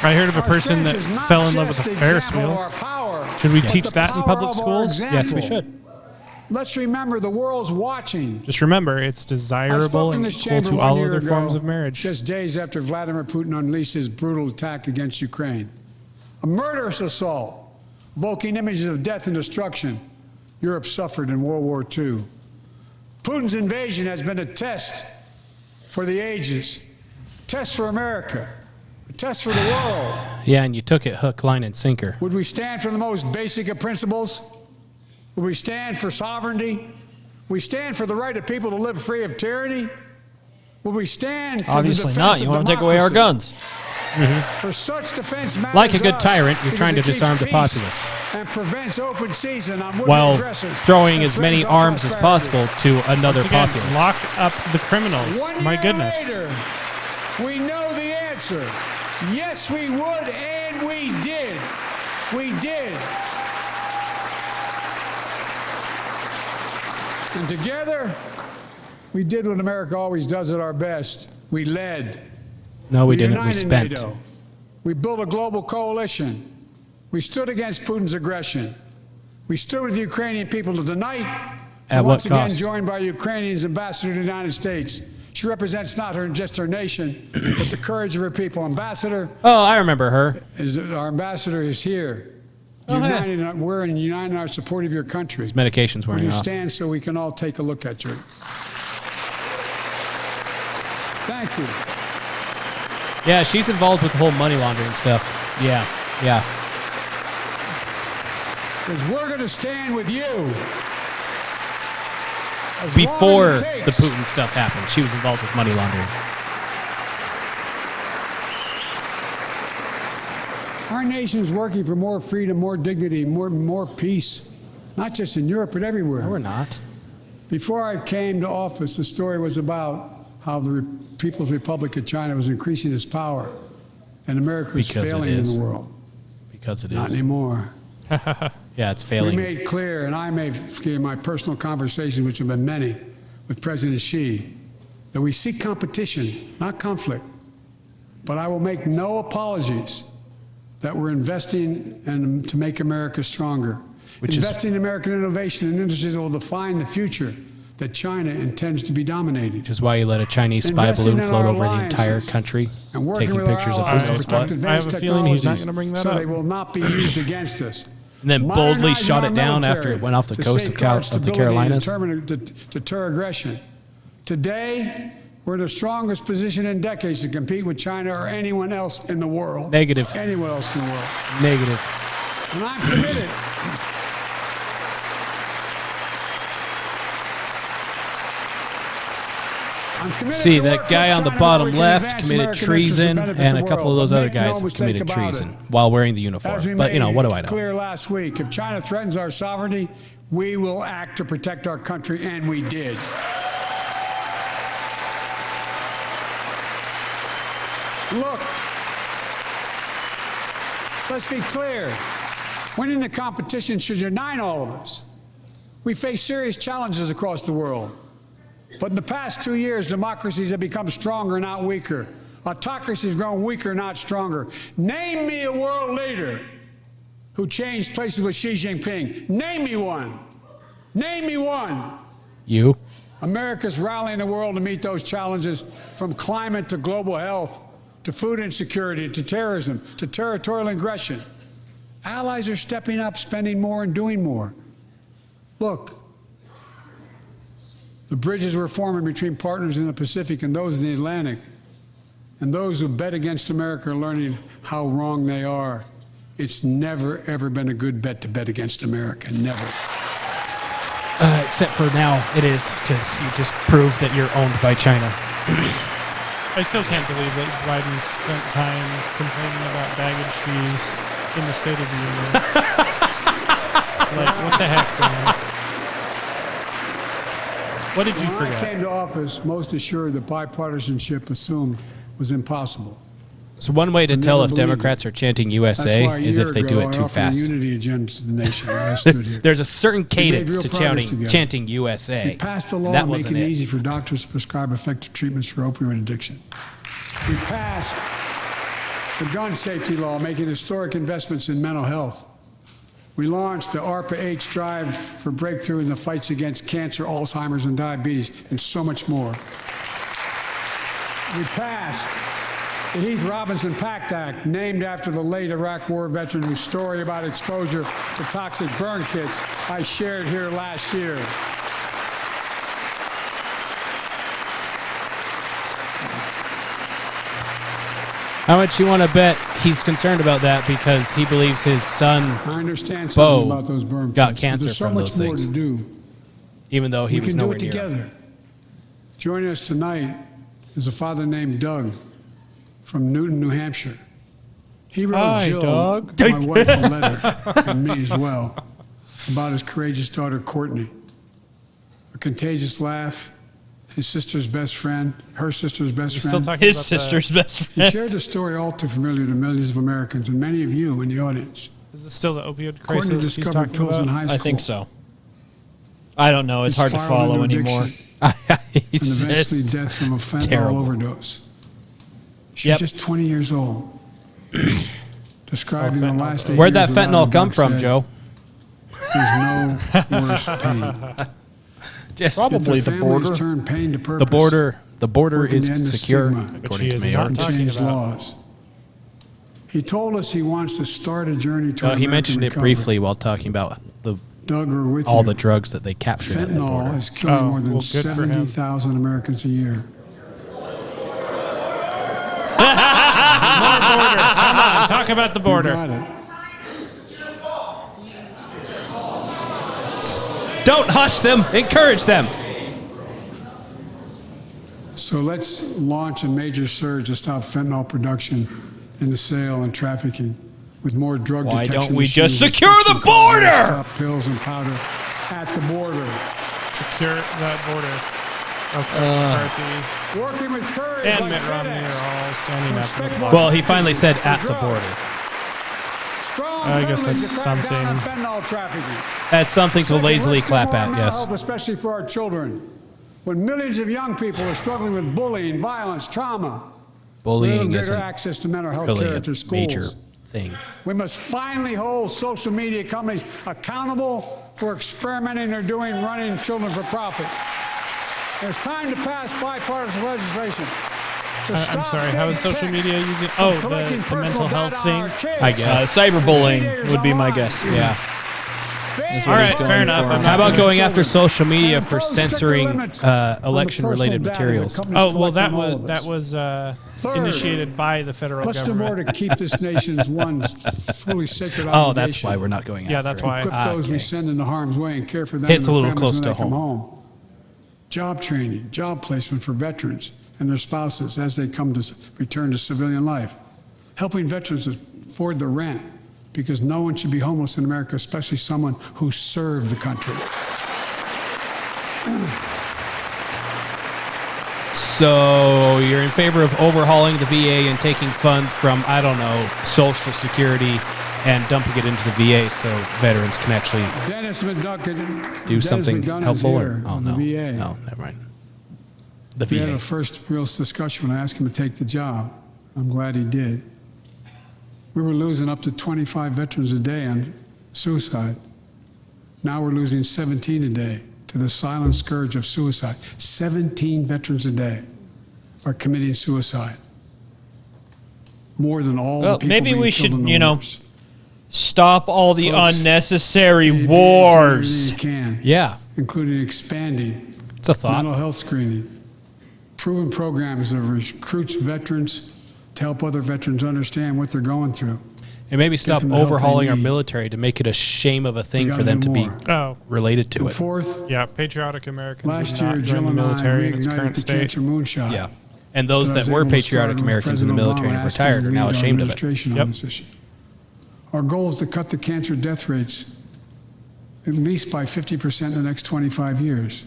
Speaker 3: I heard of a
Speaker 9: our
Speaker 3: person that
Speaker 9: strength is not
Speaker 3: fell in love with
Speaker 9: just
Speaker 3: a
Speaker 9: the
Speaker 3: Ferris
Speaker 9: example of
Speaker 3: wheel.
Speaker 9: our power,
Speaker 3: Should we
Speaker 9: but
Speaker 3: teach
Speaker 9: the
Speaker 3: that in
Speaker 9: power
Speaker 3: public
Speaker 9: of our
Speaker 3: schools?
Speaker 2: Yes, we
Speaker 9: example.
Speaker 2: should.
Speaker 9: Let's remember the world's watching.
Speaker 3: Just remember, it's
Speaker 9: I
Speaker 3: desirable
Speaker 9: spoke in
Speaker 3: and
Speaker 9: this
Speaker 3: equal
Speaker 9: chamber
Speaker 3: to
Speaker 9: 1
Speaker 3: all
Speaker 9: year
Speaker 3: other
Speaker 9: ago,
Speaker 3: forms of marriage.
Speaker 9: just days after Vladimir Putin unleashed his brutal attack against Ukraine. A murderous assault, evoking images of death and destruction Europe suffered in World War II. Putin's invasion has been a test for the ages, a test for America, a test for the world.
Speaker 2: Yeah, and you took it hook, line, and sinker.
Speaker 9: Would we stand for the most basic of principles? Would we stand for sovereignty? We stand for the right of people to live free of tyranny? Will we stand for
Speaker 1: Obviously
Speaker 9: the
Speaker 1: not.
Speaker 9: defense
Speaker 1: You
Speaker 9: of
Speaker 1: want to take away our
Speaker 9: democracy?
Speaker 1: guns.
Speaker 9: For such defense matters
Speaker 2: Like a
Speaker 9: to
Speaker 2: good
Speaker 9: us
Speaker 2: tyrant, you're
Speaker 9: because
Speaker 2: trying to
Speaker 9: it keeps
Speaker 2: disarm the
Speaker 9: peace
Speaker 2: populace
Speaker 9: and prevents open season on would-be
Speaker 2: while
Speaker 9: aggressors
Speaker 2: throwing
Speaker 9: and
Speaker 2: as many
Speaker 9: threatens our
Speaker 2: arms as
Speaker 9: prosperity.
Speaker 2: possible to another
Speaker 3: Once again,
Speaker 2: populace.
Speaker 3: lock up the criminals.
Speaker 9: 1
Speaker 3: My
Speaker 9: year
Speaker 3: goodness.
Speaker 9: later, we know the answer. Yes, we would, and we did. We did. And together, we did what America always does at our best. We led.
Speaker 2: No, we didn't. We
Speaker 9: united
Speaker 2: spent.
Speaker 9: NATO. We built a global coalition. We stood against Putin's aggression. We stood with the Ukrainian people tonight.
Speaker 2: At
Speaker 9: and
Speaker 2: what
Speaker 9: once again,
Speaker 2: cost?
Speaker 9: joined by Ukraine's ambassador to the United States. She represents not just her nation, but the courage of her people. Ambassador,
Speaker 2: Oh, I remember her.
Speaker 9: our ambassador is here.
Speaker 2: Oh, hey.
Speaker 9: We're united in our support of your country.
Speaker 2: His medication's
Speaker 9: Will
Speaker 2: wearing
Speaker 9: you
Speaker 2: off.
Speaker 9: stand so we can all take a look at you? Thank you.
Speaker 2: Yeah, she's involved with the whole money laundering stuff. Yeah, yeah.
Speaker 9: Because we're going to stand with you. As
Speaker 2: Before
Speaker 9: long as it
Speaker 2: the
Speaker 9: takes.
Speaker 2: Putin stuff happened, she was involved with money laundering.
Speaker 9: Our nation's working for more freedom, more dignity, more peace, not just in Europe, but everywhere.
Speaker 2: No, we're not.
Speaker 9: Before I came to office, the story was about how the People's Republic of China was increasing its power and America was failing in the world.
Speaker 2: Because it is.
Speaker 9: Not anymore.
Speaker 2: Yeah, it's failing.
Speaker 9: We made clear, and I made clear in my personal conversations, which have been many, with President Xi, that we seek competition, not conflict. But I will make no apologies that we're investing to make America stronger. Investing in American innovation and industries that will define the future that China intends to be dominating.
Speaker 2: Which is why you let a Chinese spy balloon float over the entire country, taking pictures of who knows what.
Speaker 3: I have a feeling he's not going to bring that
Speaker 9: so
Speaker 3: up.
Speaker 9: they will not be used against us.
Speaker 2: And then boldly shot it down after it went off the coast of the Carolinas.
Speaker 9: To deter aggression. Today, we're in the strongest position in decades to compete with China or anyone else in the world.
Speaker 2: Negative.
Speaker 9: Anyone else in the world.
Speaker 2: Negative.
Speaker 9: And I'm committed.
Speaker 2: See, that guy on the bottom left committed treason, and a couple of those other guys have committed treason while wearing the uniform. But, you know, what do I know?
Speaker 9: Clear last week, if China threatens our sovereignty, we will act to protect our country, and we did. Look, let's be clear. Winning the competition should unite all of us. We face serious challenges across the world. But in the past 2 years, democracies have become stronger, not weaker. Autocracies have grown weaker, not stronger. Name me a world leader who changed places with Xi Jinping. Name me one. Name me one.
Speaker 2: You?
Speaker 9: America's rallying the world to meet those challenges, from climate to global health, to food insecurity, to terrorism, to territorial aggression. Allies are stepping up, spending more and doing more. Look, the bridges we're forming between partners in the Pacific and those in the Atlantic, and those who bet against America are learning how wrong they are. It's never, ever been a good bet to bet against America. Never.
Speaker 2: Except for now, it is, because you just proved that you're owned by China.
Speaker 3: I still can't believe that Biden spent time complaining about baggage fees in the State of the Union. Like, what the heck, man? What did you forget?
Speaker 9: When I came to office, most assured that bipartisanship assumed was impossible.
Speaker 2: So one way to tell if Democrats are chanting USA is if they do it too fast.
Speaker 9: Unity agenda to the nation.
Speaker 2: There's a certain cadence to chanting USA.
Speaker 9: We passed a law making it easy for doctors to prescribe effective treatments for opioid addiction. We passed the gun safety law, making historic investments in mental health. We launched the ARPA-H drive for breakthrough in the fights against cancer, Alzheimer's, and diabetes, and so much more. We passed the Heath Robinson PACT Act, named after the late Iraq War veteran whose story about exposure to toxic burn kits I shared here last year.
Speaker 2: How much you want to bet he's concerned about that because he believes his son, Bo,
Speaker 9: about those burn
Speaker 2: got
Speaker 9: kits,
Speaker 2: cancer
Speaker 9: there's so
Speaker 2: from
Speaker 9: much
Speaker 2: those
Speaker 9: more
Speaker 2: things,
Speaker 9: to do.
Speaker 2: even though he was nowhere
Speaker 9: We can do it together. Joining us tonight is a father named Doug from Newton, New Hampshire. He wrote Jill, my wife, a letter, and me as well, about his courageous daughter, Courtney. A contagious laugh, his sister's best friend, her sister's best friend.
Speaker 1: His sister's best friend.
Speaker 9: He shared a story all too familiar to millions of Americans and many of you in the audience.
Speaker 3: Is it still the opioid
Speaker 9: Courtney
Speaker 3: crisis he's
Speaker 9: discovered
Speaker 3: talking
Speaker 9: pills in
Speaker 3: about?
Speaker 9: high school.
Speaker 1: I think so. I don't know. It's hard to
Speaker 9: spiraled
Speaker 1: follow
Speaker 9: into
Speaker 1: anymore.
Speaker 9: addiction, and eventually death from a fentanyl
Speaker 2: terrible.
Speaker 9: overdose. She's just 20 years old. Describing the last 8
Speaker 2: Where'd that
Speaker 9: years without
Speaker 2: fentanyl
Speaker 9: a
Speaker 2: come
Speaker 9: drug
Speaker 2: from,
Speaker 9: said,
Speaker 2: Joe?
Speaker 9: There's no worse pain.
Speaker 2: Just
Speaker 1: Probably the border.
Speaker 9: Turned pain to purpose.
Speaker 2: The border
Speaker 9: Working
Speaker 2: is
Speaker 9: to end the
Speaker 2: secure,
Speaker 9: stigma.
Speaker 2: according to
Speaker 3: is
Speaker 2: Mayor.
Speaker 3: not talking
Speaker 9: Change
Speaker 3: about.
Speaker 9: laws. He told us he wants to start a journey toward
Speaker 2: He
Speaker 9: American
Speaker 2: mentioned it
Speaker 9: recovery.
Speaker 2: briefly while talking about
Speaker 9: Doug, we're with
Speaker 2: all
Speaker 9: you.
Speaker 2: the drugs that they captured at the
Speaker 9: Fentanyl
Speaker 2: border.
Speaker 9: is killing more than
Speaker 3: well, good for him.
Speaker 9: 70,000 Americans a year.
Speaker 3: More border. Come on, talk about the border.
Speaker 9: You got it.
Speaker 2: Don't hush them. Encourage them.
Speaker 9: So let's launch a major surge to stop fentanyl production and the sale and trafficking with more drug
Speaker 1: Why
Speaker 9: detection
Speaker 1: don't we just
Speaker 9: machines,
Speaker 1: secure the
Speaker 9: inspection cars,
Speaker 1: border?
Speaker 9: Stop pills and powder at the border.
Speaker 3: Secure that border. Okay, McCarthy.
Speaker 9: working with courage
Speaker 3: And
Speaker 9: like
Speaker 3: Mitt Romney
Speaker 9: FedEx.
Speaker 3: are all standing up for the
Speaker 9: Respect
Speaker 3: border.
Speaker 2: Well, he finally said at the border.
Speaker 9: Strong
Speaker 3: I guess
Speaker 9: penalties
Speaker 3: that's
Speaker 9: to crack down on
Speaker 3: something.
Speaker 9: fentanyl trafficking.
Speaker 2: That's something to
Speaker 9: Second,
Speaker 2: lazily
Speaker 9: let's do
Speaker 2: clap
Speaker 9: more on
Speaker 2: at,
Speaker 9: mental
Speaker 2: yes.
Speaker 9: health, especially for our children. When millions of young people are struggling with bullying, violence, trauma,
Speaker 2: Bullying
Speaker 9: greater
Speaker 2: isn't
Speaker 9: access to mental health
Speaker 2: really
Speaker 9: care
Speaker 2: a
Speaker 9: at their schools.
Speaker 2: major thing.
Speaker 9: We must finally hold social media companies accountable for experimenting or running children for profit. There's time to pass bipartisan legislation. to
Speaker 3: I'm
Speaker 9: stop
Speaker 3: sorry, how is
Speaker 9: big
Speaker 3: social
Speaker 9: tech
Speaker 3: media using?
Speaker 9: from
Speaker 3: Oh,
Speaker 9: collecting
Speaker 3: the
Speaker 9: personal
Speaker 3: mental health
Speaker 9: data on our
Speaker 3: thing.
Speaker 9: kids.
Speaker 2: I guess.
Speaker 1: Cyberbullying would be my guess.
Speaker 2: Yeah.
Speaker 1: Is
Speaker 3: All
Speaker 1: what
Speaker 3: right,
Speaker 1: he's going
Speaker 3: fair enough.
Speaker 1: for.
Speaker 3: I'm
Speaker 2: How
Speaker 3: not
Speaker 2: about
Speaker 3: gonna-
Speaker 2: going after social media
Speaker 9: And
Speaker 2: for
Speaker 9: impose stricter
Speaker 2: censoring
Speaker 9: limits on the
Speaker 2: election-related
Speaker 9: personal data that
Speaker 2: materials?
Speaker 9: companies
Speaker 3: Oh well,
Speaker 9: collect
Speaker 3: that
Speaker 9: on all
Speaker 3: was
Speaker 9: of us.
Speaker 3: that was initiated by the federal
Speaker 9: Let's do more
Speaker 3: government.
Speaker 9: to keep this nation's one fully sacred obligation.
Speaker 2: Oh, that's why we're not going after
Speaker 3: Yeah, that's
Speaker 2: it.
Speaker 3: why.
Speaker 9: Equip those we send into harm's way and care for them
Speaker 2: Hits
Speaker 9: and
Speaker 2: a
Speaker 9: their
Speaker 2: little
Speaker 9: families
Speaker 2: close
Speaker 9: when
Speaker 2: to
Speaker 9: they come
Speaker 2: home.
Speaker 9: home. Job training, job placement for veterans and their spouses as they come to return to civilian life. Helping veterans afford the rent, because no one should be homeless in America, especially someone who served the country.
Speaker 2: So you're in favor of overhauling the VA and taking funds from, I don't know, Social Security and dumping it into the VA so veterans can actually
Speaker 9: Dennis McDonough,
Speaker 2: do something helpful? Or, oh, no.
Speaker 9: The VA.
Speaker 2: No, never mind. The
Speaker 9: We had
Speaker 2: VA.
Speaker 9: a first real discussion when I asked him to take the job. I'm glad he did. We were losing up to 25 veterans a day on suicide. Now we're losing 17 a day to the silent scourge of suicide. 17 veterans a day are committing suicide. More than all
Speaker 1: Well,
Speaker 9: the people
Speaker 1: maybe
Speaker 9: being
Speaker 1: we
Speaker 9: killed
Speaker 1: should,
Speaker 9: in the
Speaker 1: you know,
Speaker 9: wars.
Speaker 1: Stop all the
Speaker 9: Folks,
Speaker 1: unnecessary
Speaker 9: you do
Speaker 1: wars.
Speaker 9: everything you can,
Speaker 2: Yeah,
Speaker 9: including expanding
Speaker 2: it's a thought.
Speaker 9: mental health screening, proven programs that recruits veterans to help other veterans understand what they're going through.
Speaker 2: And maybe stop
Speaker 9: them the help they
Speaker 2: overhauling our
Speaker 9: need.
Speaker 2: military to make it a shame of a thing
Speaker 9: We
Speaker 2: for
Speaker 9: gotta
Speaker 2: them
Speaker 9: do
Speaker 2: to be
Speaker 9: more.
Speaker 3: Oh,
Speaker 2: related to
Speaker 9: And
Speaker 2: it.
Speaker 9: fourth,
Speaker 3: yeah, patriotic Americans
Speaker 9: last
Speaker 3: have
Speaker 9: year,
Speaker 3: not
Speaker 9: Jill
Speaker 3: joined the
Speaker 9: and I
Speaker 3: military in its
Speaker 9: reignited
Speaker 3: current
Speaker 9: the
Speaker 3: state.
Speaker 9: cancer moonshot.
Speaker 2: Yeah. And those
Speaker 9: But I
Speaker 2: that
Speaker 9: was
Speaker 2: were
Speaker 9: able to start
Speaker 2: patriotic
Speaker 9: with
Speaker 2: Americans in the
Speaker 9: President
Speaker 2: military
Speaker 9: Obama
Speaker 2: and
Speaker 9: asking
Speaker 2: retired
Speaker 9: to
Speaker 2: are now
Speaker 9: lead our
Speaker 2: ashamed of it.
Speaker 9: administration on
Speaker 3: Yep.
Speaker 9: this issue. Our goal is to cut the cancer death rates at least by 50% in the next 25 years.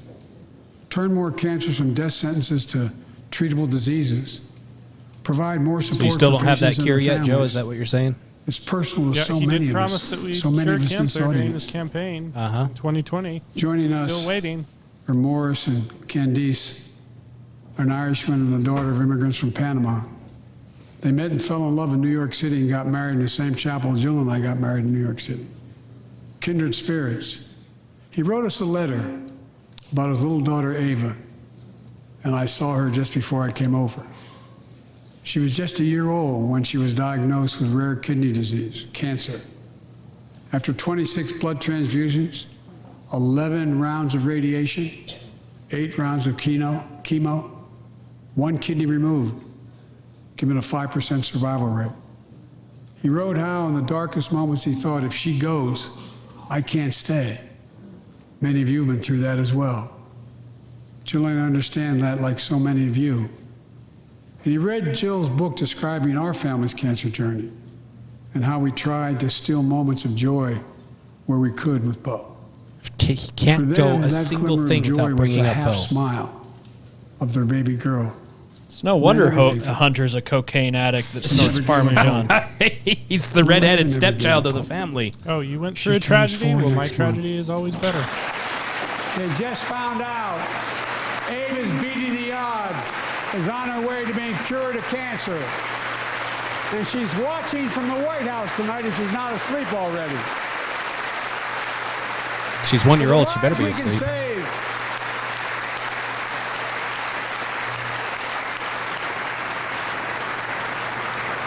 Speaker 9: Turn more cancers from death sentences to treatable diseases. Provide more support
Speaker 2: So you still
Speaker 9: for
Speaker 2: don't have that
Speaker 9: patients and
Speaker 2: cure
Speaker 9: their
Speaker 2: yet, Joe?
Speaker 9: families.
Speaker 2: Is that what you're saying?
Speaker 9: It's personal to
Speaker 3: Yeah,
Speaker 9: so
Speaker 3: he
Speaker 9: many
Speaker 3: did
Speaker 9: of
Speaker 3: promise
Speaker 9: us.
Speaker 3: that we
Speaker 9: So many
Speaker 3: cure
Speaker 9: of us in this
Speaker 3: cancer during this
Speaker 9: audience.
Speaker 3: campaign.
Speaker 2: Uh-huh.
Speaker 3: 2020.
Speaker 9: Joining us
Speaker 3: Still waiting.
Speaker 9: are Morris and Candice, an Irishman and a daughter of immigrants from Panama. They met and fell in love in New York City and got married in the same chapel Jill and I got married in New York City. Kindred spirits. He wrote us a letter about his little daughter Ava, and I saw her just before I came over. She was just a year old when she was diagnosed with rare kidney disease, cancer. After 26 blood transfusions, 11 rounds of radiation, 8 rounds of chemo, 1 kidney removed, giving a 5% survival rate. He wrote how in the darkest moments he thought, if she goes, I can't stay. Many of you have been through that as well. Jill and I understand that like so many of you. And he read Jill's book describing our family's cancer journey and how we tried to steal moments of joy where we could with Bo.
Speaker 2: He
Speaker 9: For
Speaker 2: can't go
Speaker 9: them,
Speaker 2: a
Speaker 9: that
Speaker 2: single
Speaker 9: glimmer of
Speaker 2: thing
Speaker 9: joy
Speaker 2: without
Speaker 9: was
Speaker 2: bringing
Speaker 9: the
Speaker 2: up
Speaker 9: half
Speaker 2: Bo.
Speaker 9: smile of their baby girl.
Speaker 1: It's no wonder
Speaker 9: Everything.
Speaker 1: Hunter's a cocaine addict that snorts Parmesan.
Speaker 2: He's the redheaded
Speaker 9: Never
Speaker 2: stepchild
Speaker 9: gave
Speaker 2: of the
Speaker 9: up.
Speaker 2: family.
Speaker 3: Oh, you went
Speaker 9: She
Speaker 3: through a
Speaker 9: turns
Speaker 3: tragedy?
Speaker 9: 4
Speaker 3: Well, my
Speaker 9: next month.
Speaker 3: tragedy is always better.
Speaker 9: They just found out Ava's beating the odds, is on her way to being cured of cancer. And she's watching from the White House tonight if she's not asleep already.
Speaker 2: She's 1 year old. She better be
Speaker 9: Lives we can
Speaker 2: asleep.
Speaker 9: save.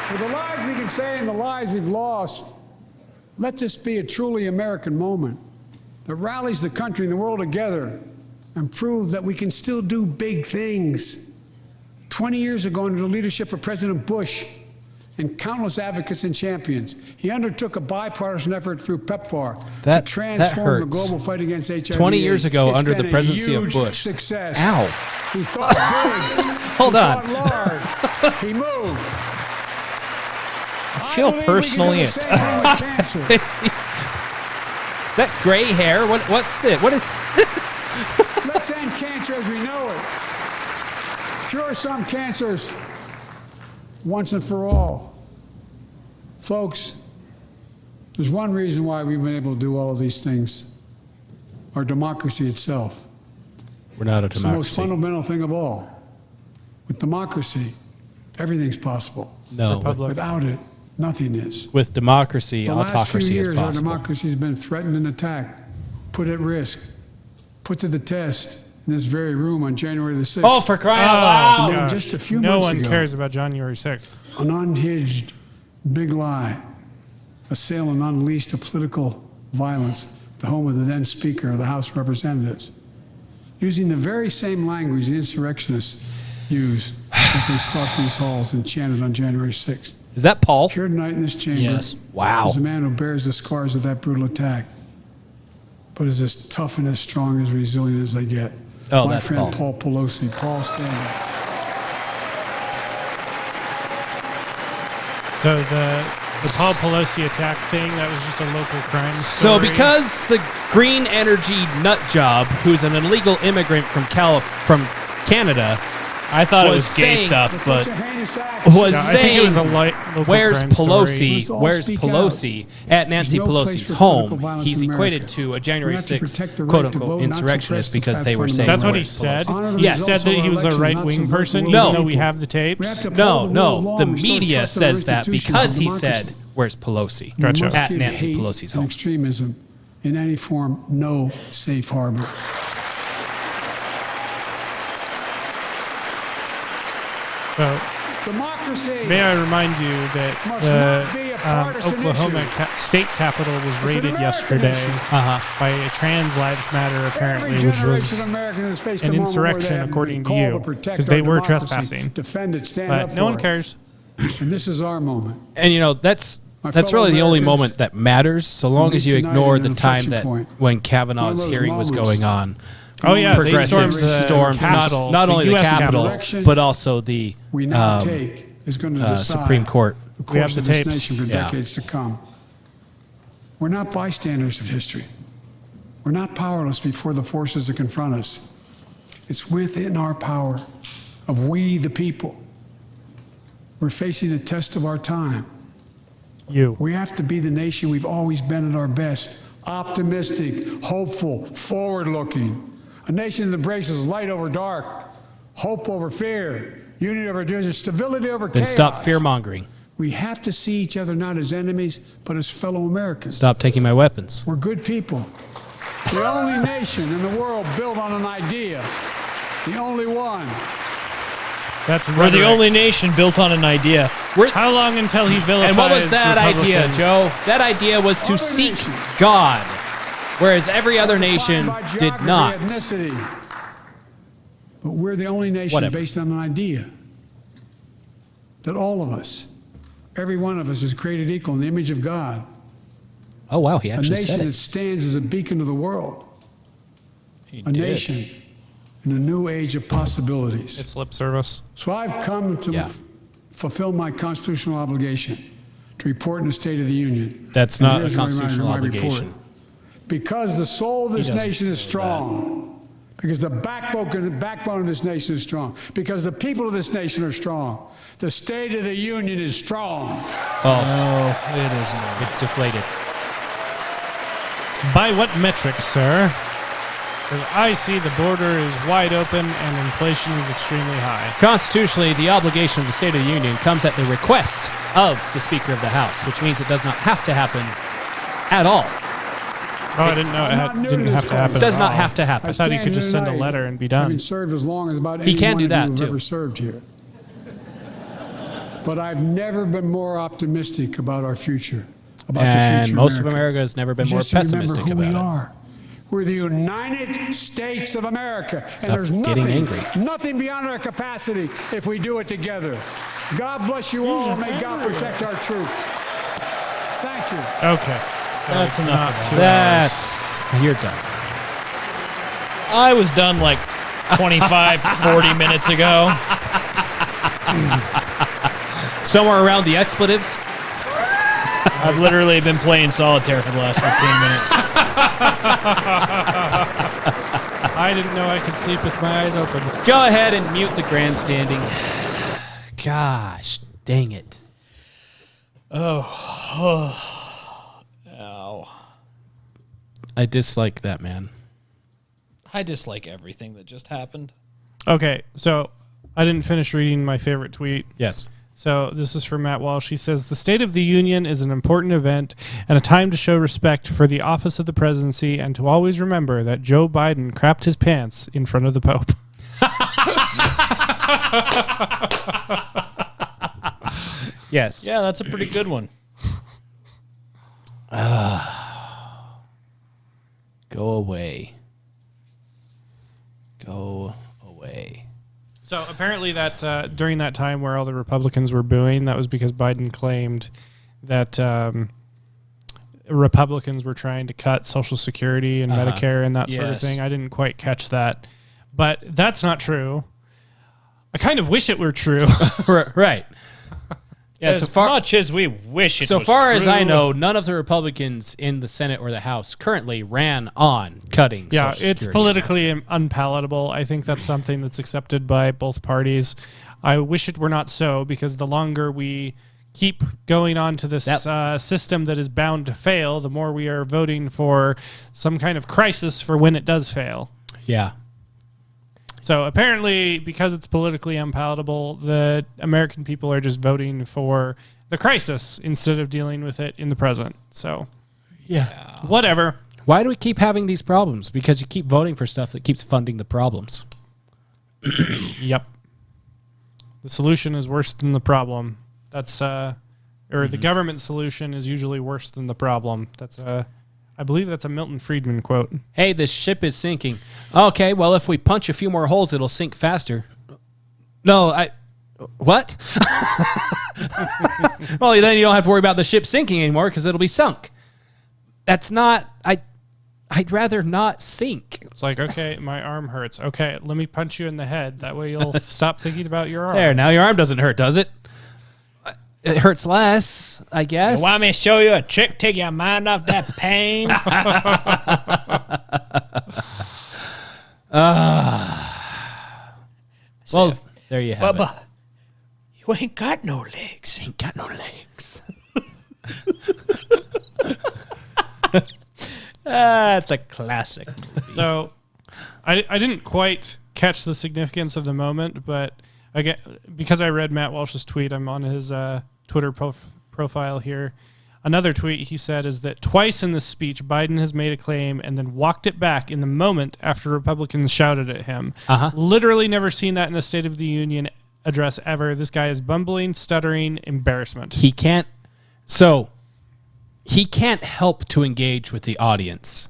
Speaker 9: For the lives we can save and the lives we've lost, let this be a truly American moment that rallies the country and the world together and proves that we can still do big things. 20 years ago, under the leadership of President Bush and countless advocates and champions, he undertook a bipartisan effort through PEPFAR
Speaker 2: That
Speaker 9: to transform the
Speaker 2: hurts.
Speaker 9: global fight against HIV.
Speaker 2: 20 years ago,
Speaker 9: It's
Speaker 2: under
Speaker 9: been
Speaker 2: the
Speaker 9: a
Speaker 2: presidency of
Speaker 9: huge
Speaker 2: Bush.
Speaker 9: Success.
Speaker 2: Ow.
Speaker 9: He thought big.
Speaker 2: Hold
Speaker 9: he
Speaker 2: on.
Speaker 9: thought large. He moved.
Speaker 1: I feel personally
Speaker 9: Is
Speaker 1: attacked.
Speaker 2: That gray hair? What's this? What is this?
Speaker 9: Let's end cancer as we know it. cure some cancers once and for all. Folks, there's one reason why we've been able to do all of these things. Our democracy itself.
Speaker 2: We're not a
Speaker 9: It's the most
Speaker 2: democracy.
Speaker 9: fundamental thing of all. With democracy, everything's possible.
Speaker 2: No,
Speaker 9: Without it, nothing is.
Speaker 2: with democracy,
Speaker 9: The last few
Speaker 2: autocracy is
Speaker 9: years, our
Speaker 2: possible.
Speaker 9: democracy has been threatened and attacked, put at risk, put to the test in this very room on January the 6th.
Speaker 2: Oh, for crying out loud!
Speaker 9: And then
Speaker 3: gosh.
Speaker 9: just a few
Speaker 3: No
Speaker 9: months
Speaker 3: one
Speaker 9: ago,
Speaker 3: cares about January 6th.
Speaker 9: an unhinged big lie, assailed and unleashed a political violence, the home of the then Speaker of the House of Representatives, using the very same language the insurrectionists used as they stalked these halls and chanted on January 6th.
Speaker 2: Is that Paul?
Speaker 9: Here tonight in this chamber
Speaker 1: Yes.
Speaker 2: Wow.
Speaker 9: is a man who bears the scars of that brutal attack, but is as tough and as strong, as resilient as they get.
Speaker 2: Oh,
Speaker 9: My
Speaker 2: that's
Speaker 9: friend
Speaker 2: Paul.
Speaker 9: Paul Pelosi. Paul, stand up.
Speaker 3: So the Paul Pelosi attack thing, that was just a local crime
Speaker 2: So
Speaker 3: story.
Speaker 2: because the green energy nut job, who's an illegal immigrant from Canada,
Speaker 1: I thought it
Speaker 2: was
Speaker 1: was gay
Speaker 2: saying-
Speaker 1: stuff, but
Speaker 9: Such a heinous act.
Speaker 2: was
Speaker 3: No, I
Speaker 2: saying,
Speaker 3: think it was a local
Speaker 2: "Where's
Speaker 3: crime story."
Speaker 2: Pelosi?
Speaker 9: Must all
Speaker 2: Where's
Speaker 9: speak
Speaker 2: Pelosi?" At Nancy
Speaker 9: There's no place
Speaker 2: Pelosi's
Speaker 9: for
Speaker 2: home,
Speaker 9: political violence
Speaker 2: he's
Speaker 9: in
Speaker 2: equated
Speaker 9: America.
Speaker 2: to a January
Speaker 9: We have to
Speaker 2: 6th
Speaker 9: protect the right
Speaker 2: quote
Speaker 9: to
Speaker 2: unquote
Speaker 9: vote, not
Speaker 2: insurrectionist
Speaker 9: suppress the
Speaker 2: because they were
Speaker 9: fundamental
Speaker 2: saying
Speaker 3: That's what
Speaker 2: the
Speaker 3: he
Speaker 2: word
Speaker 3: said.
Speaker 2: Pelosi.
Speaker 9: Honor the
Speaker 3: He
Speaker 2: Yes.
Speaker 3: said that he was a
Speaker 9: results of our
Speaker 3: right-wing
Speaker 9: election, not
Speaker 3: person,
Speaker 9: subvert
Speaker 3: even
Speaker 9: the
Speaker 3: though
Speaker 9: will
Speaker 3: we
Speaker 9: of the
Speaker 3: have the tapes.
Speaker 9: We have to
Speaker 2: No,
Speaker 9: uphold the rule of
Speaker 2: no.
Speaker 9: law
Speaker 2: The
Speaker 9: and restore
Speaker 2: media
Speaker 9: trust in our
Speaker 2: says that
Speaker 9: institutions
Speaker 2: because
Speaker 9: and
Speaker 2: he
Speaker 9: democracy.
Speaker 2: said, "Where's Pelosi?"
Speaker 9: We
Speaker 3: Gotcha.
Speaker 9: must
Speaker 2: At
Speaker 9: give
Speaker 2: Nancy
Speaker 9: hate
Speaker 2: Pelosi's
Speaker 9: and
Speaker 2: home.
Speaker 9: extremism in any form no safe harbor.
Speaker 3: So,
Speaker 9: Democracy.
Speaker 3: may I remind you that
Speaker 9: Must
Speaker 3: the
Speaker 9: not be a partisan
Speaker 3: Oklahoma
Speaker 9: issue.
Speaker 3: state capitol was
Speaker 9: an
Speaker 3: raided
Speaker 9: American
Speaker 3: yesterday
Speaker 2: Uh-huh.
Speaker 3: by a Trans Lives Matter, apparently,
Speaker 9: Every
Speaker 3: which
Speaker 9: generation
Speaker 3: was
Speaker 9: of Americans has faced
Speaker 3: an
Speaker 9: a moment where they
Speaker 3: insurrection,
Speaker 9: have
Speaker 3: according to
Speaker 9: been
Speaker 3: you,
Speaker 9: called to protect
Speaker 3: 'cause they
Speaker 9: our
Speaker 3: were
Speaker 9: democracy,
Speaker 3: trespassing.
Speaker 9: defend it, stand up
Speaker 3: but
Speaker 9: for
Speaker 3: no one
Speaker 9: it.
Speaker 3: cares.
Speaker 9: And this is our moment.
Speaker 2: And you know that's
Speaker 9: My
Speaker 2: that's
Speaker 9: fellow
Speaker 2: really the only
Speaker 9: Americans,
Speaker 2: moment that matters, so long
Speaker 9: we
Speaker 2: as you
Speaker 9: meet tonight
Speaker 2: ignore
Speaker 9: at
Speaker 2: the
Speaker 9: an
Speaker 2: time
Speaker 9: inflection
Speaker 2: that
Speaker 9: point.
Speaker 2: when Kavanaugh's
Speaker 9: One of those
Speaker 2: hearing was
Speaker 9: moments.
Speaker 2: going on.
Speaker 3: Oh, yeah, they
Speaker 2: Progressives
Speaker 3: stormed the
Speaker 2: not
Speaker 3: Capitol,
Speaker 2: not
Speaker 3: the
Speaker 2: only the
Speaker 3: US
Speaker 2: Capitol,
Speaker 9: Capitol.
Speaker 2: but also the
Speaker 9: We now take is going to decide
Speaker 2: Supreme Court.
Speaker 9: the
Speaker 3: We have
Speaker 9: course
Speaker 3: the
Speaker 9: of this
Speaker 3: tapes.
Speaker 9: nation for
Speaker 2: Yeah.
Speaker 9: decades to come. We're not bystanders of history. We're not powerless before the forces that confront us. It's within our power of we the people. We're facing the test of our time.
Speaker 3: You.
Speaker 9: We have to be the nation we've always been at our best. Optimistic, hopeful, forward-looking. A nation that embraces light over dark, hope over fear, unity over division, stability over
Speaker 2: Then
Speaker 9: chaos.
Speaker 2: stop fear-mongering.
Speaker 9: We have to see each other not as enemies, but as fellow Americans.
Speaker 2: Stop taking my weapons.
Speaker 9: We're good people. The only nation in the world built on an idea. The only one.
Speaker 3: That's
Speaker 1: we're the
Speaker 3: rhetoric.
Speaker 1: only nation built on an idea.
Speaker 3: How long until he vilifies
Speaker 2: And what was that idea,
Speaker 3: Republicans?
Speaker 2: Joe? That idea was to
Speaker 9: Other
Speaker 2: seek
Speaker 9: nations.
Speaker 2: God, whereas every other nation
Speaker 9: Defined by
Speaker 2: did
Speaker 9: geography,
Speaker 2: not.
Speaker 9: Ethnicity. But we're the only nation
Speaker 2: Whatever.
Speaker 9: based on an idea that all of us, every one of us, is created equal in the image of God.
Speaker 2: Oh wow, he
Speaker 9: A
Speaker 2: actually
Speaker 9: nation
Speaker 2: said
Speaker 9: that
Speaker 2: it.
Speaker 9: stands as a beacon to the world.
Speaker 1: He
Speaker 9: A
Speaker 1: did.
Speaker 9: nation in a new age of possibilities.
Speaker 3: It's lip service.
Speaker 9: So I've come to
Speaker 2: Yeah.
Speaker 9: fulfill my constitutional obligation to report in the State of the Union.
Speaker 2: That's
Speaker 9: And
Speaker 2: not
Speaker 9: here's
Speaker 2: a
Speaker 9: my
Speaker 2: constitutional
Speaker 9: report.
Speaker 2: obligation.
Speaker 9: Because the soul of this
Speaker 1: doesn't
Speaker 9: nation is
Speaker 1: know
Speaker 9: strong. Because the backbone of this nation is strong. Because the people of this nation are strong. The State of the Union is strong.
Speaker 2: False.
Speaker 1: No, it isn't.
Speaker 2: It's deflated.
Speaker 3: By what metric, sir? Because I see the border is wide open and inflation is extremely high.
Speaker 2: Constitutionally, the obligation of the State of the Union comes at the request of the Speaker of the House, which means it does not have to happen at all.
Speaker 3: Oh, I didn't know
Speaker 9: I'm not new to
Speaker 3: didn't
Speaker 9: this
Speaker 3: have to
Speaker 9: cause.
Speaker 3: happen.
Speaker 2: It does
Speaker 3: at
Speaker 2: not
Speaker 3: all.
Speaker 2: have to happen.
Speaker 3: I thought he
Speaker 9: stand
Speaker 3: could
Speaker 9: here
Speaker 3: just send a
Speaker 9: tonight,
Speaker 3: letter and be
Speaker 9: Having
Speaker 3: done.
Speaker 9: served as long as about
Speaker 2: He
Speaker 9: any
Speaker 2: can
Speaker 9: one
Speaker 2: do
Speaker 9: of
Speaker 2: that,
Speaker 9: you who've
Speaker 2: too.
Speaker 9: ever served here. But I've never been more optimistic about our future. About the
Speaker 2: And
Speaker 9: future
Speaker 2: most of America has never been more
Speaker 9: Just to remember
Speaker 2: pessimistic
Speaker 9: who we
Speaker 2: about it.
Speaker 9: are. We're the United States of America, and
Speaker 2: Stop
Speaker 9: there's
Speaker 2: getting
Speaker 9: nothing,
Speaker 2: angry.
Speaker 9: nothing beyond our capacity if we do it together. God bless you all, and may God protect our troops. Thank you.
Speaker 3: Okay. So
Speaker 1: That's
Speaker 3: it's
Speaker 1: enough
Speaker 3: not
Speaker 1: of that.
Speaker 3: 2
Speaker 2: That's you're done.
Speaker 1: I was done like 25, 40 minutes ago.
Speaker 2: Somewhere around the expletives.
Speaker 1: I've literally been playing solitaire for the last 15 minutes.
Speaker 3: I I didn't know I could sleep with my eyes open.
Speaker 2: Go ahead and mute the grandstanding. Gosh, dang it.
Speaker 1: Ow.
Speaker 2: I dislike that, man.
Speaker 1: I dislike everything that just happened.
Speaker 3: Okay, so I didn't finish reading my favorite tweet.
Speaker 2: Yes.
Speaker 3: So this is from Matt Walsh. He says, the State of the Union is an important event and a time to show respect for the office of the presidency and to always remember that Joe Biden crapped his pants in front of the Pope.
Speaker 2: Yes.
Speaker 1: Yeah, that's a pretty good one.
Speaker 2: Go away. Go away.
Speaker 3: So apparently that during that time where all the Republicans were booing, that was because Biden claimed that Republicans were trying to cut Social Security and Medicare and that sort of thing. I didn't quite catch that. But that's not true. I kind of wish it were true.
Speaker 2: Right. Yeah,
Speaker 1: As much as we wish it
Speaker 2: so
Speaker 1: was
Speaker 2: far as
Speaker 1: true.
Speaker 2: I know, none of the Republicans in the Senate or the House currently ran on cutting
Speaker 3: Yeah,
Speaker 2: Social
Speaker 3: it's
Speaker 2: Security.
Speaker 3: politically unpalatable. I think that's something that's accepted by both parties. I wish it were not so, because the longer we keep going on to this system that is bound to fail, the more we are voting for some kind of crisis for when it does fail.
Speaker 2: Yeah.
Speaker 3: So apparently, because it's politically unpalatable, the American people are just voting for the crisis instead of dealing with it in the present. So,
Speaker 2: Yeah.
Speaker 3: whatever.
Speaker 2: Why do we keep having these problems? Because you keep voting for stuff that keeps funding the problems.
Speaker 3: Yep. The solution is worse than the problem. That's the government solution is usually worse than the problem. That's I believe that's a Milton Friedman quote.
Speaker 2: Hey, this ship is sinking. Okay, well, if we punch a few more holes, it'll sink faster. No, what? Well, then you don't have to worry about the ship sinking anymore because it'll be sunk. That's not... I'd rather not sink.
Speaker 3: It's like, okay, my arm hurts. Okay, let me punch you in the head. That way you'll stop thinking about your arm.
Speaker 2: There, now your arm doesn't hurt, does it? It hurts less, I guess.
Speaker 1: You want me to show you a trick? Take your mind off that pain?
Speaker 2: Well, there you have
Speaker 1: Bubba, you ain't got no legs.
Speaker 2: Ain't got no legs.
Speaker 1: That's a classic.
Speaker 3: So I didn't quite catch the significance of the moment, but again, because I read Matt Walsh's tweet, I'm on his Twitter profile here. Another tweet he said is that twice in this speech, Biden has made a claim and then walked it back in the moment after Republicans shouted at him. Literally never seen that in a State of the Union address ever. This guy is bumbling, stuttering, embarrassment.
Speaker 2: He can't help to engage with the audience,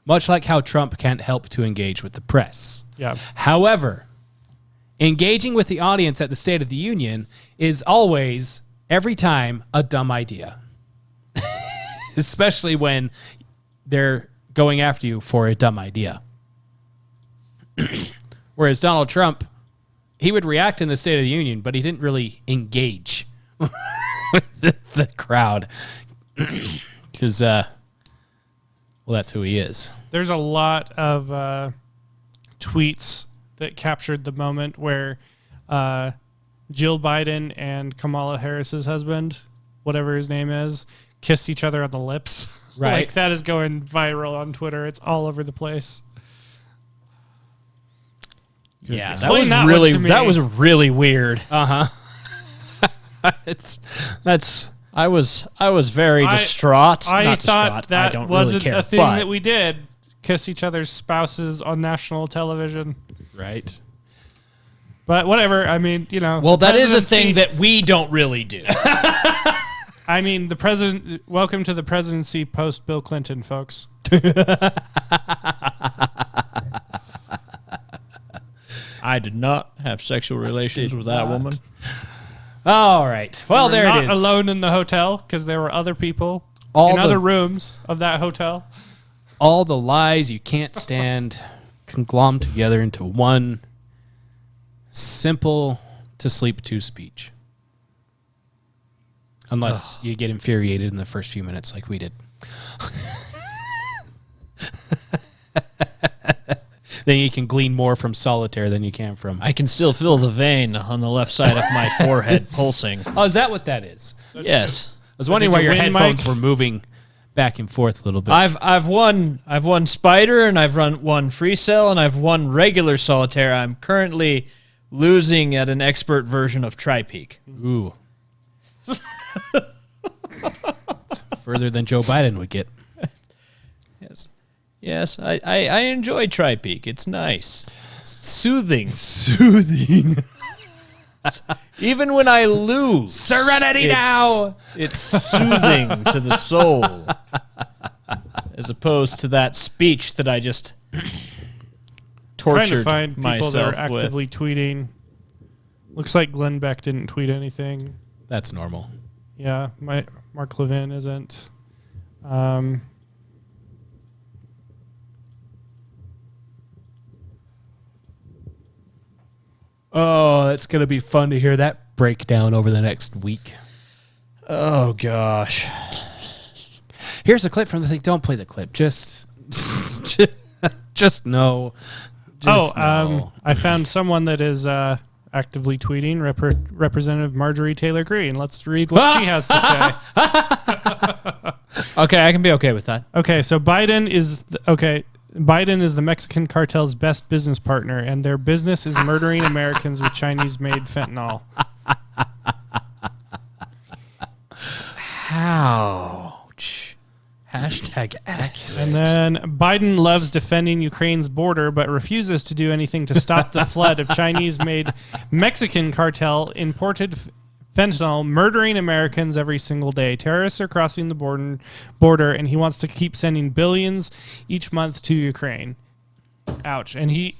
Speaker 2: much like how Trump can't help to engage with the press.
Speaker 3: Yeah.
Speaker 2: However, engaging with the audience at the State of the Union is always, every time, a dumb idea. Especially when they're going after you for a dumb idea. Whereas Donald Trump, he would react in the State of the Union, but he didn't really engage with the crowd. Because, well, that's who he is.
Speaker 3: There's a lot of tweets that captured the moment where Jill Biden and Kamala Harris's husband, whatever his name is, kissed each other on the lips.
Speaker 2: Right.
Speaker 3: Like, that is going viral on Twitter. It's all over the place.
Speaker 1: Yeah,
Speaker 3: Explain that one to me.
Speaker 1: that was really weird.
Speaker 2: Uh-huh.
Speaker 1: I was very distraught.
Speaker 3: I
Speaker 1: Not
Speaker 3: thought
Speaker 1: distraught.
Speaker 3: that
Speaker 1: I don't
Speaker 3: wasn't
Speaker 1: really care,
Speaker 3: a thing
Speaker 1: but
Speaker 3: that we did. Kiss each other's spouses on national television.
Speaker 2: Right.
Speaker 3: But whatever. I mean, you know.
Speaker 1: well,
Speaker 3: the
Speaker 1: that is a
Speaker 3: presidency-
Speaker 1: thing that we don't really do.
Speaker 3: I mean, the president. Welcome to the presidency post Bill Clinton, folks.
Speaker 1: I did not have sexual relations with that woman.
Speaker 2: All right. Well,
Speaker 3: We were
Speaker 2: there
Speaker 3: not
Speaker 2: it is.
Speaker 3: alone in the hotel because there were other people
Speaker 2: All
Speaker 3: in
Speaker 2: the-
Speaker 3: other rooms of that hotel.
Speaker 2: All the lies you can't stand conglom together into one simple to sleep to speech. Unless you get infuriated in the first few minutes like we did. then you can glean more from solitaire than you can from.
Speaker 1: I can still feel the vein on the left side of my forehead pulsing.
Speaker 2: Oh, is that what that is?
Speaker 1: Yes.
Speaker 2: I was wondering
Speaker 3: did
Speaker 2: why
Speaker 3: you
Speaker 2: your
Speaker 3: win,
Speaker 2: headphones
Speaker 3: Mike?
Speaker 2: were moving back and forth a little bit.
Speaker 1: I've won Spider, and I've won Free Cell, and I've won regular solitaire. I'm currently losing at an expert version of Tri-Peak.
Speaker 2: Ooh. It's further than Joe Biden would get.
Speaker 1: Yes, I enjoy Tri-Peak. It's nice. It's soothing.
Speaker 2: Soothing.
Speaker 1: Even when I lose.
Speaker 2: Serenity now.
Speaker 1: It's soothing to the soul. As opposed to that speech that I just tortured
Speaker 3: Trying to find people that
Speaker 1: myself
Speaker 3: are actively
Speaker 1: with.
Speaker 3: tweeting. Looks like Glenn Beck didn't tweet anything.
Speaker 2: That's normal.
Speaker 3: Yeah, Mark Levin isn't.
Speaker 2: Oh, it's going to be fun to hear that breakdown over the next week.
Speaker 1: Oh, gosh.
Speaker 2: Here's a clip from the thing. Don't play the clip. Just know. Just know.
Speaker 3: I found someone that is actively tweeting Representative Marjorie Taylor Greene. Let's read what she has to say.
Speaker 1: Okay, I can be okay with that.
Speaker 3: Okay, so Biden is the Mexican cartel's best business partner, and their business is murdering Americans with Chinese-made fentanyl.
Speaker 1: Ouch. Hashtag accurate.
Speaker 3: And then Biden loves defending Ukraine's border, but refuses to do anything to stop the flood of Chinese-made Mexican cartel imported fentanyl murdering Americans every single day. Terrorists are crossing the border, and he wants to keep sending billions each month to Ukraine. Ouch. And he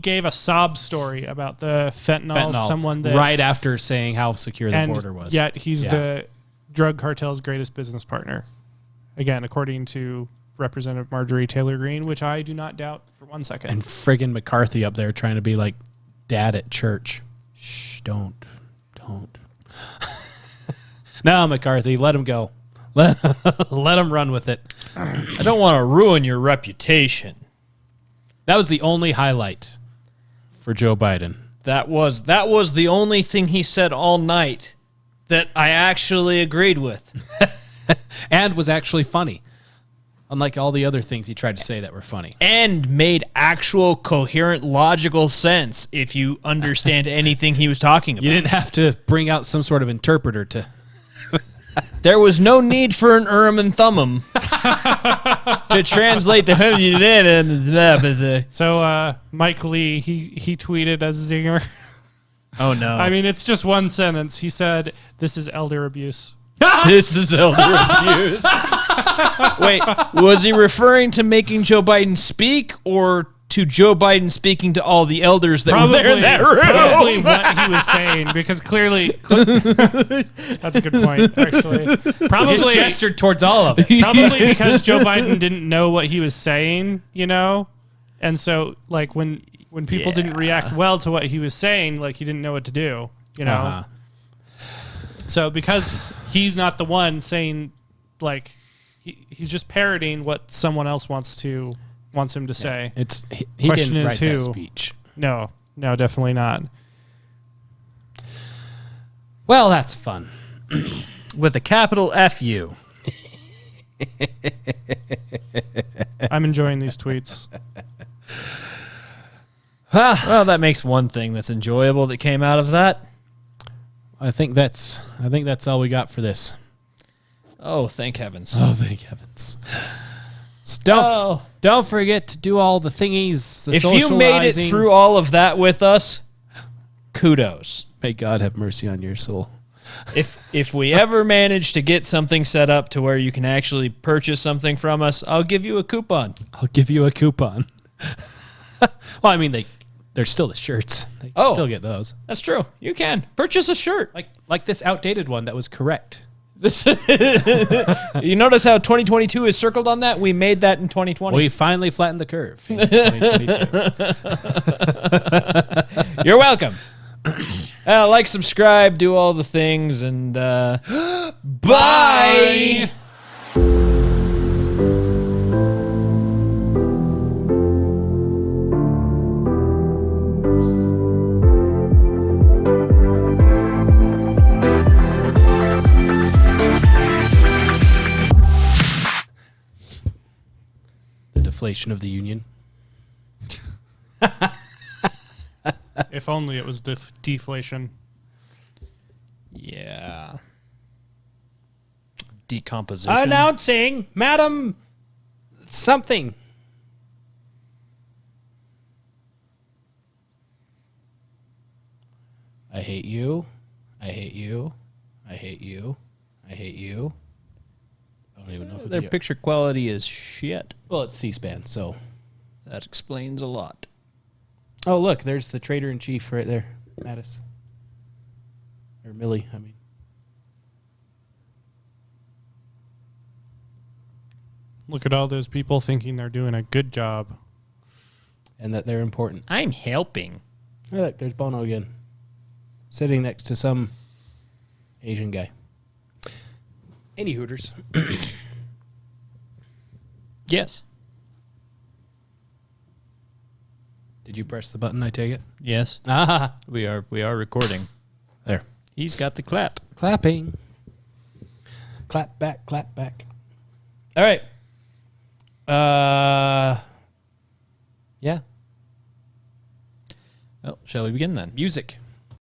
Speaker 3: gave a sob story about the fentanyl. Someone that
Speaker 2: right after saying how secure the
Speaker 3: and
Speaker 2: border was.
Speaker 3: Yet he's the drug cartel's greatest business partner. Again, according to Representative Marjorie Taylor Greene, which I do not doubt for 1 second.
Speaker 2: And friggin' McCarthy up there trying to be like dad at church. Shh, don't. No, McCarthy, let him go. Let him run with it.
Speaker 1: I don't want to ruin your reputation.
Speaker 2: That was the only highlight for Joe Biden.
Speaker 1: That was the only thing he said all night that I actually agreed with.
Speaker 2: And was actually funny. Unlike all the other things he tried to say that were funny.
Speaker 1: And made actual coherent logical sense if you understand anything he was talking about.
Speaker 2: You didn't have to bring out some sort of interpreter to...
Speaker 1: There was no need for an Urim and Thummim to translate the...
Speaker 3: So Mike Lee, he tweeted a zinger.
Speaker 1: Oh, no.
Speaker 3: I mean, it's just one sentence. He said, "This is elder abuse."
Speaker 1: This is elder abuse. Wait, was he referring to making Joe Biden speak or to Joe Biden speaking to all the elders that were there in that room?
Speaker 3: Probably what he was saying, because clearly... That's a good point, actually.
Speaker 2: He gestured towards all of it.
Speaker 3: Probably because Joe Biden didn't know what he was saying, you know? And so, like, when people didn't react well to what he was saying, like, he didn't know what to do, you know?
Speaker 2: Uh-huh.
Speaker 3: So because he's not the one saying, like, he's just parroting what someone else wants him to say.
Speaker 2: He
Speaker 3: Question
Speaker 2: didn't
Speaker 3: is
Speaker 2: write
Speaker 3: who?
Speaker 2: that speech.
Speaker 3: No, definitely not.
Speaker 2: Well, that's fun.
Speaker 1: With a capital F-U.
Speaker 3: I'm enjoying these tweets.
Speaker 1: Well, that makes one thing that's enjoyable that came out of that.
Speaker 2: I think that's all we got for this.
Speaker 1: Oh, thank heavens.
Speaker 2: Oh, thank heavens. Don't forget to do all the thingies, the
Speaker 1: if you made it
Speaker 2: socializing.
Speaker 1: through all of that with us, kudos.
Speaker 2: May God have mercy on your soul.
Speaker 1: If we ever manage to get something set up to where you can actually purchase something from us, I'll give you a coupon.
Speaker 2: I'll give you a coupon. Well, I mean, there's still the shirts. They can still get those.
Speaker 1: That's true. You can purchase a shirt.
Speaker 2: Like this outdated one that was correct.
Speaker 1: You notice how 2022 is circled on that? We made that in 2020.
Speaker 2: We finally flattened the curve in 2022.
Speaker 1: You're welcome. Like, subscribe, do all the things, and bye.
Speaker 2: deflation of the union.
Speaker 3: If only it was deflation.
Speaker 1: Yeah. Decomposition.
Speaker 2: Announcing, Madam something. I hate you. I hate you. I hate you. I hate you. I don't even know who
Speaker 1: Their
Speaker 2: they are.
Speaker 1: picture quality is shit.
Speaker 2: Well, it's C-SPAN, so.
Speaker 1: That explains a lot.
Speaker 2: Oh, look, there's the traitor-in-chief right there. Mattis. Or Millie, I mean.
Speaker 3: Look at all those people thinking they're doing a good job.
Speaker 2: And that they're important.
Speaker 1: I'm helping.
Speaker 2: Oh, look, there's Bono again. Sitting next to some Asian guy. Any Hooters.
Speaker 1: Yes.
Speaker 2: Did you press the button, I take it?
Speaker 1: Yes.
Speaker 2: Ah,
Speaker 1: We are recording.
Speaker 2: there.
Speaker 1: He's got the clap.
Speaker 2: Clapping. Clap back, clap back. All right. Yeah.
Speaker 1: Well, shall we begin then?
Speaker 2: Music.